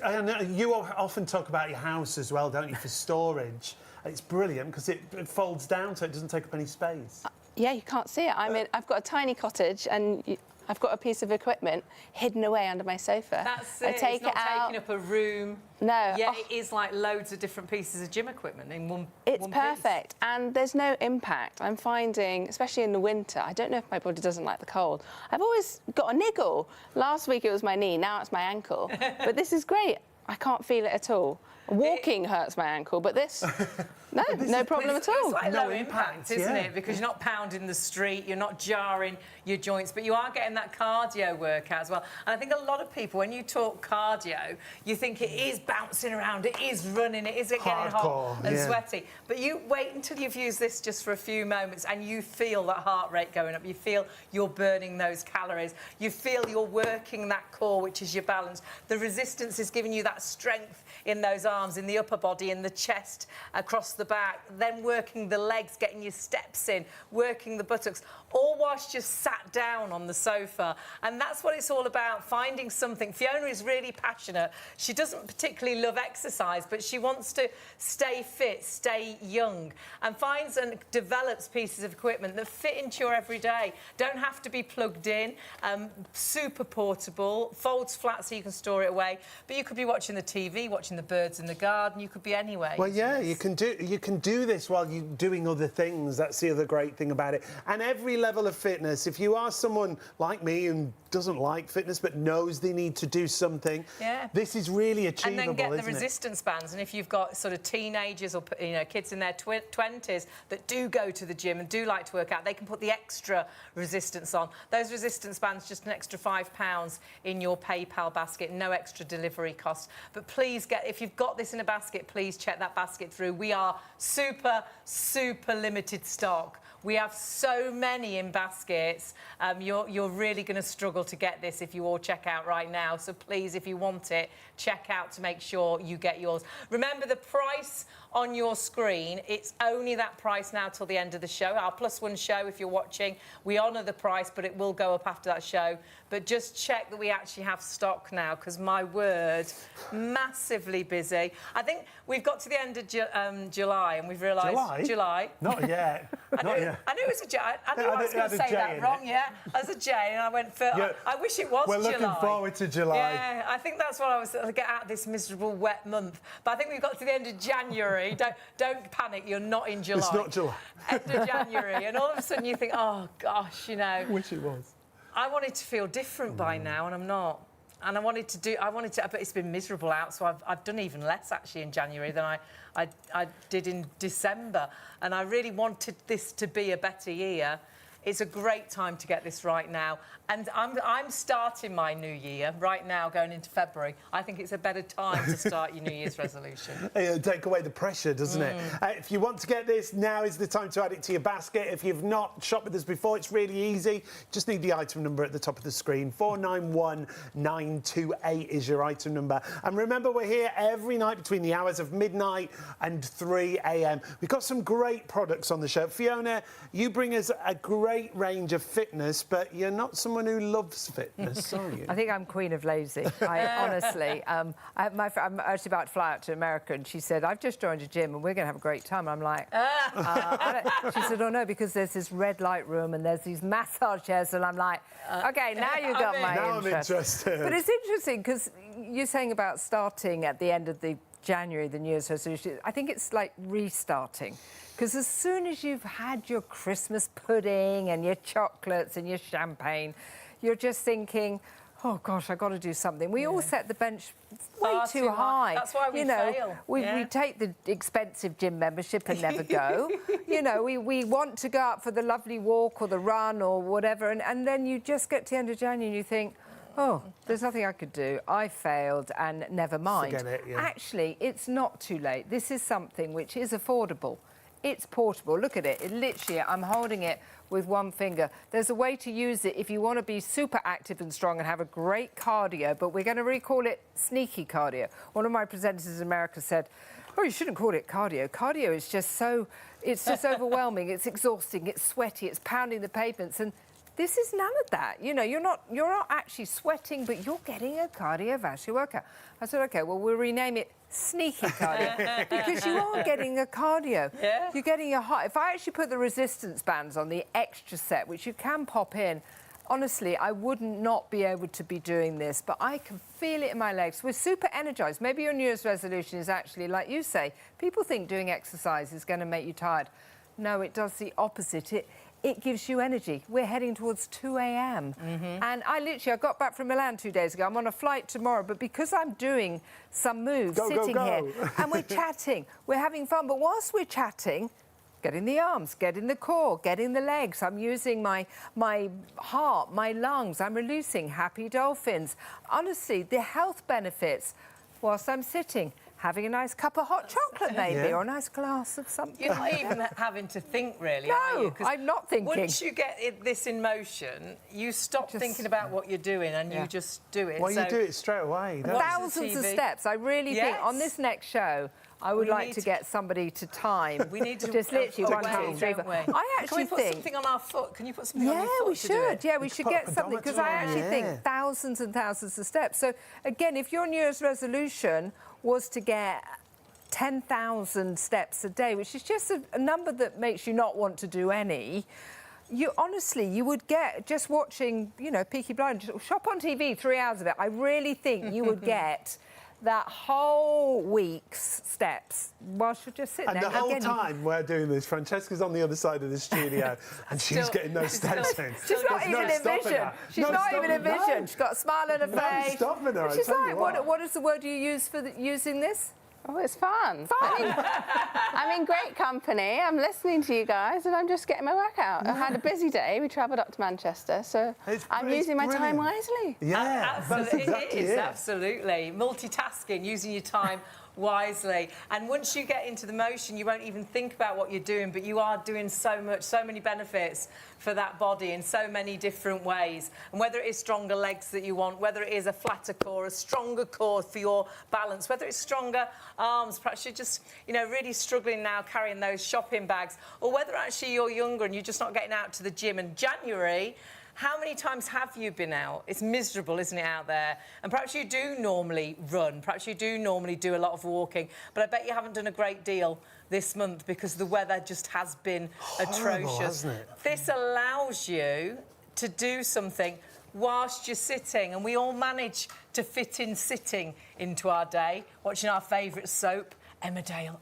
I know you often talk about your house as well, don't you, for storage. It's brilliant because it folds down so it doesn't take up any space. Yeah, you can't see it. I've got a tiny cottage and I've got a piece of equipment hidden away under my sofa. That's I it. take It's not it out. taking up a room. No. Yeah, Oh. it is like loads of different pieces of gym equipment in one. It's one perfect, and there's no impact. I'm finding, especially in the winter, I don't know if my body doesn't like the cold. I've always got a niggle. Last week it was my knee, now it's my ankle. But this is great. I can't feel it at all. Walking hurts my ankle, but this, no problem at all. It's like No low impact, isn't yeah. it? Because you're not pounding the street, you're not jarring your joints, but you are getting that cardio workout as well. And I think a lot of people, when you talk cardio, you think it is bouncing around, it is running, it is getting hot Hardcore, and yeah. sweaty. But you wait until you've used this just for a few moments and you feel that heart rate going up, you feel you're burning those calories, you feel you're working that core, which is your balance. The resistance is giving you that strength in those arms, in the upper body, in the chest, across the back, then working the legs, getting your steps in, working the buttocks, all whilst just sat down on the sofa. And that's what it's all about, finding something. Fiona is really passionate. She doesn't particularly love exercise, but she wants to stay fit, stay young, and finds and develops pieces of equipment that fit into your everyday. Don't have to be plugged in, super portable, folds flat so you can store it away, but you could be watching the TV, watching the birds in the garden, you could be anywhere. Well, yeah, you can do this while you're doing other things. That's the other great thing about it. And every level of fitness, if you are someone like me and doesn't like fitness but knows they need to do something, this is really achievable, and then get the isn't it? resistance bands. And if you've got sort of teenagers or kids in their 20s that do go to the gym and do like to work out, they can put the extra resistance on. Those resistance bands, just an extra £5 in your PayPal basket, no extra delivery cost. But please if you've got this in a basket, please check that basket through. We are super limited stock. We have so many in baskets. You're really going to struggle to get this if you all check out right now. So please, if you want it, check out to make sure you get yours. Remember the price on your screen. It's only that price now till the end of the show. Our +1 show, if you're watching, we honour the price, but it will go up after that show. But just check that we actually have stock now, because my word, massively busy. I think we've got to the end of July and we've realised... July? Not yet. Not yet. I knew it was a J. I knew I was going to say that wrong, yeah. As a J, and I went for... Yeah. I wish it was We're July. looking forward to July. Yeah, I think that's what I was... get out of this miserable wet month. But I think we've got to the end of January. Don't panic, you're not in July. It's not July. End of January. And all of a sudden you think, oh, gosh, I wish it was. I wanted to feel different by now, and I'm not. And I wanted to, but it's been miserable out, so I've done even less, actually, in January than I did in December. And I really wanted this to be a better year. It's a great time to get this right now. And I'm starting my new year right now, going into February. I think it's a better time to start your New Year's resolution. It'll take away the pressure, doesn't it? If you want to get this, now is the time to add it to your basket. If you've not shopped with us before, it's really easy. Just need the item number at the top of the screen. 491928 is your item number. And remember, we're here every night between the hours of midnight and 3 a.m. We've got some great products on the show. Fiona, you bring us a great range of fitness, but you're not someone who loves fitness, are you? I think I'm queen of lazy. Honestly, I'm actually about to fly out to America, and she said, "I've just joined a gym, and we're going to have a great time." I'm like, she said, "Oh no, because there's this red light room and there's these massage chairs," and I'm like, "Okay, now you got my now interest." I'm interested. But it's interesting because you're saying about starting at the end of the January, the New Year's resolution. I think it's like restarting. Because as soon as you've had your Christmas pudding and your chocolates and your champagne, you're just thinking, oh, gosh, I've got to do something. We all set the bench way too high. That's why we fail. We take the expensive gym membership and never go. We want to go out for the lovely walk or the run or whatever, and then you just get to the end of January and you think, oh, there's nothing I could do. I failed, and never mind. Forget it, yeah. Actually, it's not too late. This is something which is affordable. It's portable. Look at it. It literally, I'm holding it with one finger. There's a way to use it if you want to be super active and strong and have a great cardio, but we're going to recall it sneaky cardio. One of my presenters in America said, oh, you shouldn't call it cardio. Cardio is just so, it's just overwhelming. It's exhausting. It's sweaty. It's pounding the pavements. And this is none of that. You're not actually sweating, but you're getting a cardiovascular workout. I said, OK, well, we'll rename it sneaky cardio because you are getting a cardio. You're getting your heart. If I actually put the resistance bands on the extra set, which you can pop in, honestly, I would not be able to be doing this, but I can feel it in my legs. We're super energised. Maybe your New Year's resolution is actually, like you say, people think doing exercise is going to make you tired. No, it does the opposite. It gives you energy. We're heading towards 2 a.m. And I got back from Milan 2 days ago. I'm on a flight tomorrow, but because I'm doing some moves sitting here and we're chatting, we're having fun. But whilst we're chatting, getting the arms, getting the core, getting the legs. I'm using my heart, my lungs. I'm releasing happy dolphins. Honestly, the health benefits whilst I'm sitting. Having a nice cup of hot chocolate, maybe, or a nice glass of something. You're not even having to think, really, are you? No, 'Cause I'm not thinking. Once you get this in motion, you stop thinking about what you're doing and you just do it. Well, you do it straight away. Don't you? Thousands of steps. I really think on this next show, I would like to get somebody to time. We need to just literally 1, 2, 3, 4. don't we? I actually Can we put think something on our foot? Can you put something on your foot? we to do should. it? Yeah, we should get something because I actually think thousands and thousands of steps. So again, if your New Year's resolution was to get 10,000 steps a day, which is just a number that makes you not want to do any. You would get, just watching, you know, Peaky Blinders, shop on TV 3 hours of it. I really think you would get that whole week's steps whilst you're just sitting there. And the whole time we're doing this, Francesca's on the other side of the studio and she's getting those steps in. She's not even in vision. She's not even in vision. She's got a smile on her face. No stopping her, She's like, what is the word you use for using this? Oh, it's fun. I'm in great company. I'm listening to you guys and I'm just getting my workout. I had a busy day. We travelled up to Manchester, so I'm using my time wisely. Yeah, that's exactly it. Absolutely. Multitasking, using your time wisely. And once you get into the motion, you won't even think about what you're doing, but you are doing so much, so many benefits for that body in so many different ways. And whether it is stronger legs that you want, whether it is a flatter core, a stronger core for your balance, whether it's stronger arms, perhaps you're just, you know, really struggling now carrying those shopping bags, or whether actually you're younger and you're just not getting out to the gym. And January, how many times have you been out? It's miserable, isn't it, out there? And perhaps you do normally run, perhaps you do normally do a lot of walking, but I bet you haven't done a great deal this month because the weather just has been atrocious. Hasn't it? This allows you to do something whilst you're sitting, and we all manage to fit in sitting into our day, watching our favourite soap, Emmerdale.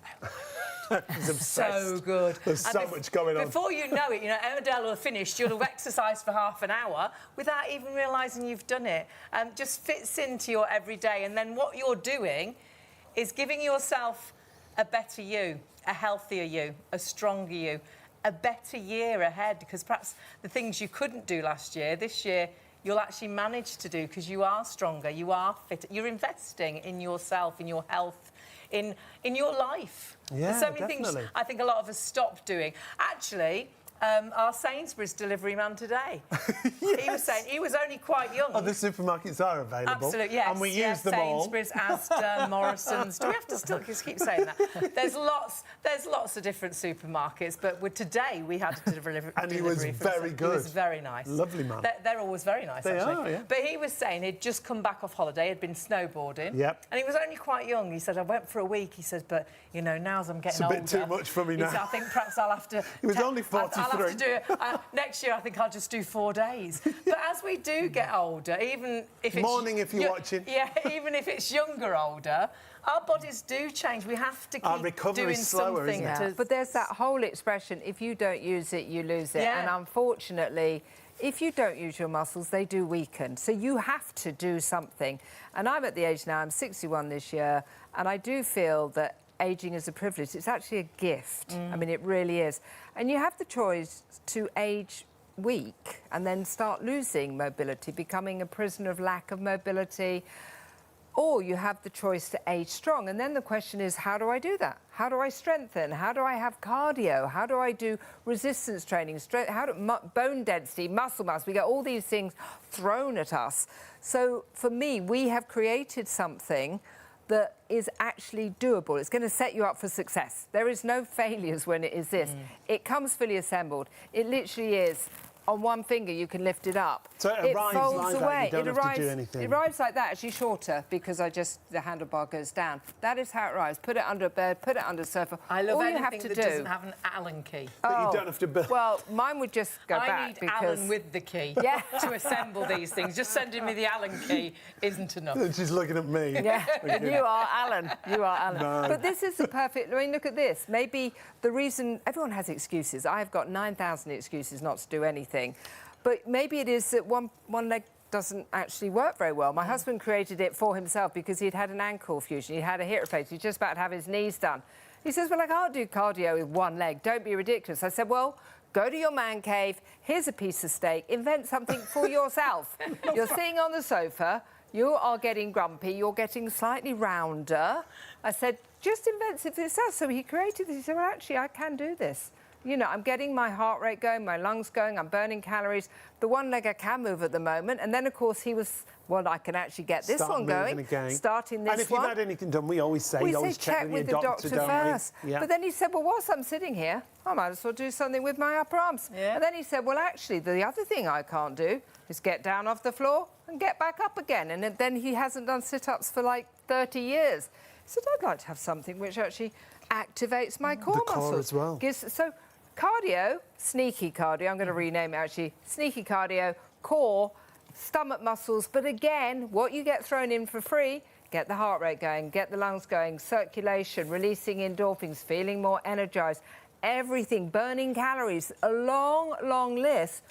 So good. There's so much going on. Before you know it, you know, Emmerdale will have finished, you'll have exercised for half an hour without even realising you've done it. Just fits into your everyday. And then what you're doing is giving yourself a better you, a healthier you, a stronger you, a better year ahead, because perhaps the things you couldn't do last year, this year, you'll actually manage to do because you are stronger, you are fitter. You're investing in yourself, in your health, in your life. Yeah, There's so many things I think a lot of us stopped doing. Actually, our Sainsbury's delivery man today, he was saying he was only quite young. Oh, the supermarkets are available. Absolutely, yes. And we use them all. Sainsbury's, Asda, Morrison's. Do we have to still just keep saying that? There's lots of different supermarkets, but today we had a delivery. And he was very good. He was very nice. Lovely man. They're always very nice, they actually. Are, yeah. But he was saying he'd just come back off holiday, he'd been snowboarding. Yep. And he was only quite young. He said, I went for a week. He says, but, you know, now as I'm getting older... It's a bit too much for me now. He said, I think perhaps I'll have to... He was only 43. I'll have to do it. Next year, I think I'll just do 4 days. But as we do get older, even if it's... Morning, if you're watching. Yeah, even if it's younger older, our bodies do change. We have to keep doing slower, something. isn't it? But there's that whole expression, if you don't use it, you lose it. Yeah. And unfortunately, if you don't use your muscles, they do weaken. So you have to do something. And I'm at the age now, I'm 61 this year, and I do feel that ageing is a privilege. It's actually a gift. I mean, it really is. And you have the choice to age weak and then start losing mobility, becoming a prisoner of lack of mobility, or you have the choice to age strong. And then the question is, how do I do that? How do I strengthen? How do I have cardio? How do I do resistance training? Bone density, muscle mass? We get all these things thrown at us. So for me, we have created something that is actually doable. It's going to set you up for success. There is no failures when it is this. It comes fully assembled. It literally is on one finger, you can lift it up. So it arrives folds like that, away. you don't have to do anything. It arrives like that, actually shorter, because the handlebar goes down. That is how it arrives. Put it under a bed, put it under a sofa. I love All anything you have to that do, doesn't have an Allen key. That you don't have to build. Well, mine would just go I back need because... Allen with the key Yeah. to assemble these things. Just sending me the Allen key isn't enough. She's looking at me. Yeah, you are Alan. You are Alan. No. But this is the perfect... I mean, look at this. Maybe the reason... Everyone has excuses. I've got 9,000 excuses not to do anything. But maybe it is that one leg doesn't actually work very well. My husband created it for himself because he'd had an ankle fusion. He'd had a hip replacement. He's just about to have his knees done. He says, well, I can't do cardio with one leg. Don't be ridiculous. I said, well, go to your man cave. Here's a piece of steak. Invent something for yourself. You're sitting on the sofa. You are getting grumpy. You're getting slightly rounder. I said, just invent something for yourself. So he created this. He said, well, actually, I can do this. You know, I'm getting my heart rate going, my lungs going, I'm burning calories. The one leg I can move at the moment. And then, of course, he was, well, I can actually get this one going. Again. Starting this one. And if you've had anything done, we always say, always check with the your doctor don't first. we? Yeah. But then he said, well, whilst I'm sitting here, I might as well do something with my upper arms. Yeah. And then he said, well, actually, the other thing I can't do is get down off the floor and get back up again. And then he hasn't done sit-ups for like 30 years. He said, I'd like to have something which actually activates my core muscles. As well. So cardio, sneaky cardio, I'm going to rename it actually, sneaky cardio, core, stomach muscles, but again, what you get thrown in for free, get the heart rate going, get the lungs going, circulation, releasing endorphins, feeling more energised, everything, burning calories, a long, long list.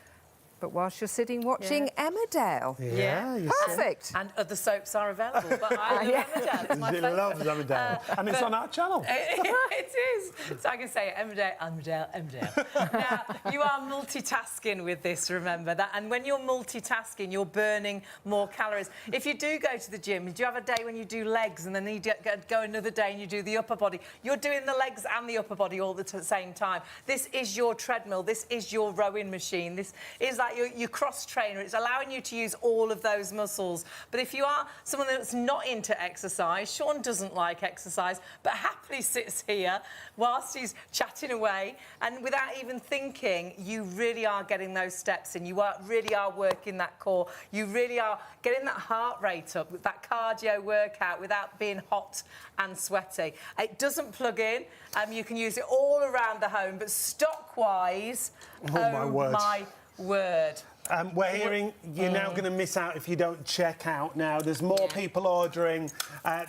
But whilst you're sitting watching Emmerdale. Yeah. Perfect. And other soaps are available, but I love Emmerdale. It's my She favourite. loves Emmerdale. And it's on our channel. It is. So I can say Emmerdale. Now, you are multitasking with this, remember that. And when you're multitasking, you're burning more calories. If you do go to the gym, do you have a day when you do legs and then you go another day and you do the upper body? You're doing the legs and the upper body all at the same time. This is your treadmill. This is your rowing machine. This is like your cross trainer. It's allowing you to use all of those muscles. But if you are someone that's not into exercise, Sean doesn't like exercise, but happily sits here whilst he's chatting away, and without even thinking, you really are getting those steps in. You really are working that core. You really are getting that heart rate up with that cardio workout without being hot and sweaty. It doesn't plug in. You can use it all around the home, but stock-wise, my word. We're hearing you're now going to miss out if you don't check out now. There's more people ordering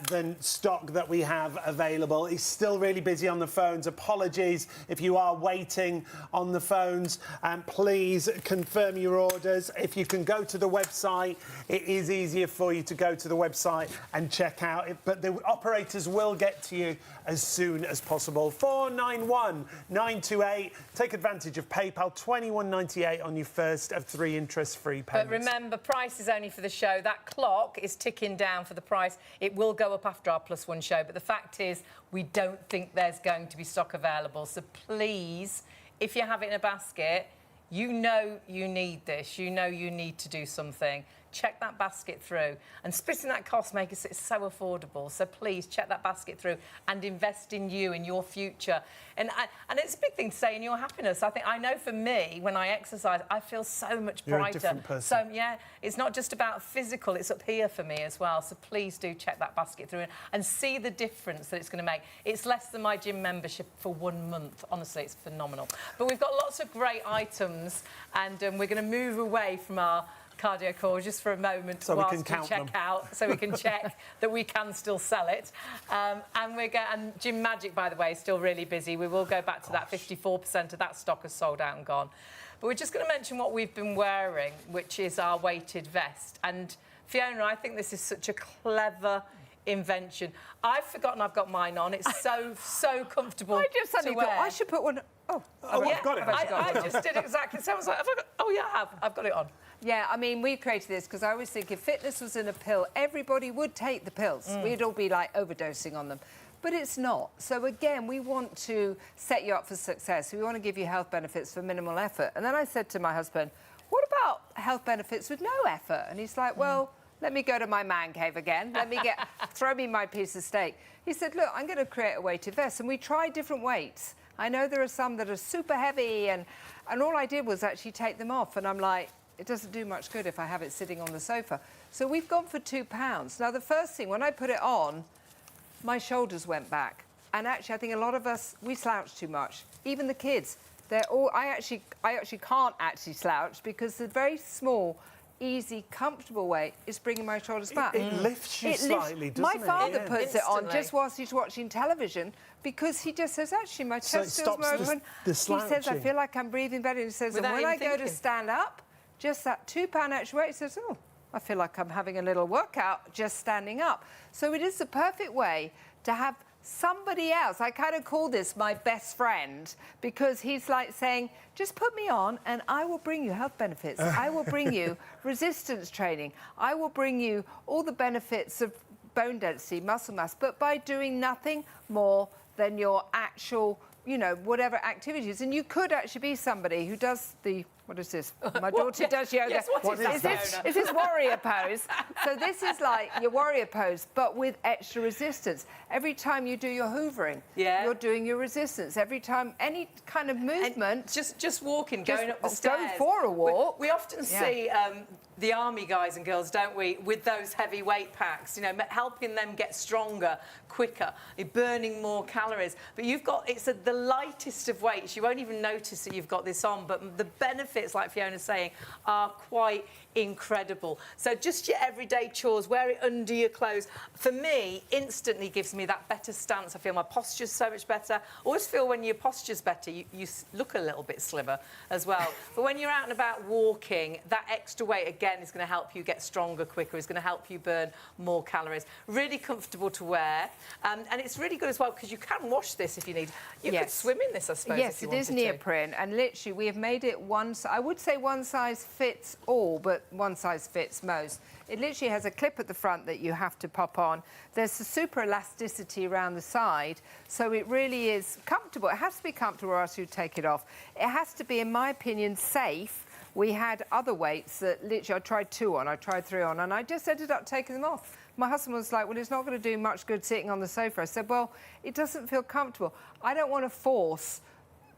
than stock that we have available. It's still really busy on the phones. Apologies if you are waiting on the phones. Please confirm your orders. If you can go to the website, it is easier for you to go to the website and check out it. But the operators will get to you as soon as possible. 491 928. Take advantage of PayPal. $21.98 on your first of 3 interest-free payments. But remember, price is only for the show. That clock is ticking down for the price. It will go up after our +1 show, but the fact is we don't think there's going to be stock available. So please, if you have it in a basket, you know you need this. You know you need to do something. Check that basket through. And splitting that cost makes it so affordable. So please check that basket through and invest in you, in your future. And it's a big thing to say in your happiness. I know for me, when I exercise, I feel so much brighter. You're a different person. So, yeah, it's not just about physical, it's up here for me as well. So please do check that basket through and see the difference that it's going to make. It's less than my gym membership for 1 month. Honestly, it's phenomenal. But we've got lots of great items, and we're going to move away from our cardio core just for a moment so whilst we can count check them. out, so we can check that we can still sell it. And Gym Magic, by the way, is still really busy. We will go back to that. 54% of that stock has sold out and gone. But we're just going to mention what we've been wearing, which is our weighted vest. And Fiona, I think this is such a clever invention. I've forgotten I've got mine on. It's so comfortable. I just suddenly to wear. thought I should put one. Oh, yeah, I've got it. I just did exactly the same. I was like, I've got it on. Yeah, I mean, we created this because I always think if fitness was in a pill, everybody would take the pills. We'd all be like overdosing on them. But it's not. So again, we want to set you up for success. We want to give you health benefits for minimal effort. And then I said to my husband, what about health benefits with no effort? And he's like, well, let me go to my man cave again. Throw me my piece of steak. He said, look, I'm going to create a weighted vest. And we tried different weights. I know there are some that are super heavy and And all I did was actually take them off, and I'm like, it doesn't do much good if I have it sitting on the sofa. So we've gone for £2. Now, the first thing, when I put it on, my shoulders went back. And actually, I think a lot of us, we slouch too much. Even the kids, they're all, I actually can't actually slouch because the very small, easy, comfortable way is bringing my shoulders back. It lifts you slightly, doesn't it? My father Yeah. puts it on Instantly. just whilst he's watching television because he just says, actually, my So it chest feels stops more the open. He says, I slouching. feel like I'm breathing better. He says, and Without when I even go to thinking. stand up, just that £2 extra weight, he says, oh, I feel like I'm having a little workout just standing up. So it is the perfect way to have somebody else. I kind of call this my best friend because he's like saying, just put me on and I will bring you health benefits. I will bring you resistance training. I will bring you all the benefits of bone density, muscle mass, but by doing nothing more than your actual, you know, whatever activities. And you could actually be somebody who does the, what is this? My daughter does yoga. Yes, what is that, Fiona? Is this warrior pose? So this is like your warrior pose, but with extra resistance. Every time you do your hoovering, Yeah. you're doing your resistance. Every time, any kind of movement. Just walking, Just going up the go stairs. for a walk. We often Yeah. see the army guys and girls, don't we, with those heavy weight packs, you know, helping them get stronger quicker, burning more calories. But you've got, it's the lightest of weights. You won't even notice that you've got this on, but the benefits, like Fiona's saying, are quite incredible. So just your everyday chores, wear it under your clothes. For me, instantly gives me that better stance. I feel my posture's so much better. I always feel when your posture's better, you look a little bit slimmer as well. But when you're out and about walking, that extra weight, again, is going to help you get stronger quicker, is going to help you burn more calories. Really comfortable to wear. And it's really good as well because you can wash this if you need. You could swim in this, I suppose, Yes, if you it is wanted to. neoprene, and literally we have made it I would say one size fits all, but one size fits most. It literally has a clip at the front that you have to pop on. There's a super elasticity around the side, so it really is comfortable. It has to be comfortable or else you take it off. It has to be, in my opinion, safe. We had other weights that literally I tried 2 on, I tried 3 on, and I just ended up taking them off. My husband was like, well, it's not going to do much good sitting on the sofa. I said, well, it doesn't feel comfortable. I don't want to force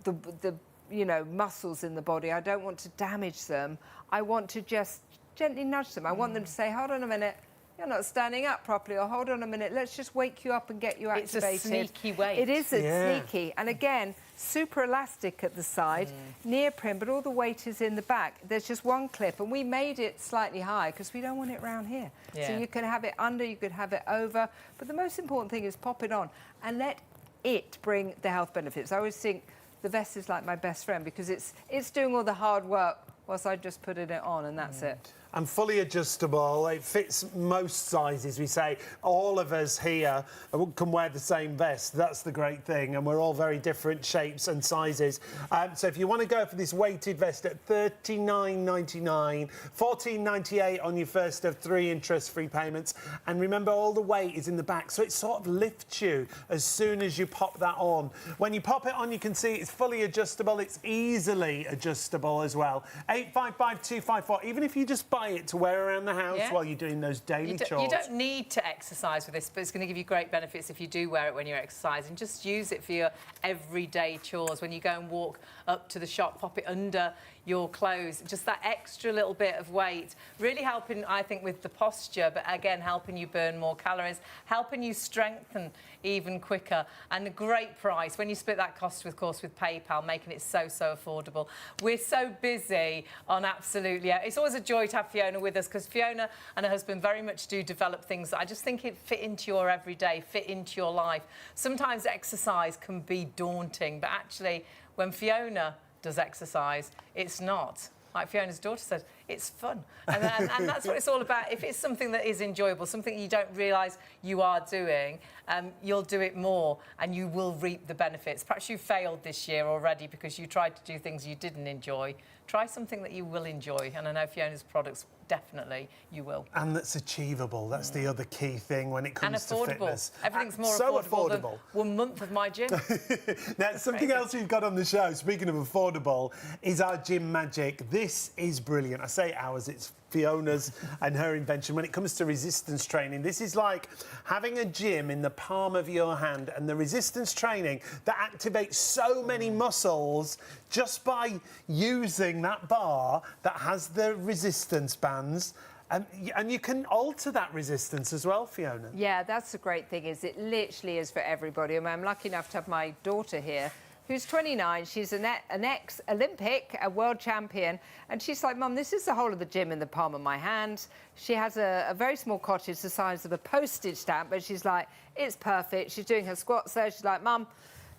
the you know, muscles in the body. I don't want to damage them. I want to just gently nudge them. I want them to say, hold on a minute, you're not standing up properly, or hold on a minute, let's just wake you up and get you activated. It's a sneaky weight. It is sneaky. And again, super elastic at the side, neoprene, but all the weight is in the back. There's just one clip, and we made it slightly high because we don't want it round here. Yeah. So you can have it under, you could have it over, but the most important thing is pop it on and let it bring the health benefits. I always think the vest is like my best friend because it's doing all the hard work whilst I just put it on, and that's it. And fully adjustable. It fits most sizes, we say. All of us here can wear the same vest. That's the great thing. And we're all very different shapes and sizes. So if you want to go for this weighted vest at $39.99, $14.98 on your first of 3 interest-free payments. And remember, all the weight is in the back, so it sort of lifts you as soon as you pop that on. When you pop it on, you can see it's fully adjustable. It's easily adjustable as well. 855-254. Even if you just buy it to wear around the house while you're doing those daily chores. You don't need to exercise with this, but it's going to give you great benefits if you do wear it when you're exercising. Just use it for your everyday chores. When you go and walk up to the shop, pop it under your clothes. Just that extra little bit of weight. Really helping, I think, with the posture, but again, helping you burn more calories, helping you strengthen even quicker. And a great price. When you split that cost, of course, with PayPal, making it so affordable. We're so busy on Absolutely. It's always a joy to have Fiona with us because Fiona and her husband very much do develop things that I just think it fit into your everyday, fit into your life. Sometimes exercise can be daunting, but actually, when Fiona does exercise, it's not. Like Fiona's daughter said, it's fun. And that's what it's all about. If it's something that is enjoyable, something you don't realise you are doing, you'll do it more and you will reap the benefits. Perhaps you failed this year already because you tried to do things you didn't enjoy. Try something that you will enjoy. And I know Fiona's products, definitely you will. And that's achievable. That's the other key thing when it comes to fitness. Everything's more so affordable than 1 month of my gym. Now, something else we've got on the show, speaking of affordable, is our Gym Magic. This is brilliant. I say ours, it's Fiona's and her invention. When it comes to resistance training, this is like having a gym in the palm of your hand, and the resistance training that activates so many muscles just by using that bar that has the resistance bands. And you can alter that resistance as well, Fiona. Yeah, that's the great thing, is it literally is for everybody. I mean, I'm lucky enough to have my daughter here, who's 29. She's an ex-Olympic, a world champion. And she's like, Mum, this is the whole of the gym in the palm of my hand. She has a very small cottage the size of a postage stamp, but she's like, it's perfect. She's doing her squats there. She's like, Mum,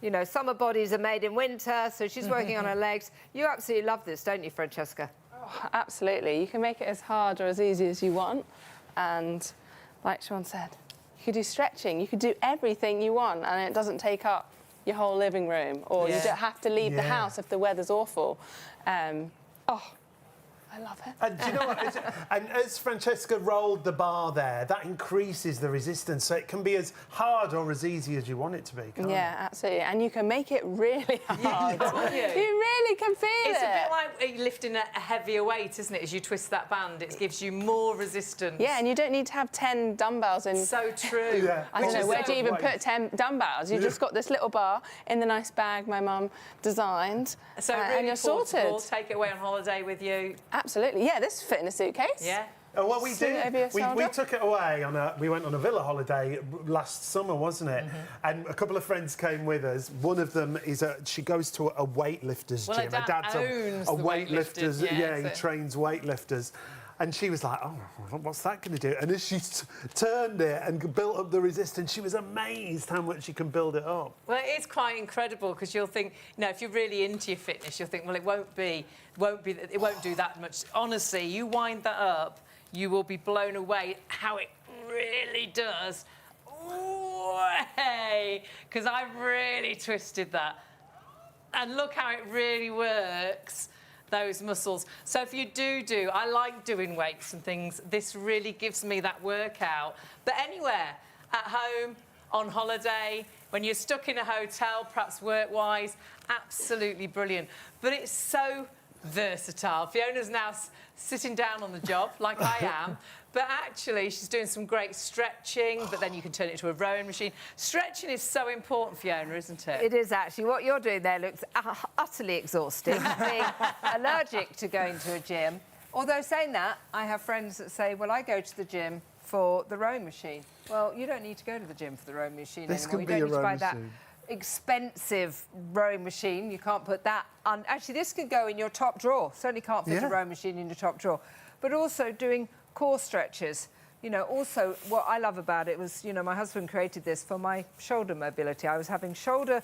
you know, summer bodies are made in winter. So she's working on her legs. You absolutely love this, don't you, Francesca? Oh, absolutely. You can make it as hard or as easy as you want. And like Siobhan said, you could do stretching. You could do everything you want, and it doesn't take up your whole living room, or you don't have to leave the house if the weather's awful. I love it. And do you know what? And as Francesca rolled the bar there, that increases the resistance, so it can be as hard or as easy as you want it to be, can't Yeah, absolutely. And you can make it really hard. You really can feel it. It's a bit like lifting a heavier weight, isn't it? As you twist that band, it gives you more resistance. Yeah, and you don't need to have 10 dumbbells in. So true. Yeah. I don't know, where do you even put 10 dumbbells? You've just got this little bar in the nice bag my mum designed, So really and you're portable, sorted. take it away on holiday with you. Absolutely. Yeah, this fit in a suitcase. Yeah. Oh, well, we Sit did. over your We shoulder. took it away we went on a villa holiday last summer, wasn't it? And a couple of friends came with us. One of them she goes to a weightlifters Well, gym. her dad owns the weightlifters, yeah, he trains weightlifters. And she was like, oh, what's that going to do? And as she turned it and built up the resistance, she was amazed how much you can build it up. Well, it is quite incredible, because you'll think, you know, if you're really into your fitness, you'll think, well, it won't do that much. Honestly, you wind that up, you will be blown away how it really does. Way, because I really twisted that. And look how it really works, those muscles. So if you do, I like doing weights and things. This really gives me that workout. But anywhere, at home, on holiday, when you're stuck in a hotel, perhaps work-wise, absolutely brilliant. But it's so versatile. Fiona's now sitting down on the job, like I am. But actually, she's doing some great stretching, but then you can turn it into a rowing machine. Stretching is so important, Fiona, isn't it? It is actually. What you're doing there looks utterly exhausting, being allergic to going to a gym. Although saying that, I have friends that say, well, I go to the gym for the rowing machine. Well, you don't need to go to the gym for the rowing machine This anymore. can You be don't a need to buy rowing that expensive rowing machine. You can't put that on. Actually, this can go in your top drawer. Certainly can't fit a rowing machine in your top drawer. But also doing core stretches. You know, also what I love about it was, you know, my husband created this for my shoulder mobility. I was having shoulder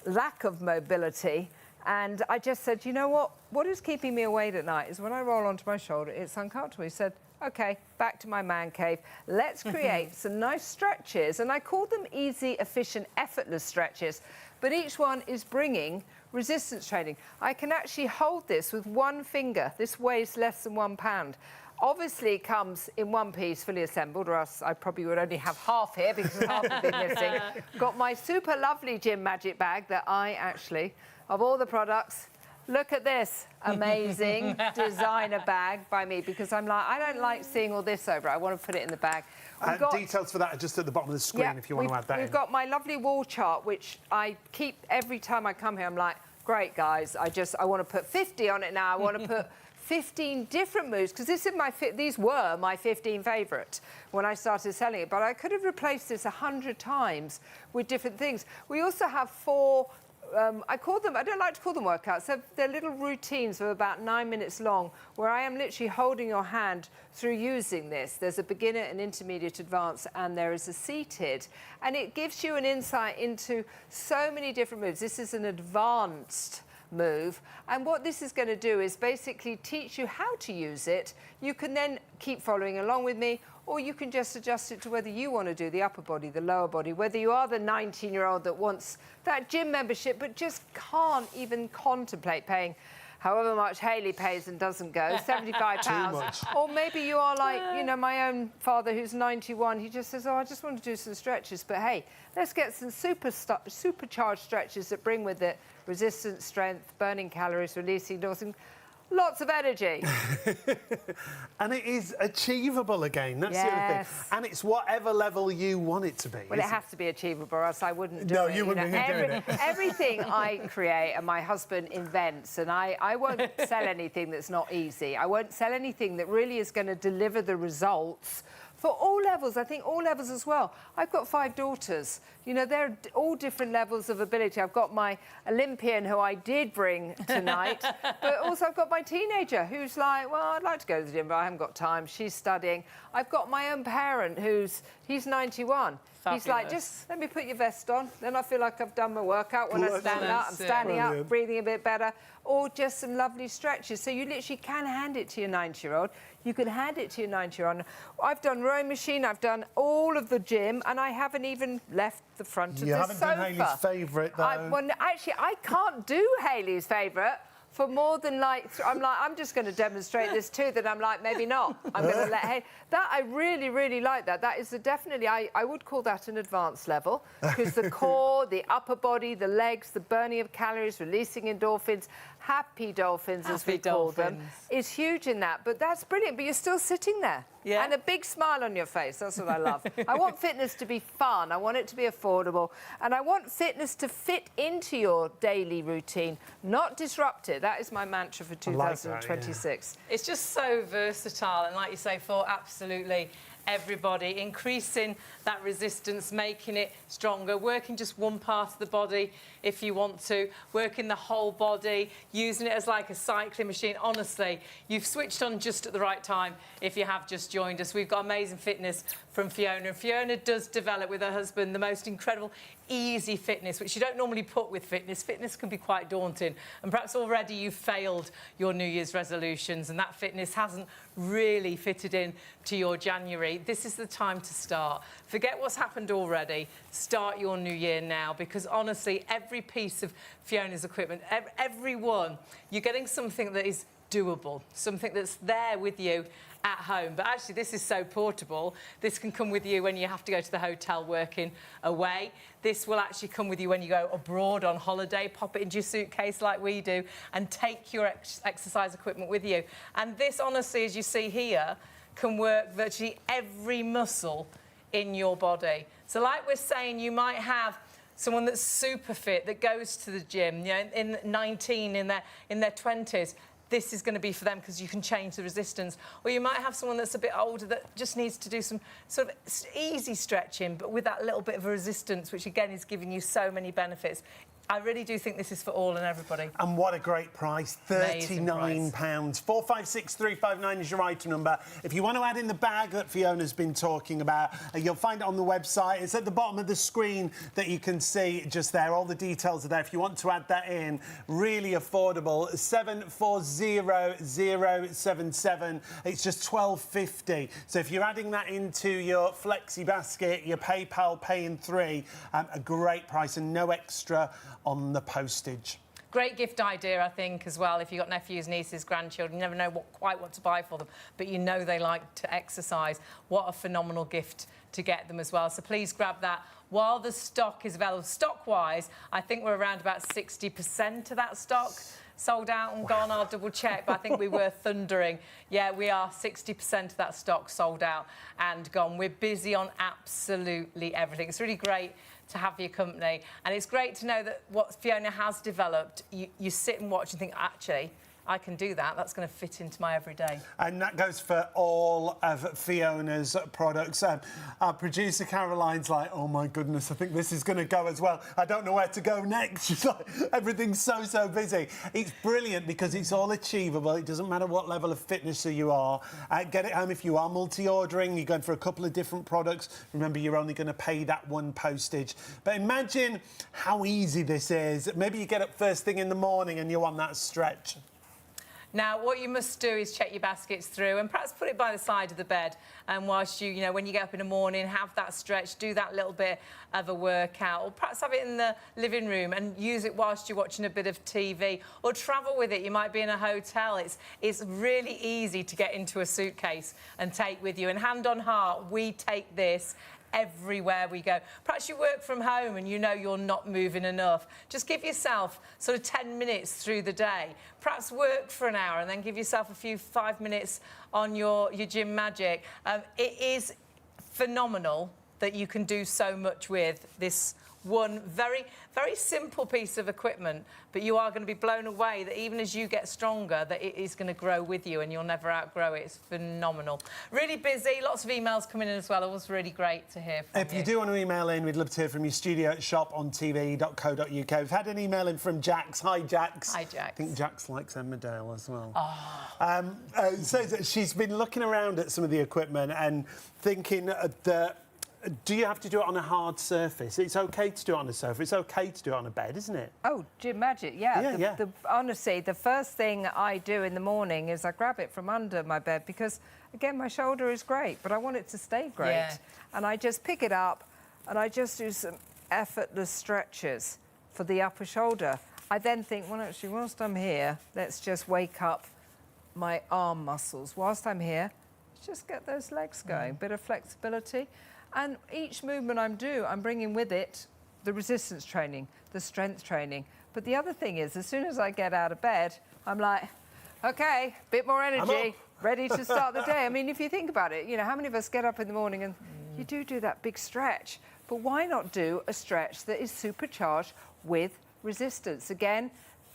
lack of mobility, and I just said, you know what is keeping me awake at night is when I roll onto my shoulder, it's uncomfortable. He said, OK, back to my man cave. Let's create some nice stretches. And I called them easy, efficient, effortless stretches. But each one is bringing resistance training. I can actually hold this with one finger. This weighs less than £1. Obviously, it comes in one piece, fully assembled, or else I probably would only have half here because half would be missing. Got my super lovely Gym Magic bag that I actually, of all the products, look at this amazing designer bag by me, because I'm like, I don't like seeing all this over. I want to put it in the bag. Details for that are just at the bottom of the screen if you want to add that in. We've got my lovely wall chart, which I keep every time I come here. I'm like, great, guys. I want to put 50 on it now. I want to put 15 different moves, because these were my 15 favourite when I started selling it. But I could have replaced this 100 times with different things. We also have 4... I don't like to call them workouts. They're little routines of about 9 minutes long, where I am literally holding your hand through using this. There's a beginner, an intermediate, advanced, and there is a seated. And it gives you an insight into so many different moves. This is an advanced move, and what this is going to do is basically teach you how to use it. You can then keep following along with me, or you can just adjust it to whether you want to do the upper body, the lower body, whether you are the 19-year-old that wants that gym membership but just can't even contemplate paying however much Hayley pays and doesn't go, £75. Or maybe you are like, you know, my own father who's 91. He just says, oh, I just want to do some stretches. But hey, let's get some supercharged stretches that bring with it resistance, strength, burning calories, releasing endorphins. lots of energy. And it is achievable again. That's the other Yes. thing. And it's whatever level you want it to be. Well, it has to be achievable, or else I wouldn't do it. No, you wouldn't be doing it. Everything I create and my husband invents, and I won't sell anything that's not easy. I won't sell anything that really is going to deliver the results for all levels. I think all levels as well. I've got 5 daughters. You know, they're all different levels of ability. I've got my Olympian, who I did bring tonight, but also I've got my teenager, who's like, well, I'd like to go to the gym, but I haven't got time. She's studying. I've got my own parent, he's 91. He's like, just let me put your vest on, then I feel like I've done my workout. When I stand up, I'm standing up, breathing a bit better, or just some lovely stretches. So you literally can hand it to your 90-year-old. You can hand it to your 90-year-old. I've done rowing machine, I've done all of the gym, and I haven't even left the front of the sofa. You haven't done Hayley's favourite, though. Well, actually, I can't do Hayley's favourite for more than I'm just going to demonstrate this too, then I'm like, maybe not. I'm going to let Hayley. That, I really, really like that. That is definitely, I would call that an advanced level, because the core, the upper body, the legs, the burning of calories, releasing endorphins, happy dolphins, as we call them, is huge in that. But that's brilliant, but you're still sitting there. Yeah. And a big smile on your face. That's what I love. I want fitness to be fun. I want it to be affordable. And I want fitness to fit into your daily routine, not disrupt it. That is my mantra for 2026. It's just so versatile. And like you say, for absolutely everybody, increasing that resistance, making it stronger, working just one part of the body if you want to, working the whole body, using it as like a cycling machine. Honestly, you've switched on just at the right time if you have just joined us. We've got amazing fitness from Fiona. And Fiona does develop with her husband the most incredible, easy fitness, which you don't normally put with fitness. Fitness can be quite daunting. And perhaps already you've failed your New Year's resolutions and that fitness hasn't really fitted in to your January. This is the time to start. Forget what's happened already. Start your new year now, because honestly, every piece of Fiona's equipment, every one, you're getting something that is doable, something that's there with you at home. But actually, this is so portable. This can come with you when you have to go to the hotel working away. This will actually come with you when you go abroad on holiday. Pop it into your suitcase like we do and take your exercise equipment with you. And this, honestly, as you see here, can work virtually every muscle in your body. So like we're saying, you might have someone that's super fit that goes to the gym, you know, in 19, in their 20s. This is going to be for them because you can change the resistance. Or you might have someone that's a bit older that just needs to do some sort of easy stretching, but with that little bit of a resistance, which again is giving you so many benefits. I really do think this is for all and everybody. And what a great price, £39. 456359 is your item number. If you want to add in the bag that Fiona's been talking about, you'll find it on the website. It's at the bottom of the screen that you can see just there. All the details are there. If you want to add that in, really affordable. 740077. It's just £12.50. So if you're adding that into your flexi basket, your PayPal Pay in 3, a great price and no extra on the postage. Great gift idea, I think, as well. If you've got nephews, nieces, grandchildren, you never know quite what to buy for them, but you know they like to exercise. What a phenomenal gift to get them as well. So please grab that while the stock is available. Stock-wise, I think we're around about 60% of that stock sold out and gone. I'll double check, but I think we were thundering. Yeah, we are 60% of that stock sold out and gone. We're busy on absolutely everything. It's really great to have your company, and it's great to know that what Fiona has developed, you sit and watch and think, actually, I can do that. That's going to fit into my everyday. And that goes for all of Fiona's products. Our producer Caroline's like, oh my goodness, I think this is going to go as well. I don't know where to go next. She's like, everything's so busy. It's brilliant because it's all achievable. It doesn't matter what level of fitness you are. Get it home if you are multi-ordering. You're going for a couple of different products. Remember, you're only going to pay that one postage. But imagine how easy this is. Maybe you get up first thing in the morning and you want that stretch. Now, what you must do is check your baskets through and perhaps put it by the side of the bed. And whilst you know, when you get up in the morning, have that stretch, do that little bit of a workout. Or perhaps have it in the living room and use it whilst you're watching a bit of TV. Or travel with it. You might be in a hotel. It's really easy to get into a suitcase and take with you. And hand on heart, we take this everywhere we go. Perhaps you work from home and you know you're not moving enough. Just give yourself sort of 10 minutes through the day. Perhaps work for an hour and then give yourself a few 5 minutes on your gym magic. It is phenomenal that you can do so much with this one very, very simple piece of equipment, but you are going to be blown away that even as you get stronger, that it is going to grow with you and you'll never outgrow it. It's phenomenal. Really busy, lots of emails coming in as well. It was really great to hear from you. If you do want to email in, we'd love to hear from you. studio@shopontv.co.uk. We've had an email in from Jax. Hi, Jax. Hi, Jax. I think Jax likes Emmerdale as well. Oh. Says that she's been looking around at some of the equipment and thinking that do you have to do it on a hard surface? It's OK to do it on a sofa. It's OK to do it on a bed, isn't it? Oh, gym magic, yeah. Yeah. Honestly, the first thing I do in the morning is I grab it from under my bed because, again, my shoulder is great, but I want it to stay great. Yeah. And I just pick it up and I just do some effortless stretches for the upper shoulder. I then think, well, actually, whilst I'm here, let's just wake up my arm muscles. Whilst I'm here, just get those legs going, bit of flexibility. And each movement I'm bringing with it the resistance training, the strength training. But the other thing is, as soon as I get out of bed, I'm like, OK, bit more energy, ready to start the day. I mean, if you think about it, you know, how many of us get up in the morning and you do that big stretch? But why not do a stretch that is supercharged with resistance? Again,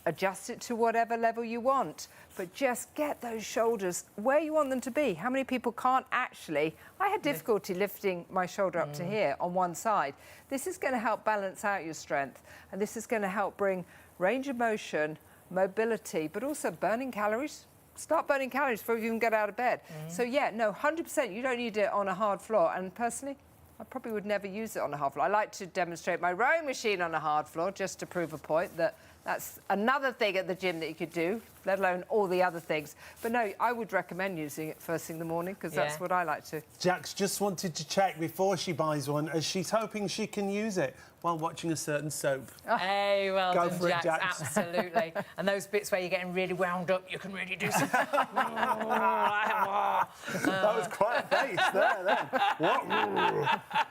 adjust it to whatever level you want, but just get those shoulders where you want them to be. How many people can't actually? I had difficulty lifting my shoulder up to here on one side. This is going to help balance out your strength, and this is going to help bring range of motion, mobility, but also burning calories. Start burning calories before you even get out of bed. So yeah, no, 100%, you don't need it on a hard floor. And personally, I probably would never use it on a hard floor. I like to demonstrate my rowing machine on a hard floor just to prove a point that that's another thing at the gym that you could do, let alone all the other things. But no, I would recommend using it first thing in the morning because that's what I like to. Jax just wanted to check before she buys one, as she's hoping she can use it while watching a certain soap. Hey, well Go done, for it, Jax. Jax. Absolutely. And those bits where you're getting really wound up, you can really do something. That was quite a face there, then. What?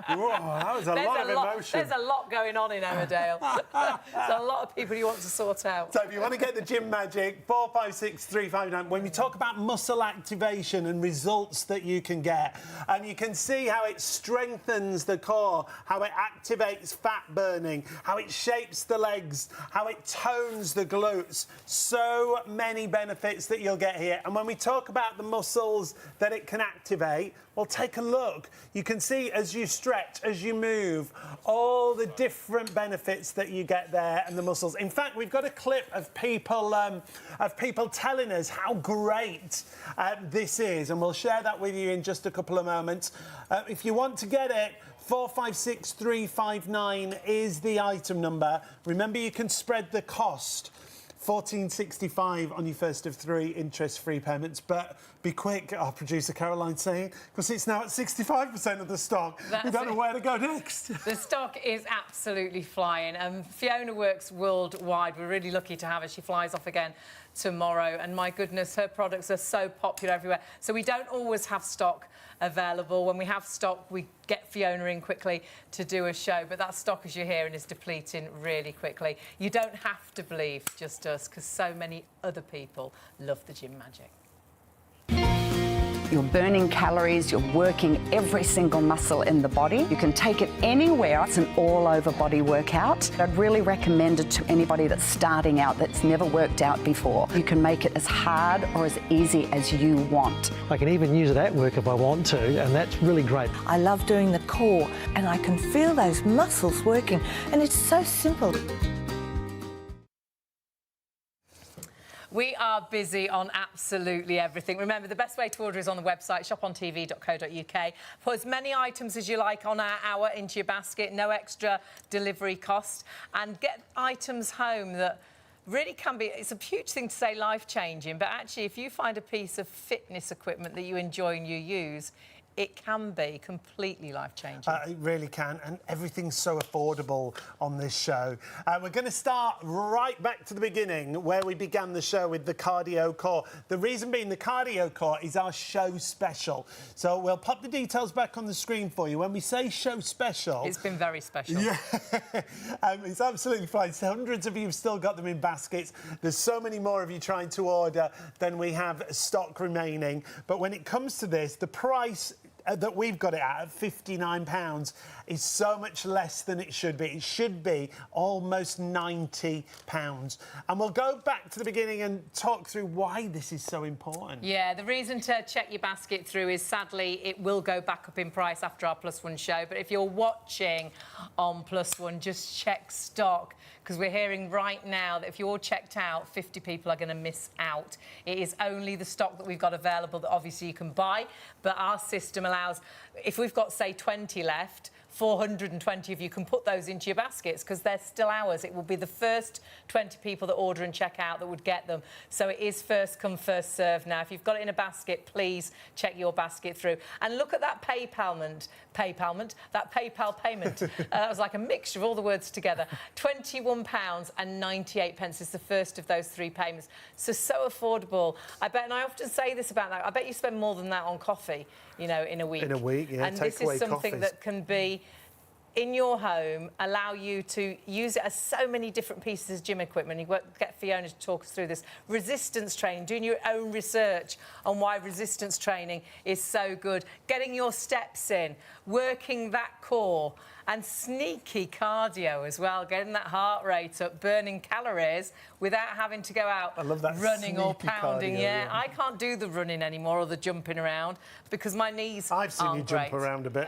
Whoa, that was a lot of emotion. There's a lot going on in Emmerdale. There's a lot of people you want to sort out. So if you want to get the gym magic, 456 359. When we talk about muscle activation and results that you can get, and you can see how it strengthens the core, how it activates fat burning, how it shapes the legs, how it tones the glutes. So many benefits that you'll get here. And when we talk about the muscles that it can activate, well, take a look. You can see as you stretch, as you move, all the different benefits that you get there and the muscles. In fact, we've got a clip of people telling us how great this is, and we'll share that with you in just a couple of moments. If you want to get it, 456 359 is the item number. Remember, you can spread the cost. $14.65 on your first of 3 interest-free payments. But be quick, our producer Caroline's saying, because it's now at 65% of the stock. We don't know where to go next. The stock is absolutely flying. Fiona works worldwide. We're really lucky to have her. She flies off again tomorrow. And my goodness, her products are so popular everywhere. So we don't always have stock available. When we have stock, we get Fiona in quickly to do a show. But that stock, as you're hearing, is depleting really quickly. You don't have to believe just us, because so many other people love the gym magic. You're burning calories, you're working every single muscle in the body. You can take it anywhere. It's an all-over body workout. I'd really recommend it to anybody that's starting out, that's never worked out before. You can make it as hard or as easy as you want. I can even use it at work if I want to, and that's really great. I love doing the core and I can feel those muscles working, and it's so simple. We are busy on absolutely everything. Remember, the best way to order is on the website, shopontv.co.uk. Put as many items as you like on our hour into your basket, no extra delivery cost, and get items home that really can be, it's a huge thing to say life-changing, but actually if you find a piece of fitness equipment that you enjoy and you use, it can be completely life-changing. It really can, and everything's so affordable on this show. We're going to start right back to the beginning, where we began the show with the Cardio Core. The reason being the Cardio Core is our show special. So we'll pop the details back on the screen for you. When we say show special... It's been very special. Yeah, it's absolutely fine. So hundreds of you have still got them in baskets. There's so many more of you trying to order than we have stock remaining. But when it comes to this, the price that we've got it at £59 is so much less than it should be. It should be almost £90. And we'll go back to the beginning and talk through why this is so important. Yeah, the reason to check your basket through is, sadly, it will go back up in price after our Plus One show. But if you're watching on Plus One, just check stock, because we're hearing right now that if you're all checked out, 50 people are going to miss out. It is only the stock that we've got available that obviously you can buy, but our system allows, if we've got, say, 20 left, 420 of you can put those into your baskets because they're still ours. It will be the first 20 people that order and check out that would get them. So it is first come, first serve now. If you've got it in a basket, please check your basket through. And look at that PayPal payment. That was like a mixture of all the words together. £21.98 is the first of those 3 payments. So affordable. I bet, and I often say this about that, I bet you spend more than that on coffee, you know, in a week. In a week, yeah. And this is something that can be in your home, allow you to use it as so many different pieces of gym equipment. You get Fiona to talk us through this. Resistance training, doing your own research on why resistance training is so good. Getting your steps in, working that core, and sneaky cardio as well, getting that heart rate up, burning calories without having to go out I love that running or sneaky pounding. cardio, Yeah, yeah. I can't do the running anymore or the jumping around because my knees I've seen you aren't jump great. around a bit.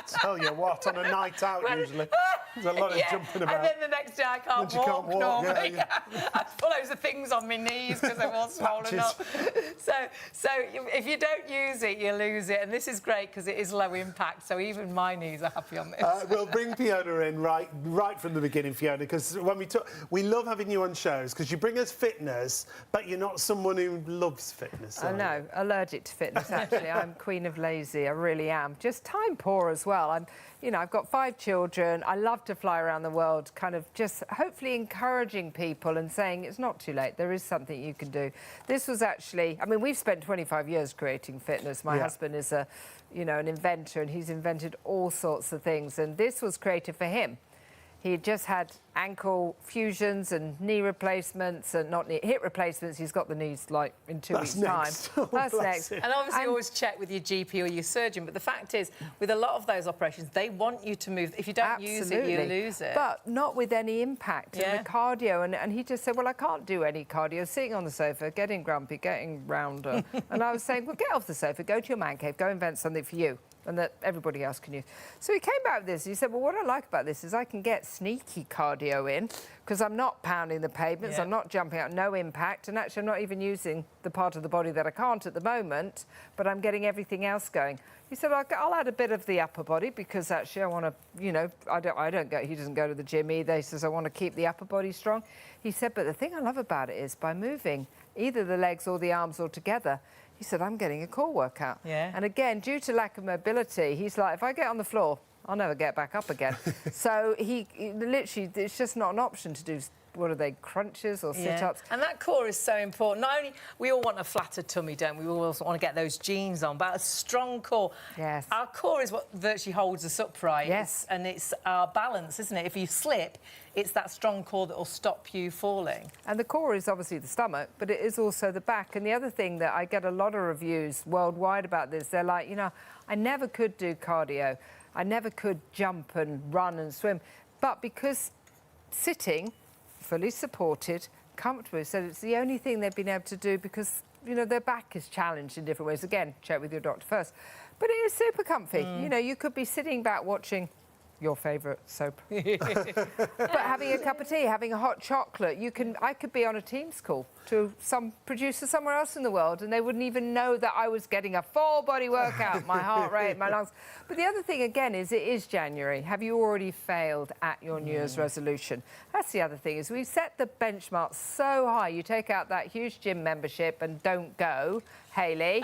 Tell you what, on a night out usually, there's a lot of jumping about. And then the next day I can't You walk, can't walk, normally. yeah. I have loads of things on my knees because they're all swollen up. So if you don't use it, you lose it. And this is great because it is low impact. So even my knees are happy on this. We'll bring Fiona in right from the beginning, Fiona, because when we love having you on shows because you bring us fitness, but you're not someone who loves fitness. I know, allergic to fitness, actually. I'm queen of lazy, I really am. Just time poor as well. I've got 5 children. I love to fly around the world, kind of just hopefully encouraging people and saying it's not too late. There is something you can do. This was actually, I mean, we've spent 25 years creating fitness. My husband is an inventor, and he's invented all sorts of things. And this was created for him. He had just had ankle fusions and knee replacements, and not hip replacements. He's got the knees like in 2 weeks' time. That's next. And obviously, always check with your GP or your surgeon. But the fact is, with a lot of those operations, they want you to move. If you don't use it, you lose it. But not with any impact. And the cardio, and he just said, well, I can't do any cardio. Sitting on the sofa, getting grumpy, getting rounder. And I was saying, well, get off the sofa, go to your man cave, go invent something for you and that everybody else can use. So he came back with this. He said, well, what I like about this is I can get sneaky cardio in because I'm not pounding the pavements, I'm not jumping out, no impact, and actually I'm not even using the part of the body that I can't at the moment, but I'm getting everything else going. He said, I'll add a bit of the upper body because actually I want to, he doesn't go to the gym either. He says, I want to keep the upper body strong. He said, but the thing I love about it is by moving either the legs or the arms all together, he said, I'm getting a core workout. Yeah. And again, due to lack of mobility, he's like, if I get on the floor, I'll never get back up again. So he literally, it's just not an option to do, what are they, crunches or sit-ups? And that core is so important. Not only, we all want a flatter tummy, don't we? We all also want to get those jeans on, but a strong core. Yes. Our core is what virtually holds us upright. Yes. And it's our balance, isn't it? If you slip, it's that strong core that will stop you falling. And the core is obviously the stomach, but it is also the back. And the other thing that I get a lot of reviews worldwide about this, they're like, I never could do cardio. I never could jump and run and swim. But because sitting, fully supported, comfortable, so it's the only thing they've been able to do because, their back is challenged in different ways. Again, check with your doctor first. But it is super comfy. You could be sitting back watching your favourite soap. But having a cup of tea, having a hot chocolate, I could be on a Teams call to some producer somewhere else in the world and they wouldn't even know that I was getting a full body workout, my heart rate, my lungs. But the other thing, again, is it is January. Have you already failed at your New Year's resolution? That's the other thing, is we've set the benchmark so high. You take out that huge gym membership and don't go, Hayley.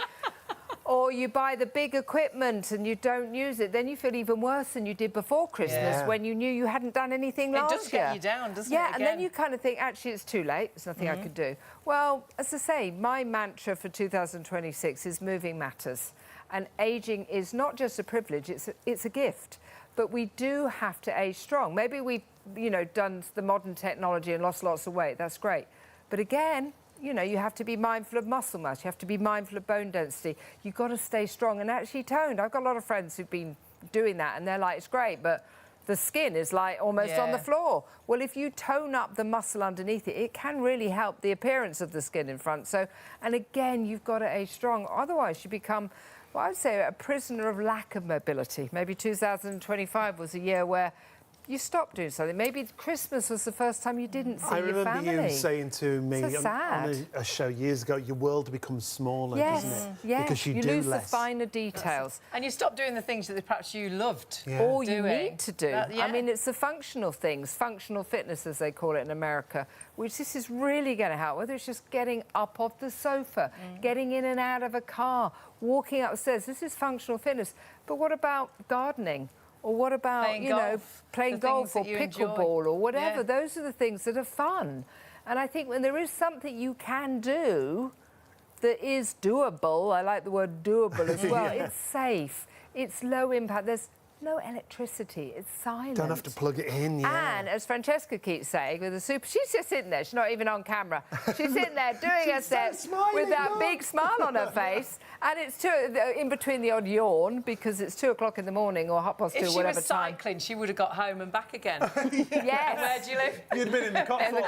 Or you buy the big equipment and you don't use it, then you feel even worse than you did before Christmas when you knew you hadn't done anything last year. It does get you down, doesn't it? Yeah, and then you kind of think, actually, it's too late. There's nothing I could do. Well, as I say, my mantra for 2026 is moving matters. And ageing is not just a privilege, it's a gift. But we do have to age strong. Maybe we've, done the modern technology and lost lots of weight. That's great. But again, you have to be mindful of muscle mass. You have to be mindful of bone density. You've got to stay strong and actually toned. I've got a lot of friends who've been doing that and they're like, it's great, but the skin is like almost on the floor. Well, if you tone up the muscle underneath it, it can really help the appearance of the skin in front. So, and again, you've got to age strong. Otherwise, you become, well, I would say, a prisoner of lack of mobility. Maybe 2025 was a year where you stopped doing something. Maybe Christmas was the first time you didn't see your family. I remember you saying to me So sad. on a show years ago, your world becomes smaller, doesn't it? Yes, because you you do lose less. the finer details. And you stop doing the things that perhaps you loved. Or you doing. need to do. I mean, it's the functional things, functional fitness, as they call it in America, which this is really going to help, whether it's just getting up off the sofa, getting in and out of a car, walking upstairs. This is functional fitness. But what about gardening? Or what about, playing golf or pickleball or whatever? Those are the things that are fun. And I think when there is something you can do that is doable, I like the word doable as well, it's safe, it's low impact, there's no electricity, it's silent. Don't have to plug it in, And as Francesca keeps saying, with the she's just sitting there, she's not even on camera. She's sitting there doing her steps with that big smile on her face. And it's in between the odd yawn, because it's 2 o'clock in the morning or 2:30, whatever time. If she was cycling, she would have got home and back again. Yes. Where do you live? You'd been in the Cotswolds. In the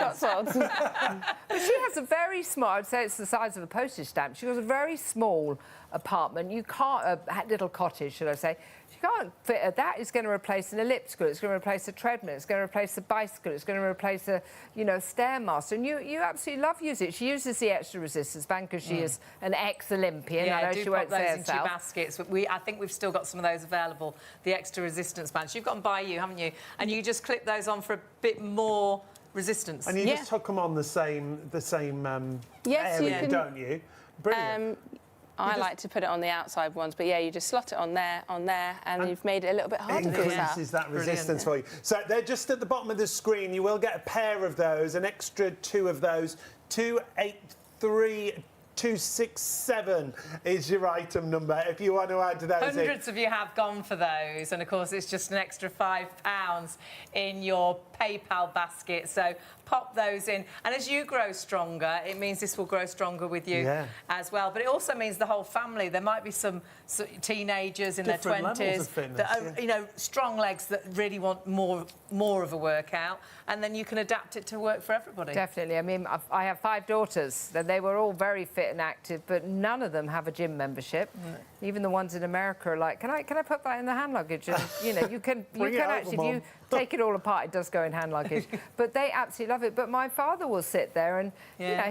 Cotswolds. But she has a very small, I'd say it's the size of a postage stamp. She has a very small apartment. You can't, a little cottage, should I say. She can't fit her. That is going to replace an elliptical. It's going to replace a treadmill. It's going to replace a bicycle. It's going to replace a, Stairmaster. And you absolutely love using it. She uses the extra resistance band because she is an ex-Olympian. Yeah, I know do she pop won't those say into herself. your baskets. But I think we've still got some of those available, the extra resistance bands. You've got them by you, haven't you? And you just clip those on for a bit more resistance. And you just hook them on the same Yes, area, you can, don't you? Brilliant. I like to put it on the outside ones, but you just slot it on there, and you've made it a little bit harder for yourself. It increases that resistance for you. So they're just at the bottom of the screen. You will get a pair of those, an extra 2 of those. 283267 is your item number if you want to add those in. Hundreds of you have gone for those, and of course it's just an extra £5 in your PayPal basket. So pop those in, and as you grow stronger, it means this will grow stronger with you as well. But it also means the whole family. There might be some teenagers in Different their 20s levels of fitness, that are, strong legs that really want more of a workout, and then you can adapt it to work for everybody. Definitely. I mean, I have 5 daughters, and they were all very fit and active, but none of them have a gym membership. Even the ones in America are like, can I put that in the hand luggage? And you can actually, if you take it all apart, it does go in hand luggage. But they absolutely love it. But my father will sit there and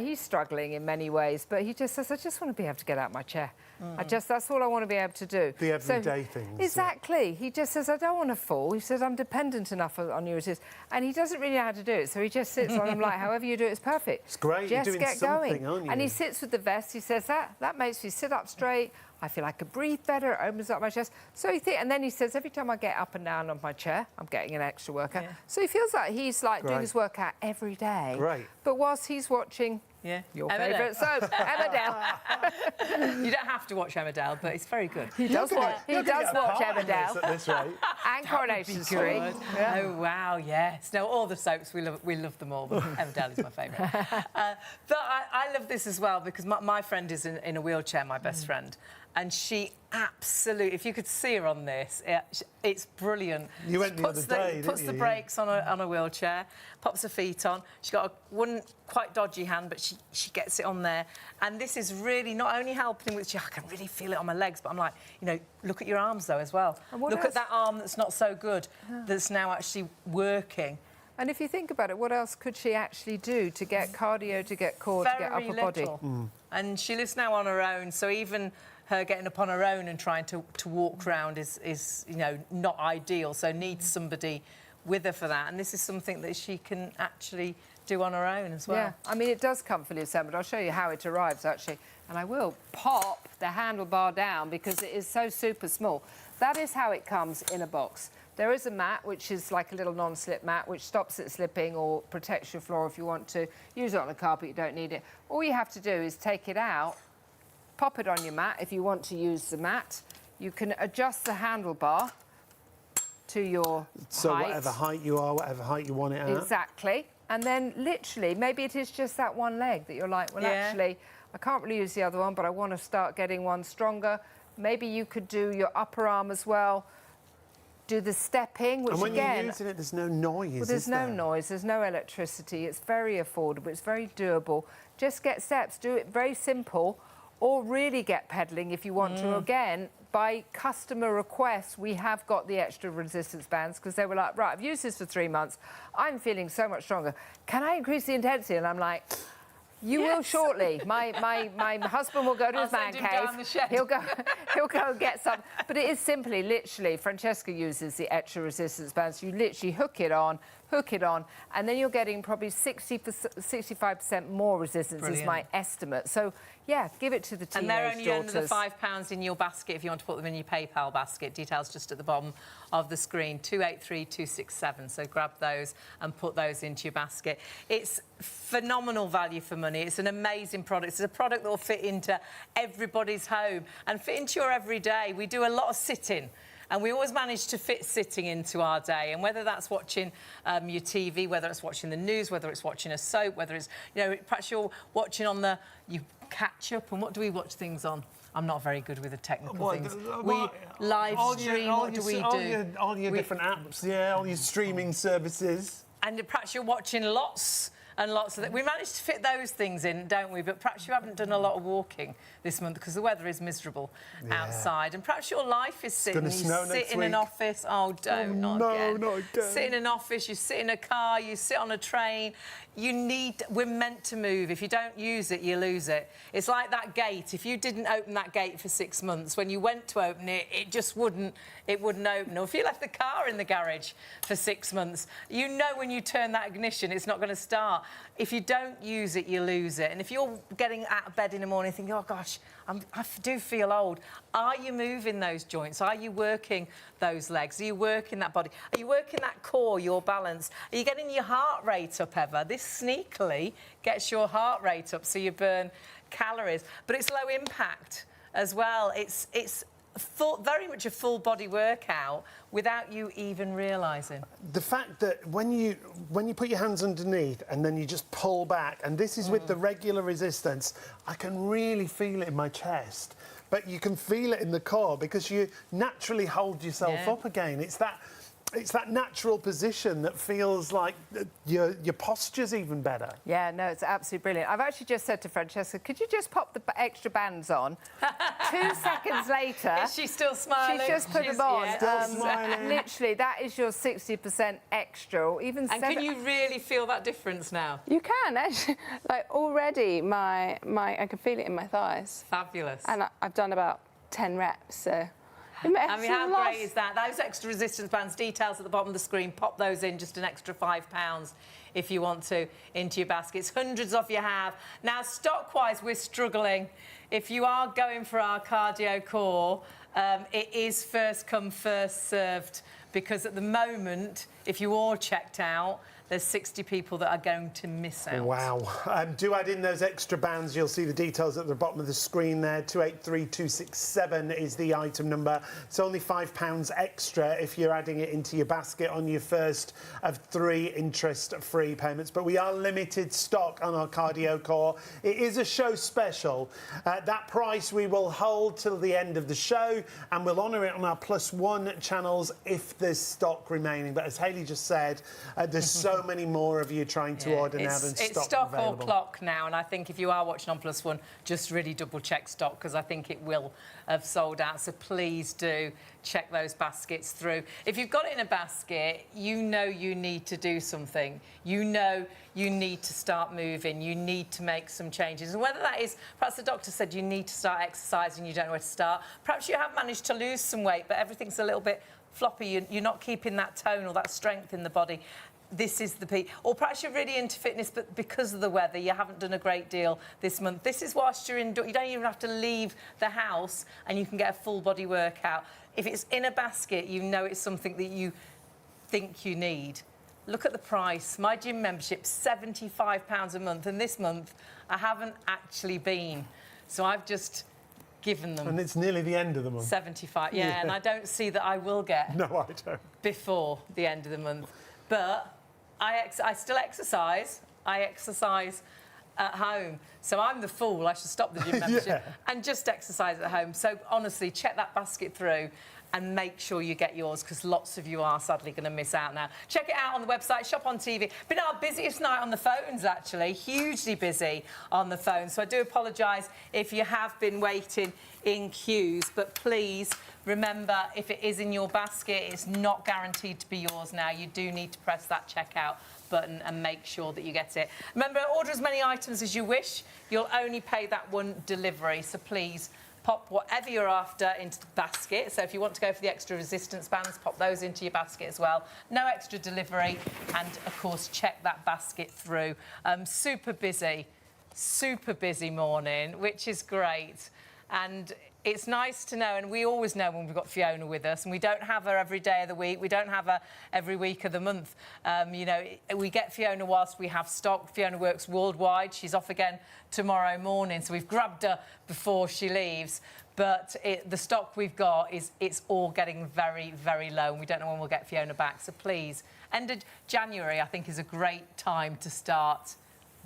he's struggling in many ways, but he just says, I just want to be able to get out of my chair. That's all I want to be able to do. The everyday things. Exactly. He just says, I don't want to fall. He says, I'm dependent enough on you as is. And he doesn't really know how to do it, so he just sits on him like, however you do it is perfect. It's great. Just You're doing get something, going. aren't you? And he sits with the vest. He says, that makes me sit up straight. I feel I could breathe better. It opens up my chest. So and then he says, every time I get up and down on my chair, I'm getting an extra workout. So he feels like he's doing his workout every day. Great. But whilst he's watching your favourite soap, Emmerdale. You don't have to watch Emmerdale, but it's very good. He does watch Emmerdale. At this rate. And Coronation Street. Yeah. Oh, wow, yes. No, all the soaps, we love them all, but Emmerdale is my favourite. But I love this as well, because my friend is in a wheelchair, my best friend, and she absolutely, if you could see her on this, it's brilliant. You went the other day, didn't puts you? the brakes on a wheelchair, pops her feet on. She's got one quite dodgy hand, but she gets it on there. And this is really not only helping with, I can really feel it on my legs, but I'm like, look at your arms, though, as well. Look at that arm that's not so good, that's now actually working. And if you think about it, what else could she actually do to get cardio, to get core, to get upper body? And she lives now on her own, so even her getting up on her own and trying to walk around is not ideal, so needs somebody with her for that. And this is something that she can actually do on her own as well. Yeah, I mean, it does come fully assembled. I'll show you how it arrives, actually. and I will pop the handlebar down because it is so super small. That is how it comes in a box. There is a mat, which is like a little non-slip mat, which stops it slipping or protects your floor if you want to. Use it on a carpet, you don't need it. All you have to do is take it out, pop it on your mat if you want to use the mat. You can adjust the handlebar to your So height. whatever height you are, whatever height you want it at. Exactly. And then literally, maybe it is just that one leg that you're like, well, actually, I can't really use the other one, but I want to start getting one stronger. Maybe you could do your upper arm as well. Do the stepping, which And when again... you're using it, there's no noise, Well, there's is no there? noise, there's no electricity. It's very affordable, it's very doable. Just get steps, do it very simple, or really get pedaling if you want to. Again, by customer request, we have got the extra resistance bands because they were like, right, I've used this for 3 months. I'm feeling so much stronger. Can I increase the intensity? And I'm like, you will shortly. My husband will go to his man send him cave. down the shed. He'll go and get some. But it is simply, literally, Francesca uses the extra resistance bands. You literally hook it on, and then you're getting probably 65% more resistance is my estimate. So, yeah, give it to the teenage And they're only daughters. under the £5 in your basket if you want to put them in your PayPal basket. Details just at the bottom of the screen, 283267. So grab those and put those into your basket. It's phenomenal value for money. It's an amazing product. It's a product that will fit into everybody's home and fit into your everyday. We do a lot of sitting. And we always manage to fit sitting into our day. And whether that's watching your TV, whether it's watching the news, whether it's watching a soap, whether it's, you know, perhaps you're watching on the... You catch up, and what do we watch things on? I'm not very good with the technical things. We live stream, what do we do? All your different apps, yeah, all your streaming services. And perhaps you're watching lots and lots of... We manage to fit those things in, don't we? But perhaps you haven't done a lot of walking this month because the weather is miserable outside. And perhaps your life is sitting. You sit in an office. Oh, don't, not again. Not again. Sit in an office, you sit in a car, you sit on a train. We're meant to move. If you don't use it, you lose it. It's like that gate. If you didn't open that gate for 6 months, when you went to open it, it just wouldn't open. Or if you left the car in the garage for 6 months, you know when you turn that ignition, it's not going to start. If you don't use it, you lose it. And if you're getting out of bed in the morning thinking, oh, gosh, I do feel old, are you moving those joints? Are you working those legs? Are you working that body? Are you working that core, your balance? Are you getting your heart rate up ever? This sneakily gets your heart rate up so you burn calories. But it's low impact as well. It's very much a full body workout without you even realising. The fact that when you put your hands underneath and then you just pull back, and this is with the regular resistance, I can really feel it in my chest. But you can feel it in the core because you naturally hold yourself up again. It's that natural position that feels like your posture's even better. Yeah, no, it's absolutely brilliant. I've actually just said to Francesca, could you just pop the extra bands on? 2 seconds later... Is she still smiling? She's just put them on. Yeah. Still smiling. Literally, that is your 60% extra, or even And can you really feel that difference now? You can, actually. Like, already, I can feel it in my thighs. Fabulous. And I've done about 10 reps, so... I mean, how great is that? Those extra resistance bands, details at the bottom of the screen, pop those in, just an extra £5 if you want to, into your baskets. Hundreds of you have. Now, stock-wise, we're struggling. If you are going for our cardio core, it is first come, first served, because at the moment, if you all checked out, there's 60 people that are going to miss out. Wow. Do add in those extra bands. You'll see the details at the bottom of the screen there. 283267 is the item number. It's only £5 extra if you're adding it into your basket on your first of 3 interest-free payments. But we are limited stock on our cardio core. It is a show special. That price we will hold till the end of the show, and we'll honour it on our +1 channels if there's stock remaining. But as Hayley just said, there's so many more of you trying to order now than it's stock or clock now, and I think if you are watching on +1, just really double check stock because I think it will have sold out. So please do check those baskets through. If you've got it in a basket, you know you need to do something. You know you need to start moving. You need to make some changes. And whether that is, perhaps the doctor said you need to start exercising, you don't know where to start. Perhaps you have managed to lose some weight, but everything's a little bit floppy. You're not keeping that tone or that strength in the body. this is the peak. Or perhaps you're really into fitness, but because of the weather, you haven't done a great deal this month. This is whilst you're indoors. You don't even have to leave the house and you can get a full body workout. If it's in a basket, you know it's something that you think you need. Look at the price. My gym membership, £75 a month. And this month, I haven't actually been. So I've just given them. And it's nearly the end of the month. 75, yeah. And I don't see that I will get. No, I don't. Before the end of the month. But I still exercise. I exercise at home. So I'm the fool. I should stop the gym membership and just exercise at home. So honestly, check that basket through and make sure you get yours, because lots of you are sadly going to miss out now. Check it out on the website, shop on TV. Been our busiest night on the phones, actually. Hugely busy on the phone. So I do apologise if you have been waiting in queues, but please remember, if it is in your basket, it's not guaranteed to be yours now. You do need to press that checkout button and make sure that you get it. Remember, order as many items as you wish. You'll only pay that one delivery, so please pop whatever you're after into the basket. So if you want to go for the extra resistance bands, pop those into your basket as well. No extra delivery, and of course check that basket through. Super busy morning, which is great. And it's nice to know, and we always know when we've got Fiona with us, and we don't have her every day of the week, we don't have her every week of the month. You know, we get Fiona whilst we have stock. Fiona works worldwide. She's off again tomorrow morning, so we've grabbed her before she leaves. But the stock we've got it's all getting very, very low, and we don't know when we'll get Fiona back. So please, end of January, I think, is a great time to start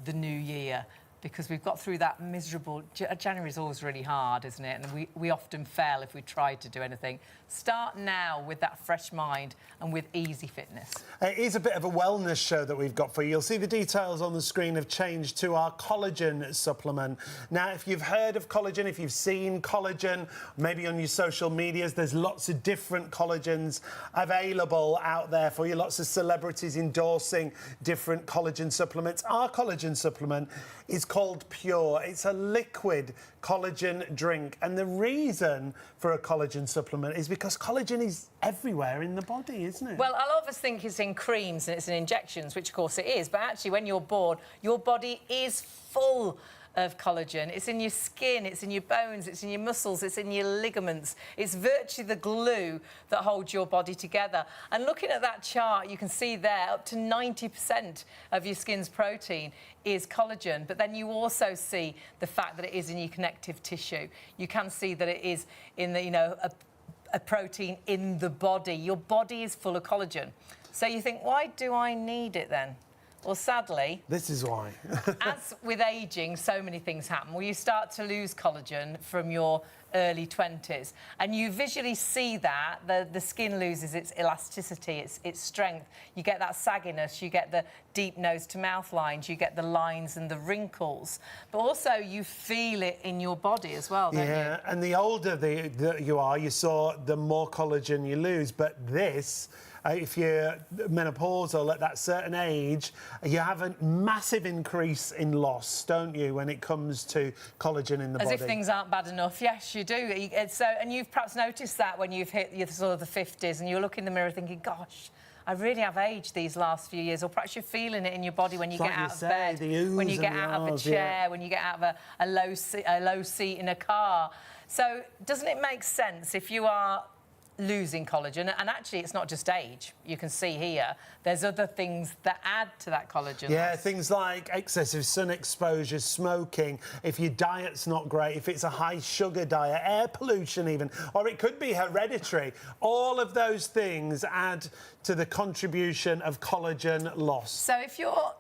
the new year, because we've got through that miserable... January is always really hard, isn't it? And we often fail if we try to do anything. Start now with that fresh mind and with easy fitness. It is a bit of a wellness show that we've got for you. You'll see the details on the screen have changed to our collagen supplement. Now, if you've heard of collagen, if you've seen collagen, maybe on your social medias, there's lots of different collagens available out there for you. Lots of celebrities endorsing different collagen supplements. Our collagen supplement is called Pure. It's a liquid collagen drink, and the reason for a collagen supplement is because collagen is everywhere in the body, isn't it? Well, a lot of us think it's in creams and it's in injections, which of course it is, but actually when you're born, your body is full of collagen. It's in your skin, it's in your bones, it's in your muscles, it's in your ligaments. It's virtually the glue that holds your body together. And looking at that chart, you can see there up to 90% of your skin's protein is collagen. But then you also see the fact that it is in your connective tissue. You can see that it is in the, you know, a protein in the body. Your body is full of collagen. So you think, why do I need it then? Well, sadly... This is why. As with ageing, so many things happen. Well, you start to lose collagen from your early 20s. And you visually see that. The skin loses its elasticity, its strength. You get that sagginess, you get the deep nose to mouth lines, you get the lines and the wrinkles. But also you feel it in your body as well, don't you? Yeah, and the older you are, you saw the more collagen you lose. But this... if you're menopausal at that certain age, you have a massive increase in loss, don't you, when it comes to collagen in the body? As if things aren't bad enough. Yes, you do. And you've perhaps noticed that when you've hit your sort of the 50s and you look in the mirror thinking, gosh, I really have aged these last few years. Or perhaps you're feeling it in your body when you get out of bed, when you get out of a chair, when you get out of a low seat in a car. So doesn't it make sense if you are losing collagen, and actually it's not just age, you can see here there's other things that add to that collagen. Yeah, things like excessive sun exposure, smoking, if your diet's not great, if it's a high sugar diet, air pollution even, or it could be hereditary. All of those things add to the contribution of collagen loss. So if you're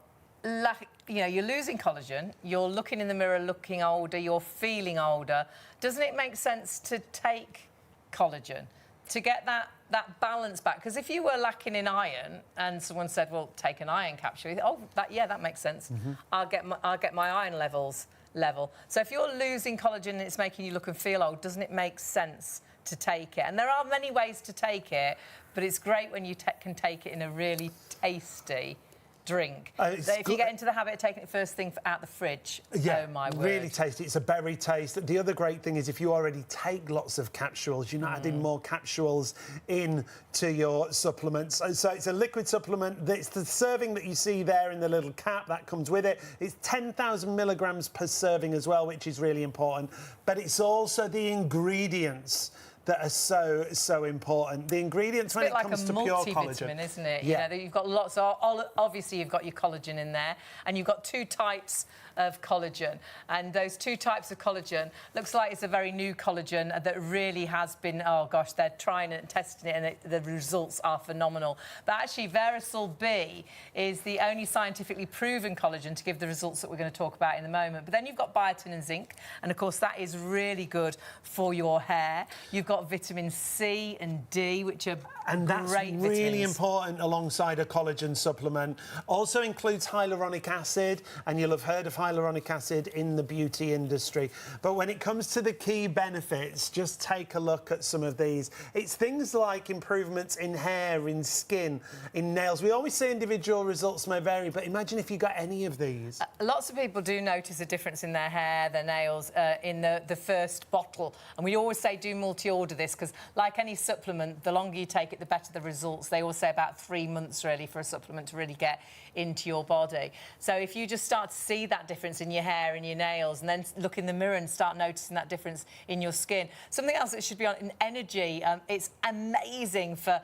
you're losing collagen, you're looking in the mirror looking older, you're feeling older, doesn't it make sense to take collagen to get that balance back? Because if you were lacking in iron and someone said, well, take an iron capsule, that makes sense. Mm-hmm. I'll get my iron levels level. So if you're losing collagen and it's making you look and feel old, doesn't it make sense to take it? And there are many ways to take it, but it's great when you can take it in a really tasty drink. It's So if you get into the habit of taking it first thing out the fridge, yeah, oh my word. really tasty. It's a berry taste. The other great thing is if you already take lots of capsules, you're not adding more capsules into your supplements. So it's a liquid supplement. It's the serving that you see there in the little cap that comes with it. It's 10,000 milligrams per serving as well, which is really important. But it's also the ingredients that are so important. The ingredients when it comes to pure collagen. It's like a multivitamin, isn't it? Yeah. You know, you've got lots of, obviously you've got your collagen in there, and you've got 2 types of collagen, and those 2 types of collagen looks like it's a very new collagen that really has been, oh gosh, they're trying it and testing it, and the results are phenomenal. But actually muscles.The is the only scientifically proven collagen to give the results that we're going to talk about in a moment. But then you've got biotin and zinc, and of course that is really good for your hair. You've got vitamin C and D, which are and that's great really vitamins. important alongside a collagen supplement. Also includes hyaluronic acid, and you'll have heard of hyaluronic acid in the beauty industry. But when it comes to the key benefits, just take a look at some of these. It's things like improvements in hair, in skin, in nails. We always say individual results may vary, but imagine if you got any of these. Lots of people do notice a difference in their hair, their nails, in the first bottle. And we always say do multi-order this, because like any supplement, the longer you take it, the better the results. They always say about 3 months, really, for a supplement to really get into your body. So if you just start to see that difference in your hair and your nails, and then look in the mirror and start noticing that difference in your skin. Something else that should be on in energy, it's amazing for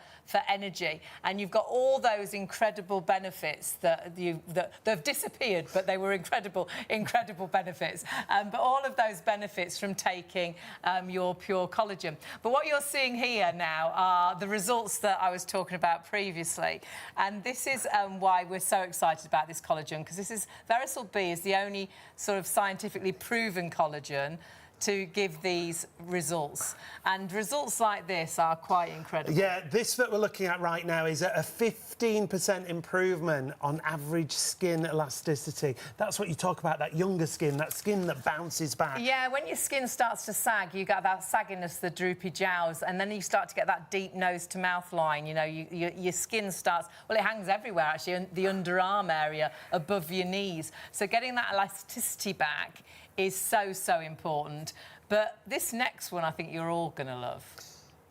energy, and you've got all those incredible benefits that they've disappeared, but they were incredible benefits. But all of those benefits from taking your pure collagen. But what you're seeing here now are the results that I was talking about previously, and this is why we're so excited about this collagen, because muscles.The is the only sort of scientifically proven collagen to give these results. And results like this are quite incredible. Yeah, this that we're looking at right now is a 15% improvement on average skin elasticity. That's what you talk about, that younger skin, that skin that bounces back. Yeah, when your skin starts to sag, you get that sagginess, the droopy jowls, and then you start to get that deep nose to mouth line. You know, your skin starts, well, it hangs everywhere, actually, the underarm area, above your knees. So getting that elasticity back is so important. But this next one, I think you're all going to love.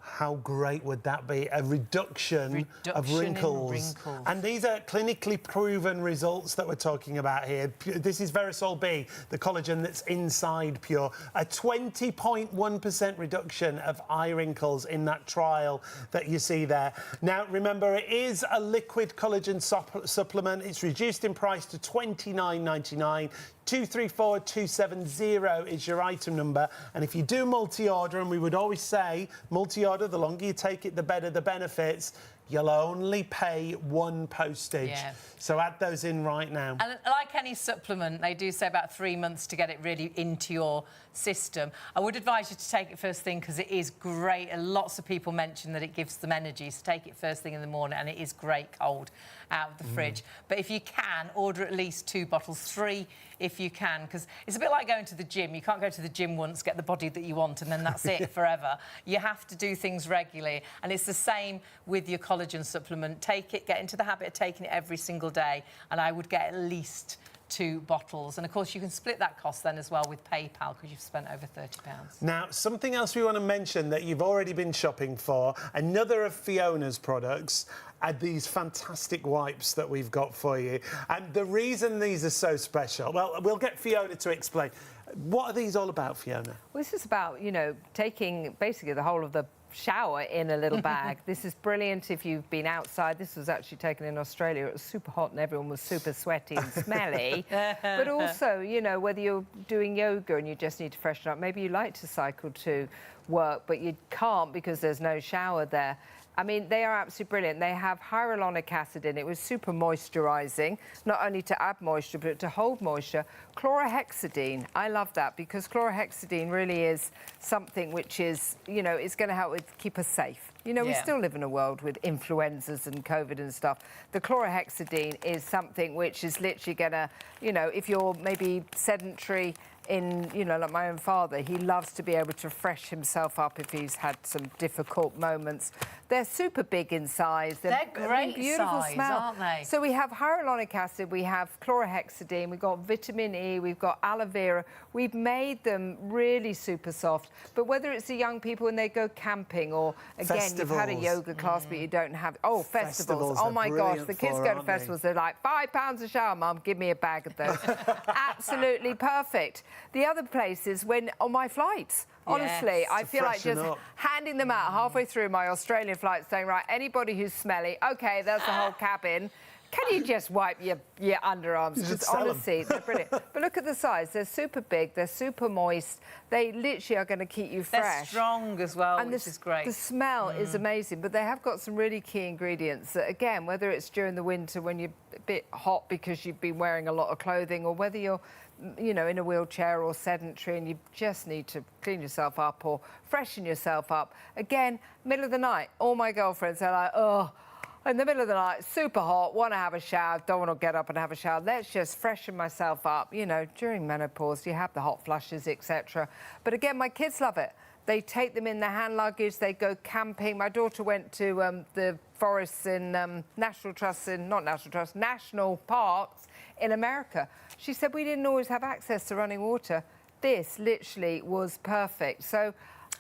How great would that be? A reduction of wrinkles. In wrinkles. And these are clinically proven results that we're talking about here. This is muscles.The, the collagen that's inside Pure. A 20.1% reduction of eye wrinkles in that trial that you see there. Now, remember, it is a liquid collagen supplement. It's reduced in price to $29.99. 234270 is your item number, and if you do multi-order, and we would always say multi-order, the longer you take it, the better the benefits, you'll only pay 1 postage. Yeah. So add those in right now. And like any supplement, they do say about 3 months to get it really into your system. I would advise you to take it first thing, because it is great, and lots of people mention that it gives them energy, so take it first thing in the morning, and it is great cold out of the fridge. But if you can, order at least 2 bottles, 3 if you can, because it's a bit like going to the gym. You can't go to the gym once, get the body that you want, and then that's it forever. You have to do things regularly, and it's the same with your collagen supplement. Take it, get into the habit of taking it every single day, and I would get at least 2 bottles. And of course you can split that cost then as well with PayPal, because you've spent over £30. Now, something else we want to mention that you've already been shopping for, another of Fiona's products, are these fantastic wipes that we've got for you. And the reason these are so special, well, we'll get Fiona to explain. What are these all about, Fiona? Well, this is about, you know, taking basically the whole of the shower in a little bag. This is brilliant if you've been outside. This was actually taken in Australia. It was super hot and everyone was super sweaty and smelly. But also, you know, whether you're doing yoga and you just need to freshen up, maybe you like to cycle to work, but you can't because there's no shower there. I mean, they are absolutely brilliant. They have hyaluronic acid in it. It was super moisturising, not only to add moisture, but to hold moisture. Chlorhexidine, I love that, because chlorhexidine really is something which is, you know, it's going to help keep us safe. You know, we still live in a world with influenzas and COVID and stuff. The chlorhexidine is something which is literally going to, you know, if you're maybe sedentary, you know, like my own father, he loves to be able to fresh himself up if he's had some difficult moments. They're super big in size. They're great beautiful size, smell. aren't they? So we have hyaluronic acid, we have chlorhexidine, we've got vitamin E, we've got aloe vera. We've made them really super soft. But whether it's the young people when they go camping or, again, you've had a yoga class but you don't have... Oh, festivals. Oh, my gosh, the kids go to festivals, they're like, £5 a shower, Mum, give me a bag of those. Absolutely perfect. The other place is when, on my flights, honestly, I feel like just handing them out halfway through my Australian flight, saying, right, anybody who's smelly, OK, there's the whole cabin. Can you just wipe your underarms? Because honestly, they're brilliant. But look at the size. They're super big. They're super moist. They literally are going to keep you fresh. They're strong as well, and which is great. The smell is amazing, but they have got some really key ingredients that, again, whether it's during the winter when you're a bit hot because you've been wearing a lot of clothing, or whether you're, you know, in a wheelchair or sedentary and you just need to clean yourself up or freshen yourself up. Again, middle of the night, all my girlfriends are like, oh, in the middle of the night, super hot, want to have a shower, don't want to get up and have a shower. Let's just freshen myself up. You know, during menopause, you have the hot flushes, etc. But again, my kids love it. They take them in their hand luggage. They go camping. My daughter went to the forests in national parks in America. She said we didn't always have access to running water. This literally was perfect. So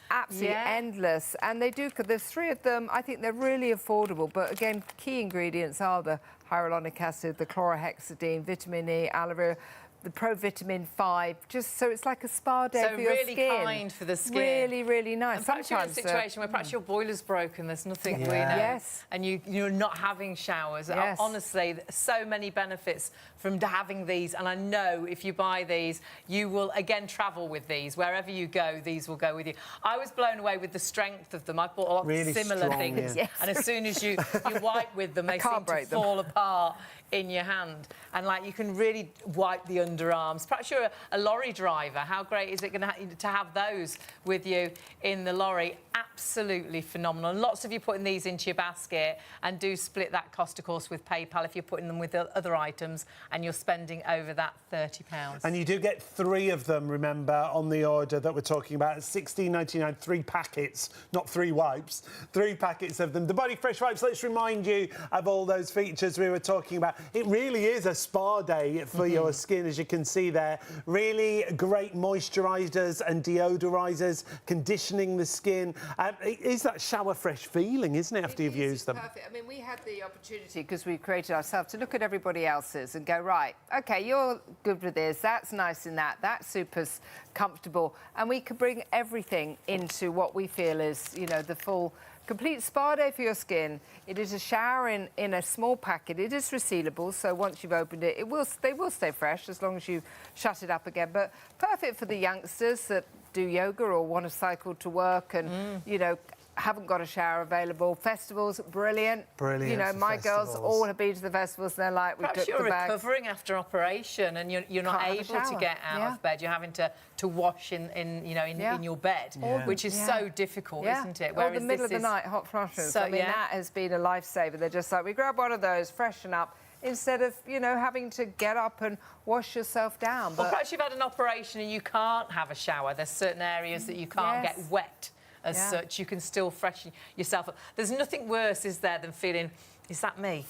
absolutely endless. And they do, there's 3 of them. I think they're really affordable. But again, key ingredients are the hyaluronic acid, the chlorhexidine, vitamin E, aloe vera, the provitamin 5, just so it's like a spa day for your skin. So really kind for the skin. Really, really nice. And perhaps you're in a situation where perhaps your boiler's broken, there's nothing we know. Yes. And you're not having showers. Yes. Honestly, so many benefits from having these. And I know if you buy these, you will, again, travel with these. Wherever you go, these will go with you. I was blown away with the strength of them. I bought a lot of similar things. Yes. And as soon as you wipe with them, they seem to fall apart in your hand. And, like, you can really wipe the underarms. Perhaps you're a lorry driver. How great is it going to have those with you in the lorry? Absolutely phenomenal. And lots of you putting these into your basket, and do split that cost, of course, with PayPal if you're putting them with other items and you're spending over that £30. And you do get 3 of them, remember, on the order that we're talking about. It's $16.99, 3 packets, not 3 wipes, 3 packets of them. The Body Fresh Wipes, let's remind you of all those features we were talking about. It really is a spa day for your skin, as you can see there. Really great moisturisers and deodorisers, conditioning the skin. It is that shower fresh feeling, isn't it, after you've used them? Perfect. I mean, we had the opportunity, because we created ourselves, to look at everybody else's and go, right, OK, you're good with this, that's nice in that's super comfortable. And we could bring everything into what we feel is, you know, the full complete spa day for your skin. It is a shower in a small packet. It is resealable, so once you've opened it, they will stay fresh as long as you shut it up again. But perfect for the youngsters that do yoga or want to cycle to work and, you know, haven't got a shower available. Festivals, brilliant. Brilliant. You know, my girls all have been to the festivals and they're like, we took the bag. Perhaps you're recovering after operation and you're not able to get out of bed. You're having to wash in your bed, which is so difficult, isn't it? Or the middle of the night hot flushes. So, I mean, that has been a lifesaver. They're just like, we grab one of those, freshen up, instead of, you know, having to get up and wash yourself down. Or perhaps you've had an operation and you can't have a shower. There's certain areas that you can't get wet. As such, you can still freshen yourself up. There's nothing worse, is there, than feeling, is that me?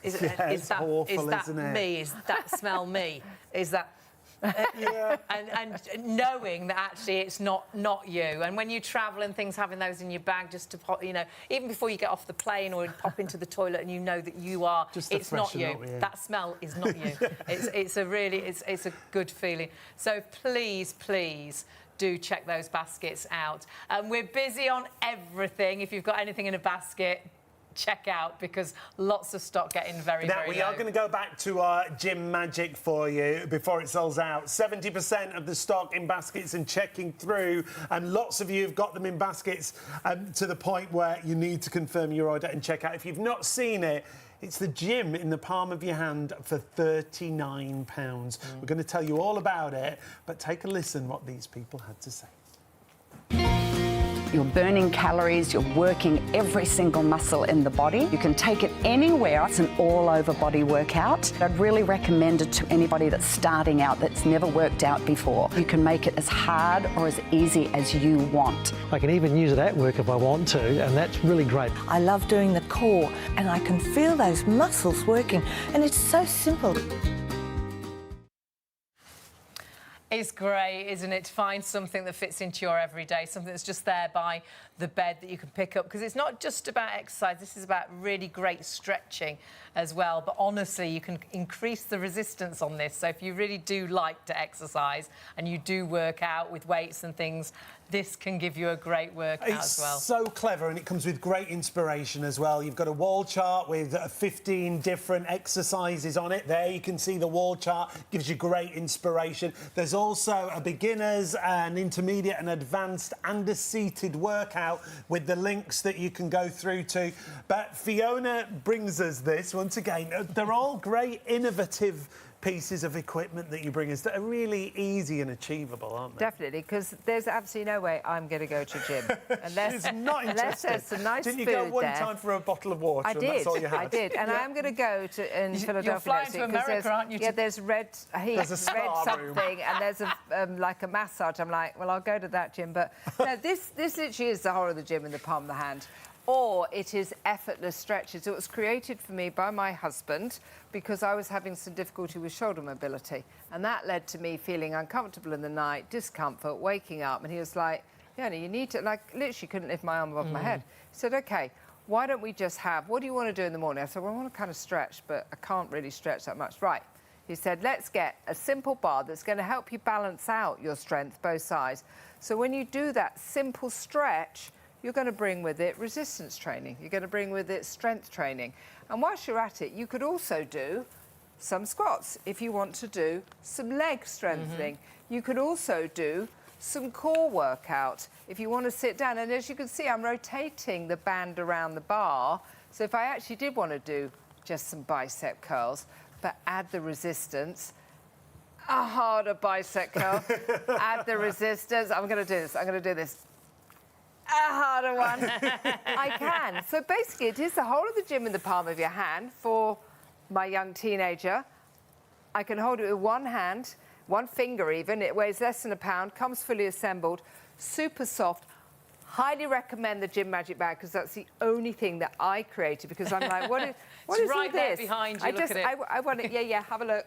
Is that awful, isn't it? me? Is that smell me? Is that... and knowing that actually it's not you. And when you travel and things, having those in your bag just to pop, you know, even before you get off the plane or pop into the toilet and you know that you are, it's not you. That smell is not you. It's a good feeling. So please do check those baskets out. We're busy on everything. If you've got anything in a basket, check out, because lots of stock getting very Now, we are going to go back to our gym magic for you before it sells out. 70% of the stock in baskets and checking through, and lots of you have got them in baskets to the point where you need to confirm your order and check out. If you've not seen it, it's the gym in the palm of your hand for £39. We're going to tell you all about it, but take a listen what these people had to say. You're burning calories, you're working every single muscle in the body. You can take it anywhere. It's an all-over body workout. I'd really recommend it to anybody that's starting out, that's never worked out before. You can make it as hard or as easy as you want. I can even use it at work if I want to, and that's really great. I love doing the core and I can feel those muscles working, and it's so simple. It's great, isn't it, to find something that fits into your everyday, something that's just there by the bed that you can pick up, because it's not just about exercise, this is about really great stretching as well. But honestly, you can increase the resistance on this. So if you really do like to exercise and you do work out with weights and things, this can give you a great workout as well. It's so clever, and it comes with great inspiration as well. You've got a wall chart with 15 different exercises on it. There you can see the wall chart, gives you great inspiration. There's also a beginners, an intermediate, and advanced and a seated workout with the links that you can go through to. But Fiona brings us this once again. They're all great, innovative pieces of equipment that you bring us that are really easy and achievable, aren't they? Definitely, because there's absolutely no way I'm going to go to gym unless, She's not unless interested. there's some nice Didn't you food go one there. time for a bottle of water? I And did, that's all you had? I did, and I am going to go to in Philadelphia. You're flying next to week, 'cause America, there's, aren't you? Yeah, there's red heat, There's a spa red room. something, and there's a like a massage. I'm like, well, I'll go to that gym, but no, this literally is the whole of the gym in the palm of the hand. Or it is effortless stretches. It was created for me by my husband because I was having some difficulty with shoulder mobility, and that led to me feeling uncomfortable in the night, discomfort, waking up, and he was like, Fiona, you need to, like, literally couldn't lift my arm above my head. He said, OK, why don't we just have, what do you want to do in the morning? I said, well, I want to kind of stretch, but I can't really stretch that much. Right. He said, let's get a simple bar that's going to help you balance out your strength, both sides. So when you do that simple stretch, you're going to bring with it resistance training. You're going to bring with it strength training. And whilst you're at it, you could also do some squats if you want to do some leg strengthening. You could also do some core workout if you want to sit down. And as you can see, I'm rotating the band around the bar. So if I actually did want to do just some bicep curls, but add the resistance, a harder bicep curl, add the resistance. I'm going to do this. I'm going to do this. A harder one. I can. So basically, it is the whole of the gym in the palm of your hand for my young teenager. I can hold it with one hand, one finger even. It weighs less than a pound, comes fully assembled, super soft. Highly recommend the Gym Magic Bag because that's the only thing that I created because I'm like, what is right all there this? behind you, look at it. I want it, yeah, have a look.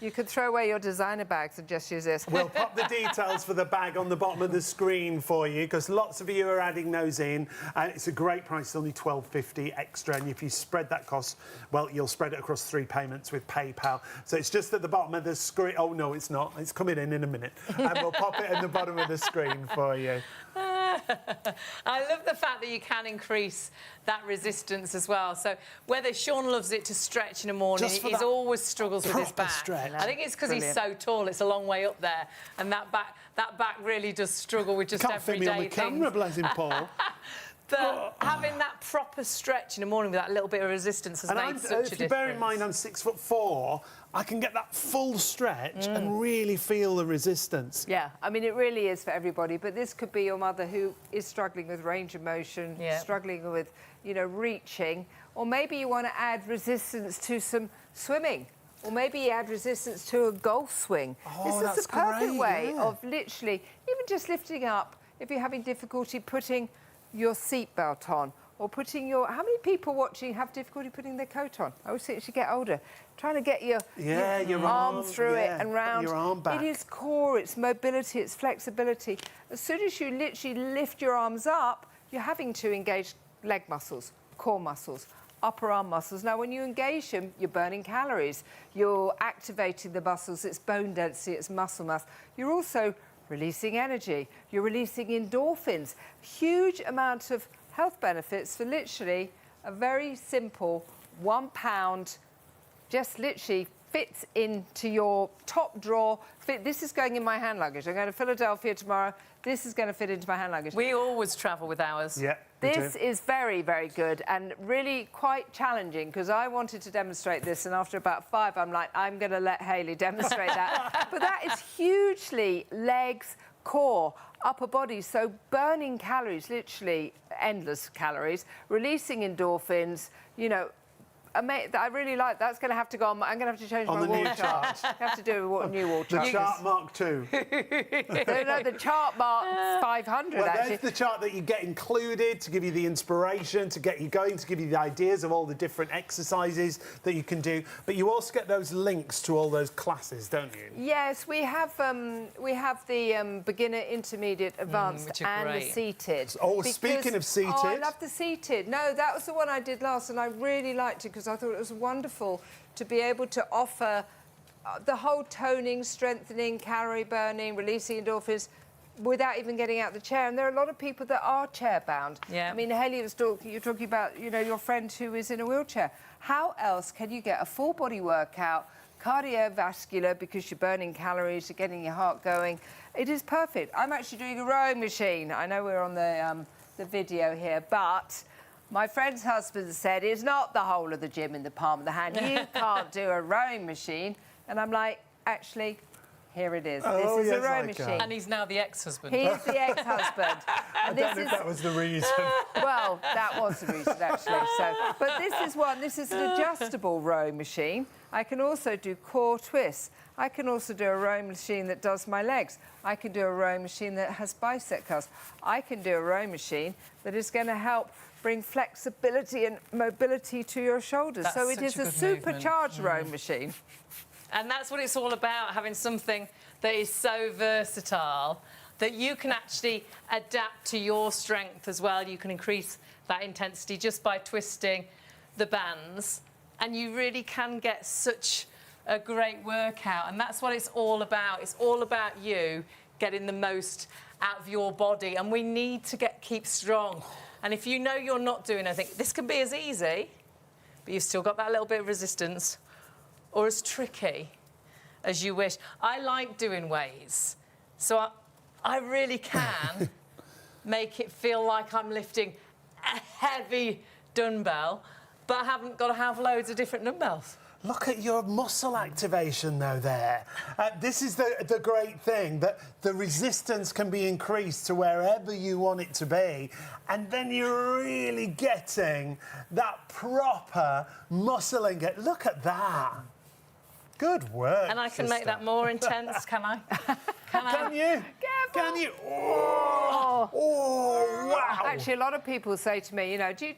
You could throw away your designer bags and just use this. We'll pop the details for the bag on the bottom of the screen for you because lots of you are adding those in. And it's a great price, it's only $12.50 extra. And if you spread that cost, well, you'll spread it across 3 payments with PayPal. So it's just at the bottom of the screen. Oh, no, it's not. It's coming in a minute. And we'll pop it at the bottom of the screen for you. I love the fact that you can increase that resistance as well. So whether Sean loves it to stretch in the morning, Just for he's that always struggles with his proper back. stretch. I think it's because he's so tall, it's a long way up there, and that back really does struggle with just Can't fit me on everyday the camera, things. blessing Paul. But having that proper stretch in the morning with that little bit of resistance has made such a difference. If you bear in mind I'm 6'4", I can get that full stretch and really feel the resistance. Yeah, I mean, it really is for everybody, but this could be your mother who is struggling with range of motion, struggling with, you know, reaching, or maybe you want to add resistance to some swimming, or maybe you add resistance to a golf swing. Oh, this is the perfect great, way yeah. of literally, even just lifting up, if you're having difficulty putting your seatbelt on, or putting your... How many people watching have difficulty putting their coat on? I always think as you get older, trying to get your arm through it and round. Your arm back. It is core, it's mobility, it's flexibility. As soon as you literally lift your arms up, you're having to engage leg muscles, core muscles, upper arm muscles. Now, when you engage them, you're burning calories. You're activating the muscles. It's bone density, it's muscle mass. You're also releasing energy. You're releasing endorphins. Huge amount of health benefits for literally a very simple £1, just literally fits into your top drawer. This is going in my hand luggage. I'm going to Philadelphia tomorrow. This is going to fit into my hand luggage. We always travel with ours. Yeah. This is very, very good and really quite challenging because I wanted to demonstrate this, and after about 5, I'm like, I'm going to let Hayley demonstrate that. But that is hugely legs, core, upper body. So burning calories, literally endless calories, releasing endorphins, you know. I really like that's going to have to go on. I'm going to have to change On my the wall new chart. I have to do a new wall chart. The chart Mark 2. No, the chart marks 500 Well, actually. there's the chart that you get included to give you the inspiration, to get you going, to give you the ideas of all the different exercises that you can do. But you also get those links to all those classes, don't you? Yes, we have the beginner, intermediate, advanced, which are and the great. seated. Oh, speaking of seated. Oh, I love the seated. No, that was the one I did last, and I really liked it because I thought it was wonderful to be able to offer the whole toning, strengthening, calorie burning, releasing endorphins without even getting out of the chair. And there are a lot of people that are chair bound. Yeah. I mean, Haley was talking, you're talking about, you know, your friend who is in a wheelchair. How else can you get a full body workout, cardiovascular, because you're burning calories, you're getting your heart going? It is perfect. I'm actually doing a rowing machine. I know we're on the video here, but my friend's husband said it's not the whole of the gym in the palm of the hand. You can't do a rowing machine. And I'm like, actually, here it is. Oh, this is yes, a rowing I can. machine. And he's now the ex-husband. He's the ex-husband. I don't know if that was the reason. Well, that was the reason, actually. So, but this is one. This is an adjustable rowing machine. I can also do core twists. I can also do a rowing machine that does my legs. I can do a rowing machine that has bicep curls. I can do a rowing machine that is going to help bring flexibility and mobility to your shoulders. That's so it such is a a good supercharged rowing machine. And that's what it's all about, having something that is so versatile that you can actually adapt to your strength as well. You can increase that intensity just by twisting the bands, and you really can get such a great workout. And that's what it's all about. It's all about you getting the most out of your body, and we need to keep strong. And if you know you're not doing anything, this can be as easy, but you've still got that little bit of resistance, or as tricky as you wish. I like doing weights, so I really can make it feel like I'm lifting a heavy dumbbell, but I haven't got to have loads of different dumbbells. Look at your muscle activation, though, there. This is the great thing, that the resistance can be increased to wherever you want it to be, and then you're really getting that proper muscling. Look at that. Good work. And I can make that more intense, can I? Careful. Can you? Can you? Oh, wow. Actually, a lot of people say to me, you know, do you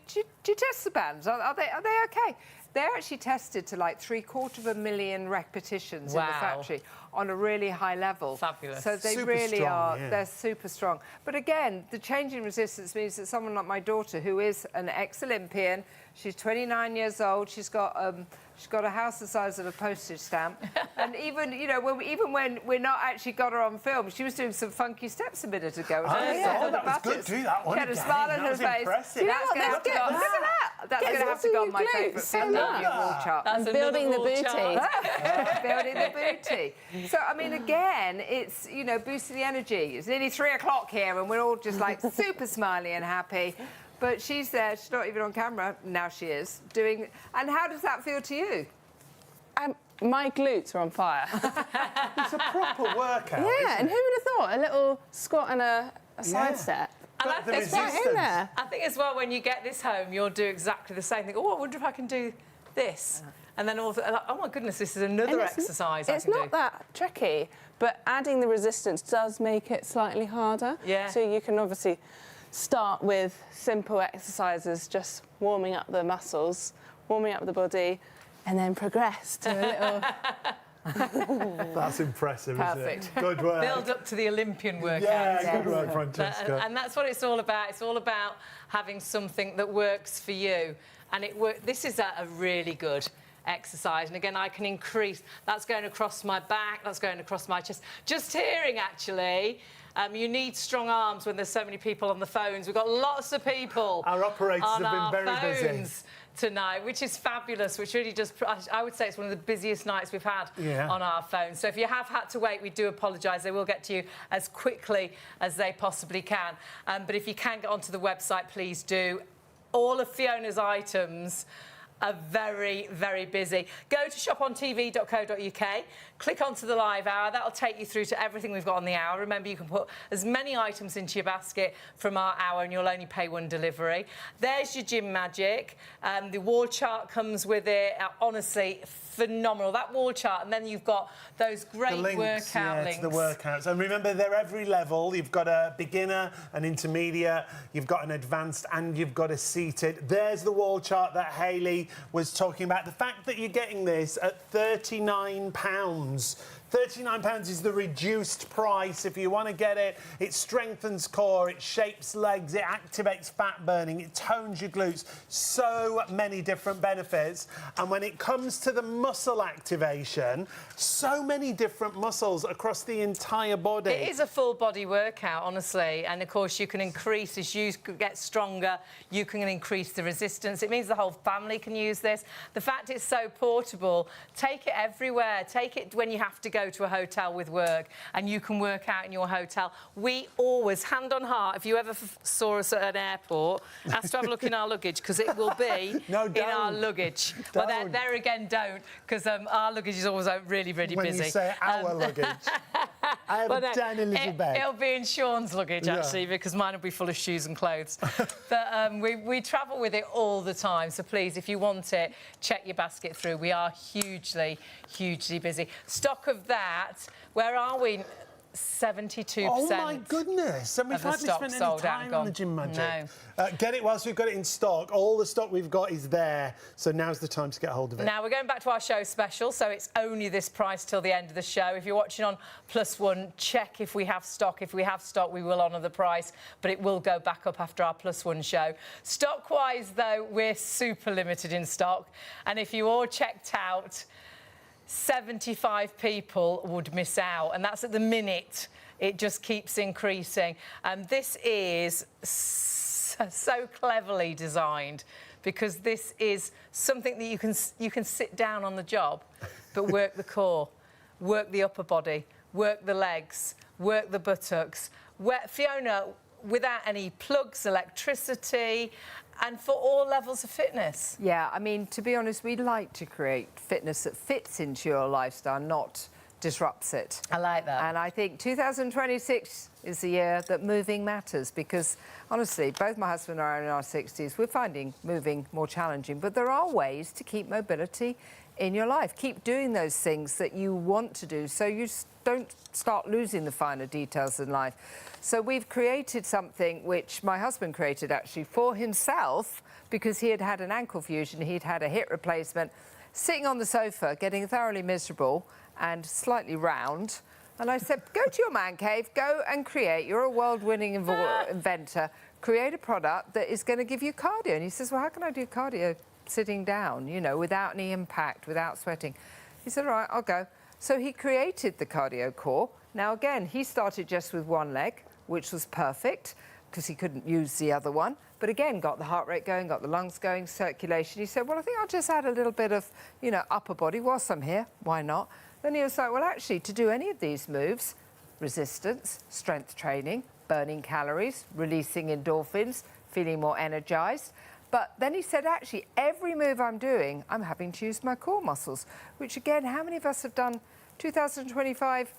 test the bands? Are they okay? They're actually tested to like 750,000 repetitions in the Wow. factory on a really high level. Fabulous. So they Super really strong, are, yeah. they're super strong. But again, the change in resistance means that someone like my daughter, who is an ex-Olympian, she's 29 years old, she's got a house the size of a postage stamp. And even, you know, when we're not actually got her on film, she was doing some funky steps a minute ago. That was good. Do that one She had a again. smile on That her was face. impressive. That's going to have to go. Look at that. That's going to have to go on my favourite wall chart. That's Building the another wall booty. chart. Building the booty. So, I mean, again, it's, you know, boosting the energy. It's nearly 3 o'clock here and we're all just like super smiley and happy. But she's there, she's not even on camera, now she is, doing... And how does that feel to you? My glutes are on fire. It's a proper workout. Yeah, and who would have thought? A little squat and a side step. And I But the think It's right in resistance. there. I think as well, when you get this home, you'll do exactly the same thing. Oh, I wonder if I can do this. And then all like, oh my goodness, this is another And exercise I It's can not do. that tricky, but adding the resistance does make it slightly harder. Yeah. So you can obviously start with simple exercises, just warming up the muscles, warming up the body, and then progress to a little... That's impressive, Perfect. isn't it? Good work. Build up to the Olympian workout. Yeah, good work, Francesca. And that's what it's all about. It's all about having something that works for you. And this is a really good exercise. And again, I can increase. That's going across my back. That's going across my chest. Just hearing, actually. You need strong arms when there's so many people on the phones. We've got lots of people Our operators on have been our very busy. phones tonight, which is fabulous, which really does... I would say it's one of the busiest nights we've had on our phones. So if you have had to wait, we do apologise. They will get to you as quickly as they possibly can. But if you can get onto the website, please do. All of Fiona's items are very, very busy. Go to shopontv.co.uk, click onto the live hour. That'll take you through to everything we've got on the hour. Remember, you can put as many items into your basket from our hour and you'll only pay one delivery. There's your gym magic. The wall chart comes with it. Honestly, phenomenal. That wall chart, and then you've got those great workout links. To the workouts. And remember, they're every level. You've got a beginner, an intermediate, you've got an advanced, and you've got a seated. There's the wall chart that Hayley was talking about. The fact that you're getting this at £39. £39 is the reduced price. If you want to get it, it strengthens core, it shapes legs, it activates fat burning, it tones your glutes. So many different benefits. And when it comes to the muscle activation, so many different muscles across the entire body. It is a full body workout, honestly. And of course, you can increase as you get stronger, you can increase the resistance. It means the whole family can use this. The fact it's so portable, take it everywhere. Take it when you have to go to a hotel with work and you can work out in your hotel. We always, hand on heart, if you ever saw us at an airport, ask to have a look in our luggage, because it will be in our luggage. Well, there again, don't, because our luggage is always really, really busy. When you say our luggage, I have a tiny little bag. It'll be in Sean's luggage, actually, because mine will be full of shoes and clothes. But we travel with it all the time, so please, if you want it, check your basket through. We are hugely, hugely busy. Stock of that, where are we? 72%. Oh my goodness! And we've hardly spent any time on the gym magic. No. Get it whilst we've got it in stock. All the stock we've got is there, so now's the time to get hold of it. Now we're going back to our show special, so it's only this price till the end of the show. If you're watching on Plus One, check if we have stock. If we have stock, we will honour the price, but it will go back up after our Plus One show. Stock-wise, though, we're super limited in stock, and if you all checked out, 75 people would miss out, and that's at the minute. It just keeps increasing. And this is so cleverly designed, because this is something that you can sit down on the job, but work the core, work the upper body, work the legs, work the buttocks. Fiona, without any plugs, electricity, and for all levels of fitness. Yeah, I mean, to be honest, we'd like to create fitness that fits into your lifestyle, not disrupts it. I like that. And I think 2026 is the year that moving matters, because, honestly, both my husband and I are in our 60s. We're finding moving more challenging, but there are ways to keep mobility in your life. Keep doing those things that you want to do, so you don't start losing the finer details in life. So we've created something which my husband created, actually, for himself, because he had had an ankle fusion, he'd had a hip replacement, sitting on the sofa, getting thoroughly miserable and slightly round. And I said, go to your man cave, go and create. You're a world-winning inventor. Create a product that is going to give you cardio. And he says, well, how can I do cardio sitting down, you know, without any impact, without sweating? He said, all right, I'll go. So he created the Cardio Core. Now, again, he started just with one leg, which was perfect, because he couldn't use the other one. But again, got the heart rate going, got the lungs going, circulation. He said, well, I think I'll just add a little bit of, you know, upper body whilst I'm here. Why not? Then he was like, well, actually, to do any of these moves, resistance, strength training, burning calories, releasing endorphins, feeling more energised. But then he said, actually, every move I'm doing, I'm having to use my core muscles, which, again, how many of us have done 2025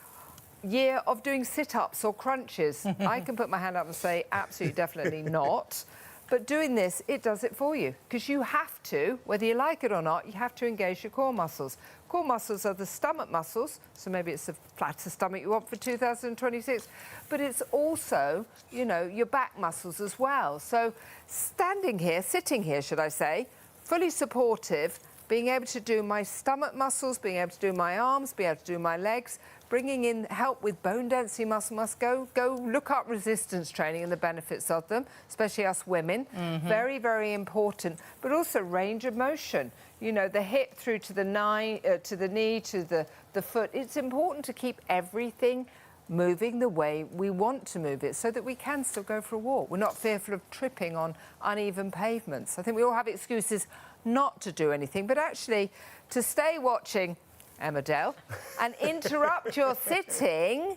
year of doing sit-ups or crunches? I can put my hand up and say, absolutely, definitely not. But doing this, it does it for you, because you have to, whether you like it or not, you have to engage your core muscles. Core muscles are the stomach muscles, so maybe it's a flatter stomach you want for 2026, but it's also, you know, your back muscles as well. So standing here, sitting here, should I say, fully supportive, being able to do my stomach muscles, being able to do my arms, being able to do my legs, bringing in help with bone density muscle must go look up resistance training and the benefits of them, especially us women. Very, very important. But also range of motion. You know, the hip through to the knee, to the foot. It's important to keep everything moving the way we want to move it, so that we can still go for a walk. We're not fearful of tripping on uneven pavements. I think we all have excuses not to do anything, but actually to stay watching Emmerdale and interrupt your sitting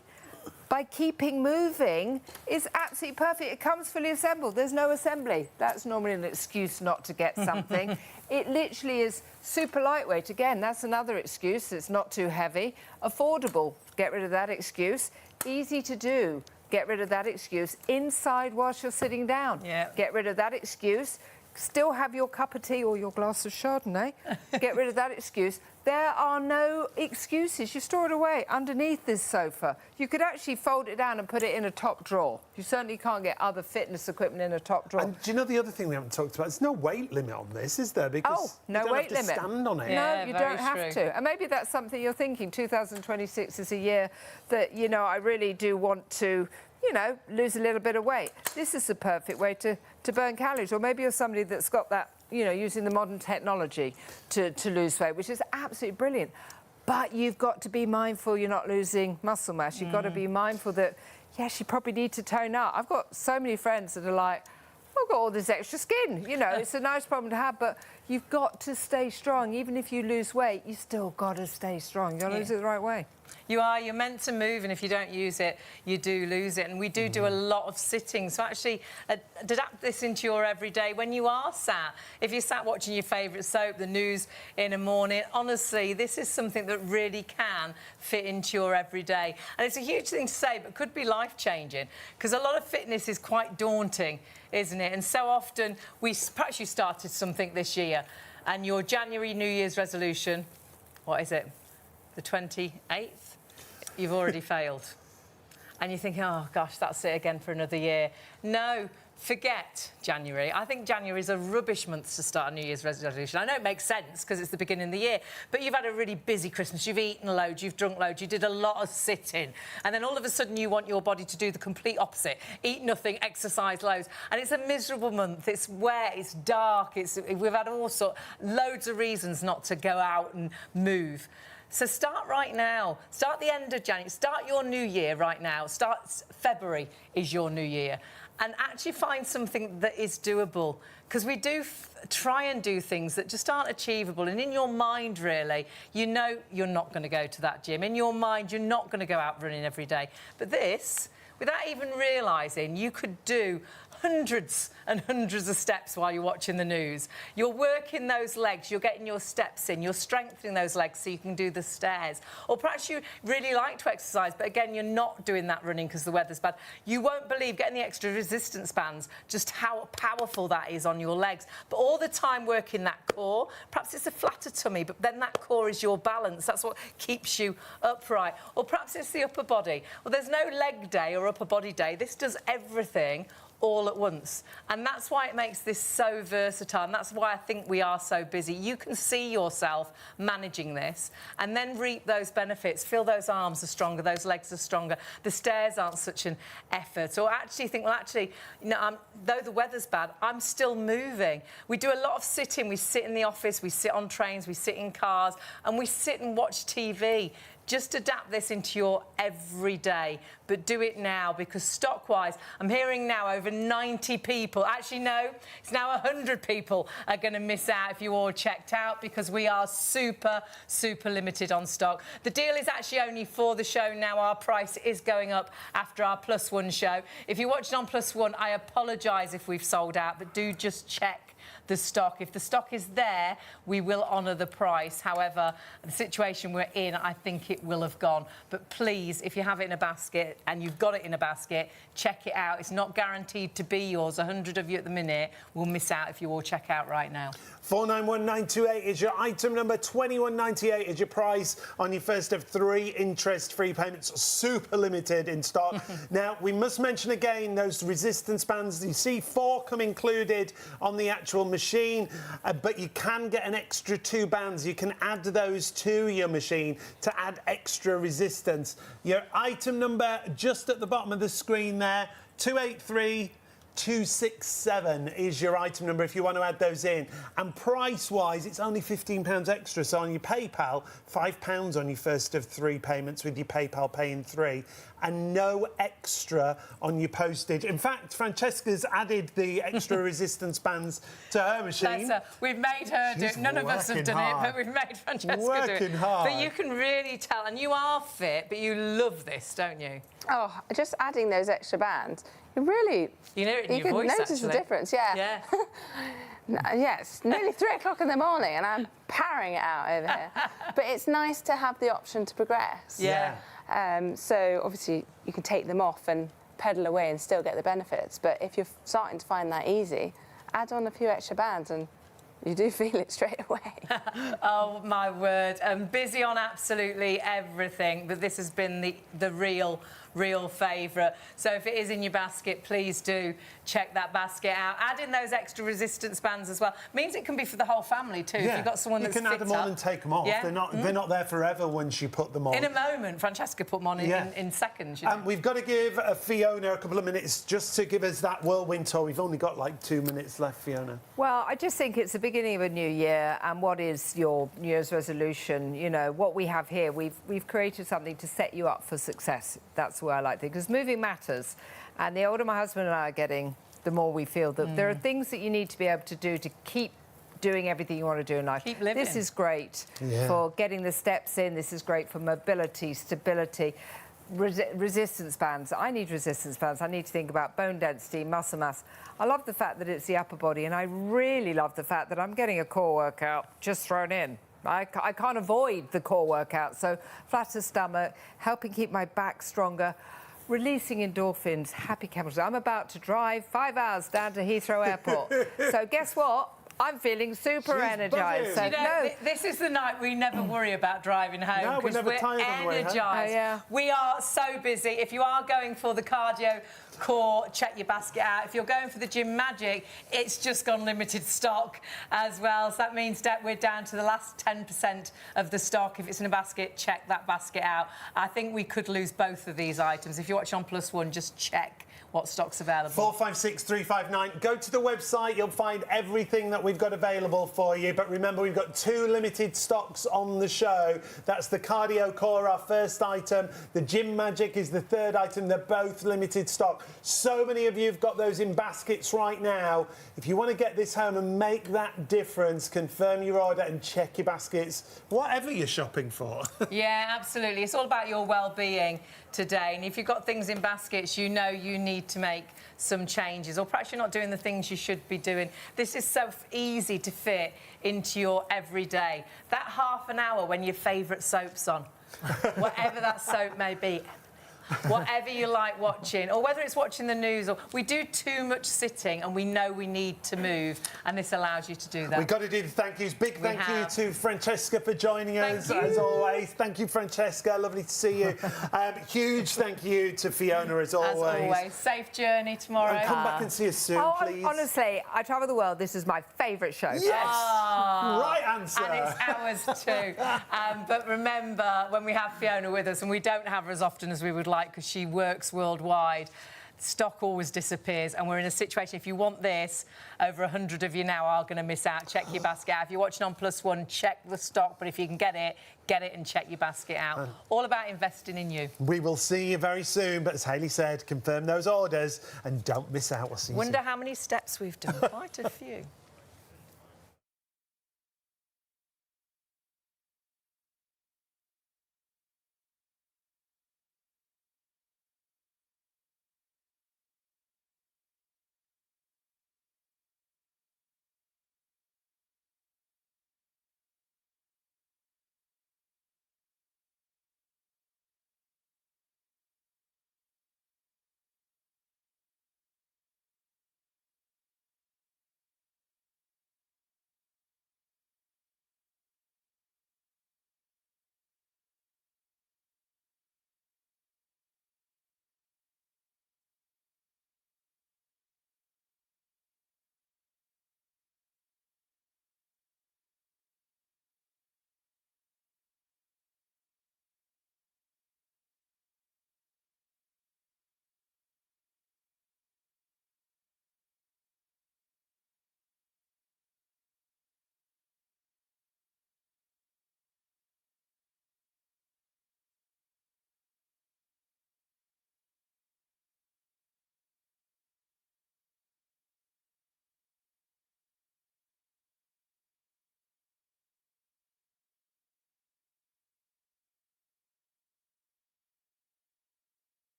by keeping moving is absolutely perfect. It comes fully assembled. There's no assembly. That's normally an excuse not to get something. It literally is super lightweight. Again, that's another excuse. It's not too heavy. Affordable. Get rid of that excuse. Easy to do. Get rid of that excuse. Inside whilst you're sitting down. Yeah. Get rid of that excuse. Still have your cup of tea or your glass of Chardonnay. Get rid of that excuse. There are no excuses. You store it away underneath this sofa. You could actually fold it down and put it in a top drawer. You certainly can't get other fitness equipment in a top drawer. And do you know the other thing we haven't talked about? There's no weight limit on this, is there? Because no you don't weight have to limit. stand on it. Yeah, No, you very don't have true. to. And maybe that's something you're thinking. 2026 is a year that, you know, I really do want to, you know, lose a little bit of weight. This is the perfect way to burn calories. Or maybe you're somebody that's got that, you know, using the modern technology to lose weight, which is absolutely brilliant. But you've got to be mindful you're not losing muscle mass. You've got to be mindful that, yes, you probably need to tone up. I've got so many friends that are like, I've got all this extra skin. You know, it's a nice problem to have, but you've got to stay strong. Even if you lose weight, you still got to stay strong. You've got to lose it the right way. You're meant to move, and if you don't use it, you do lose it. And we do a lot of sitting. So actually, adapt this into your everyday. When you are sat, if you're sat watching your favourite soap, the news in the morning, honestly, this is something that really can fit into your everyday. And it's a huge thing to say, but could be life-changing, because a lot of fitness is quite daunting, isn't it? And so often, perhaps you started something this year, and your January New Year's resolution, what is it? The 28th, you've already failed. And you think, oh, gosh, that's it again for another year. No, forget January. I think January is a rubbish month to start a New Year's resolution. I know it makes sense because it's the beginning of the year, but you've had a really busy Christmas. You've eaten loads, you've drunk loads, you did a lot of sitting. And then all of a sudden you want your body to do the complete opposite. Eat nothing, exercise loads. And it's a miserable month. It's wet, it's dark, we've had loads of reasons not to go out and move. So start right now. Start the end of January. Start your new year right now. February is your new year. And actually find something that is doable. Because we do try and do things that just aren't achievable. And in your mind, really, you know you're not going to go to that gym. In your mind, you're not going to go out running every day. But this, without even realising, you could do hundreds and hundreds of steps while you're watching the news. You're working those legs, you're getting your steps in, you're strengthening those legs so you can do the stairs. Or perhaps you really like to exercise, but again, you're not doing that running because the weather's bad. You won't believe, getting the extra resistance bands, just how powerful that is on your legs. But all the time working that core, perhaps it's a flatter tummy, but then that core is your balance. That's what keeps you upright. Or perhaps it's the upper body. Well, there's no leg day or upper body day. This does everything all at once. And that's why it makes this so versatile, and that's why I think we are so busy. You can see yourself managing this and then reap those benefits. Feel those arms are stronger, those legs are stronger, the stairs aren't such an effort. Or actually think, well, actually, you know, though the weather's bad, I'm still moving. We do a lot of sitting. We sit in the office, we sit on trains, we sit in cars, and we sit and watch TV. Just adapt this into your everyday, but do it now, because stock-wise, I'm hearing now over 90 people, actually no, it's now 100 people are going to miss out if you all checked out, because we are super, super limited on stock. The deal is actually only for the show now. Our price is going up after our +1 show. If you're watching on +1, I apologise if we've sold out, but do just check the stock. If the stock is there, we will honour the price. However, the situation we're in, I think it will have gone. But please, if you have it in a basket and you've got it in a basket, check it out. It's not guaranteed to be yours. 100 of you at the minute will miss out if you all check out right now. 491928 is your item number, 2198 is your price on your first of 3 interest-free payments, super limited in stock. Now, we must mention again those resistance bands. You see 4 come included on the actual machine, but you can get an extra 2 bands. You can add those to your machine to add extra resistance. Your item number just at the bottom of the screen there, 283 267 is your item number if you want to add those in. And price-wise, it's only £15 extra. So on your PayPal, £5 on your first of 3 payments with your PayPal Pay in 3, and no extra on your postage. In fact, Francesca's added the extra resistance bands to her machine. We've made her do it. None of us have done it, but we've made Francesca do it. Working hard. But you can really tell, and you are fit, but you love this, don't you? Oh, just adding those extra bands, you really... You know it in your voice, can notice the difference, yeah. Yes, nearly 3 o'clock in the morning and I'm powering it out over here. But it's nice to have the option to progress. Yeah. So obviously you can take them off and pedal away and still get the benefits. But if you're starting to find that easy, add on a few extra bands and you do feel it straight away. Oh, my word. I'm busy on absolutely everything, but this has been the real favourite. So if it is in your basket, please do check that basket out. Add in those extra resistance bands as well. Means it can be for the whole family too. Yeah. If you've got someone that's you can add them on and take them off. Yeah. They're not there forever once you put them on. In a moment, Francesca put them on in seconds. You know? We've got to give Fiona a couple of minutes just to give us that whirlwind tour. We've only got like 2 minutes left, Fiona. Well, I just think it's the beginning of a new year, and what is your New Year's resolution? You know, what we have here, we've created something to set you up for success. That's where I like it, because moving matters. And the older my husband and I are getting, the more we feel that there are things that you need to be able to do to keep doing everything you want to do in life. Keep living. This is great for getting the steps in. This is great for mobility, stability. Resistance bands. I need resistance bands. I need to think about bone density, muscle mass. I love the fact that it's the upper body, and I really love the fact that I'm getting a core workout just thrown in. I can't avoid the core workout, so flatter stomach, helping keep my back stronger, releasing endorphins, happy chemicals. I'm about to drive 5 hours down to Heathrow Airport. So guess what? I'm feeling super energised. So, you know, this is the night we never worry about driving home because we're energised. We are so busy. If you are going for the cardio core, check your basket out. If you're going for the gym magic, it's just gone limited stock as well. So that means that we're down to the last 10% of the stock. If it's in a basket, check that basket out. I think we could lose both of these items. If you're watching on Plus One, just check what stock's available. 456359. Go to the website. You'll find everything that we've got available for you. But remember, we've got 2 limited stocks on the show. That's the Cardio Core, our first item. The Gym Magic is the 3rd item. They're both limited stock. So many of you have got those in baskets right now. If you want to get this home and make that difference, confirm your order and check your baskets, whatever you're shopping for. Yeah, absolutely. It's all about your well-being today. And if you've got things in baskets, you know you need to make some changes, or perhaps you're not doing the things you should be doing. This is so easy to fit into your everyday. That half an hour when your favourite soap's on, whatever that soap may be, whatever you like watching, or whether it's watching the news, or we do too much sitting and we know we need to move, and this allows you to do that. We've got to do the thank yous. Big thank you to Francesca for joining us, as always. Thank you, Francesca. Lovely to see you. Huge thank you to Fiona, as always. As always. Safe journey tomorrow. And come back and see us soon, please. Honestly, I travel the world. This is my favourite show. Yes! Right answer. And it's ours too. But remember, when we have Fiona with us, and we don't have her as often as we would like because she works worldwide, stock always disappears, and we're in a situation, if you want this, over 100 of you now are going to miss out. Check your basket out. If you're watching on Plus One, check the stock, but if you can get it and check your basket out. All about investing in you. We will see you very soon, but as Hayley said, confirm those orders and don't miss out. We'll see you soon. Wonder how many steps we've done. Quite a few.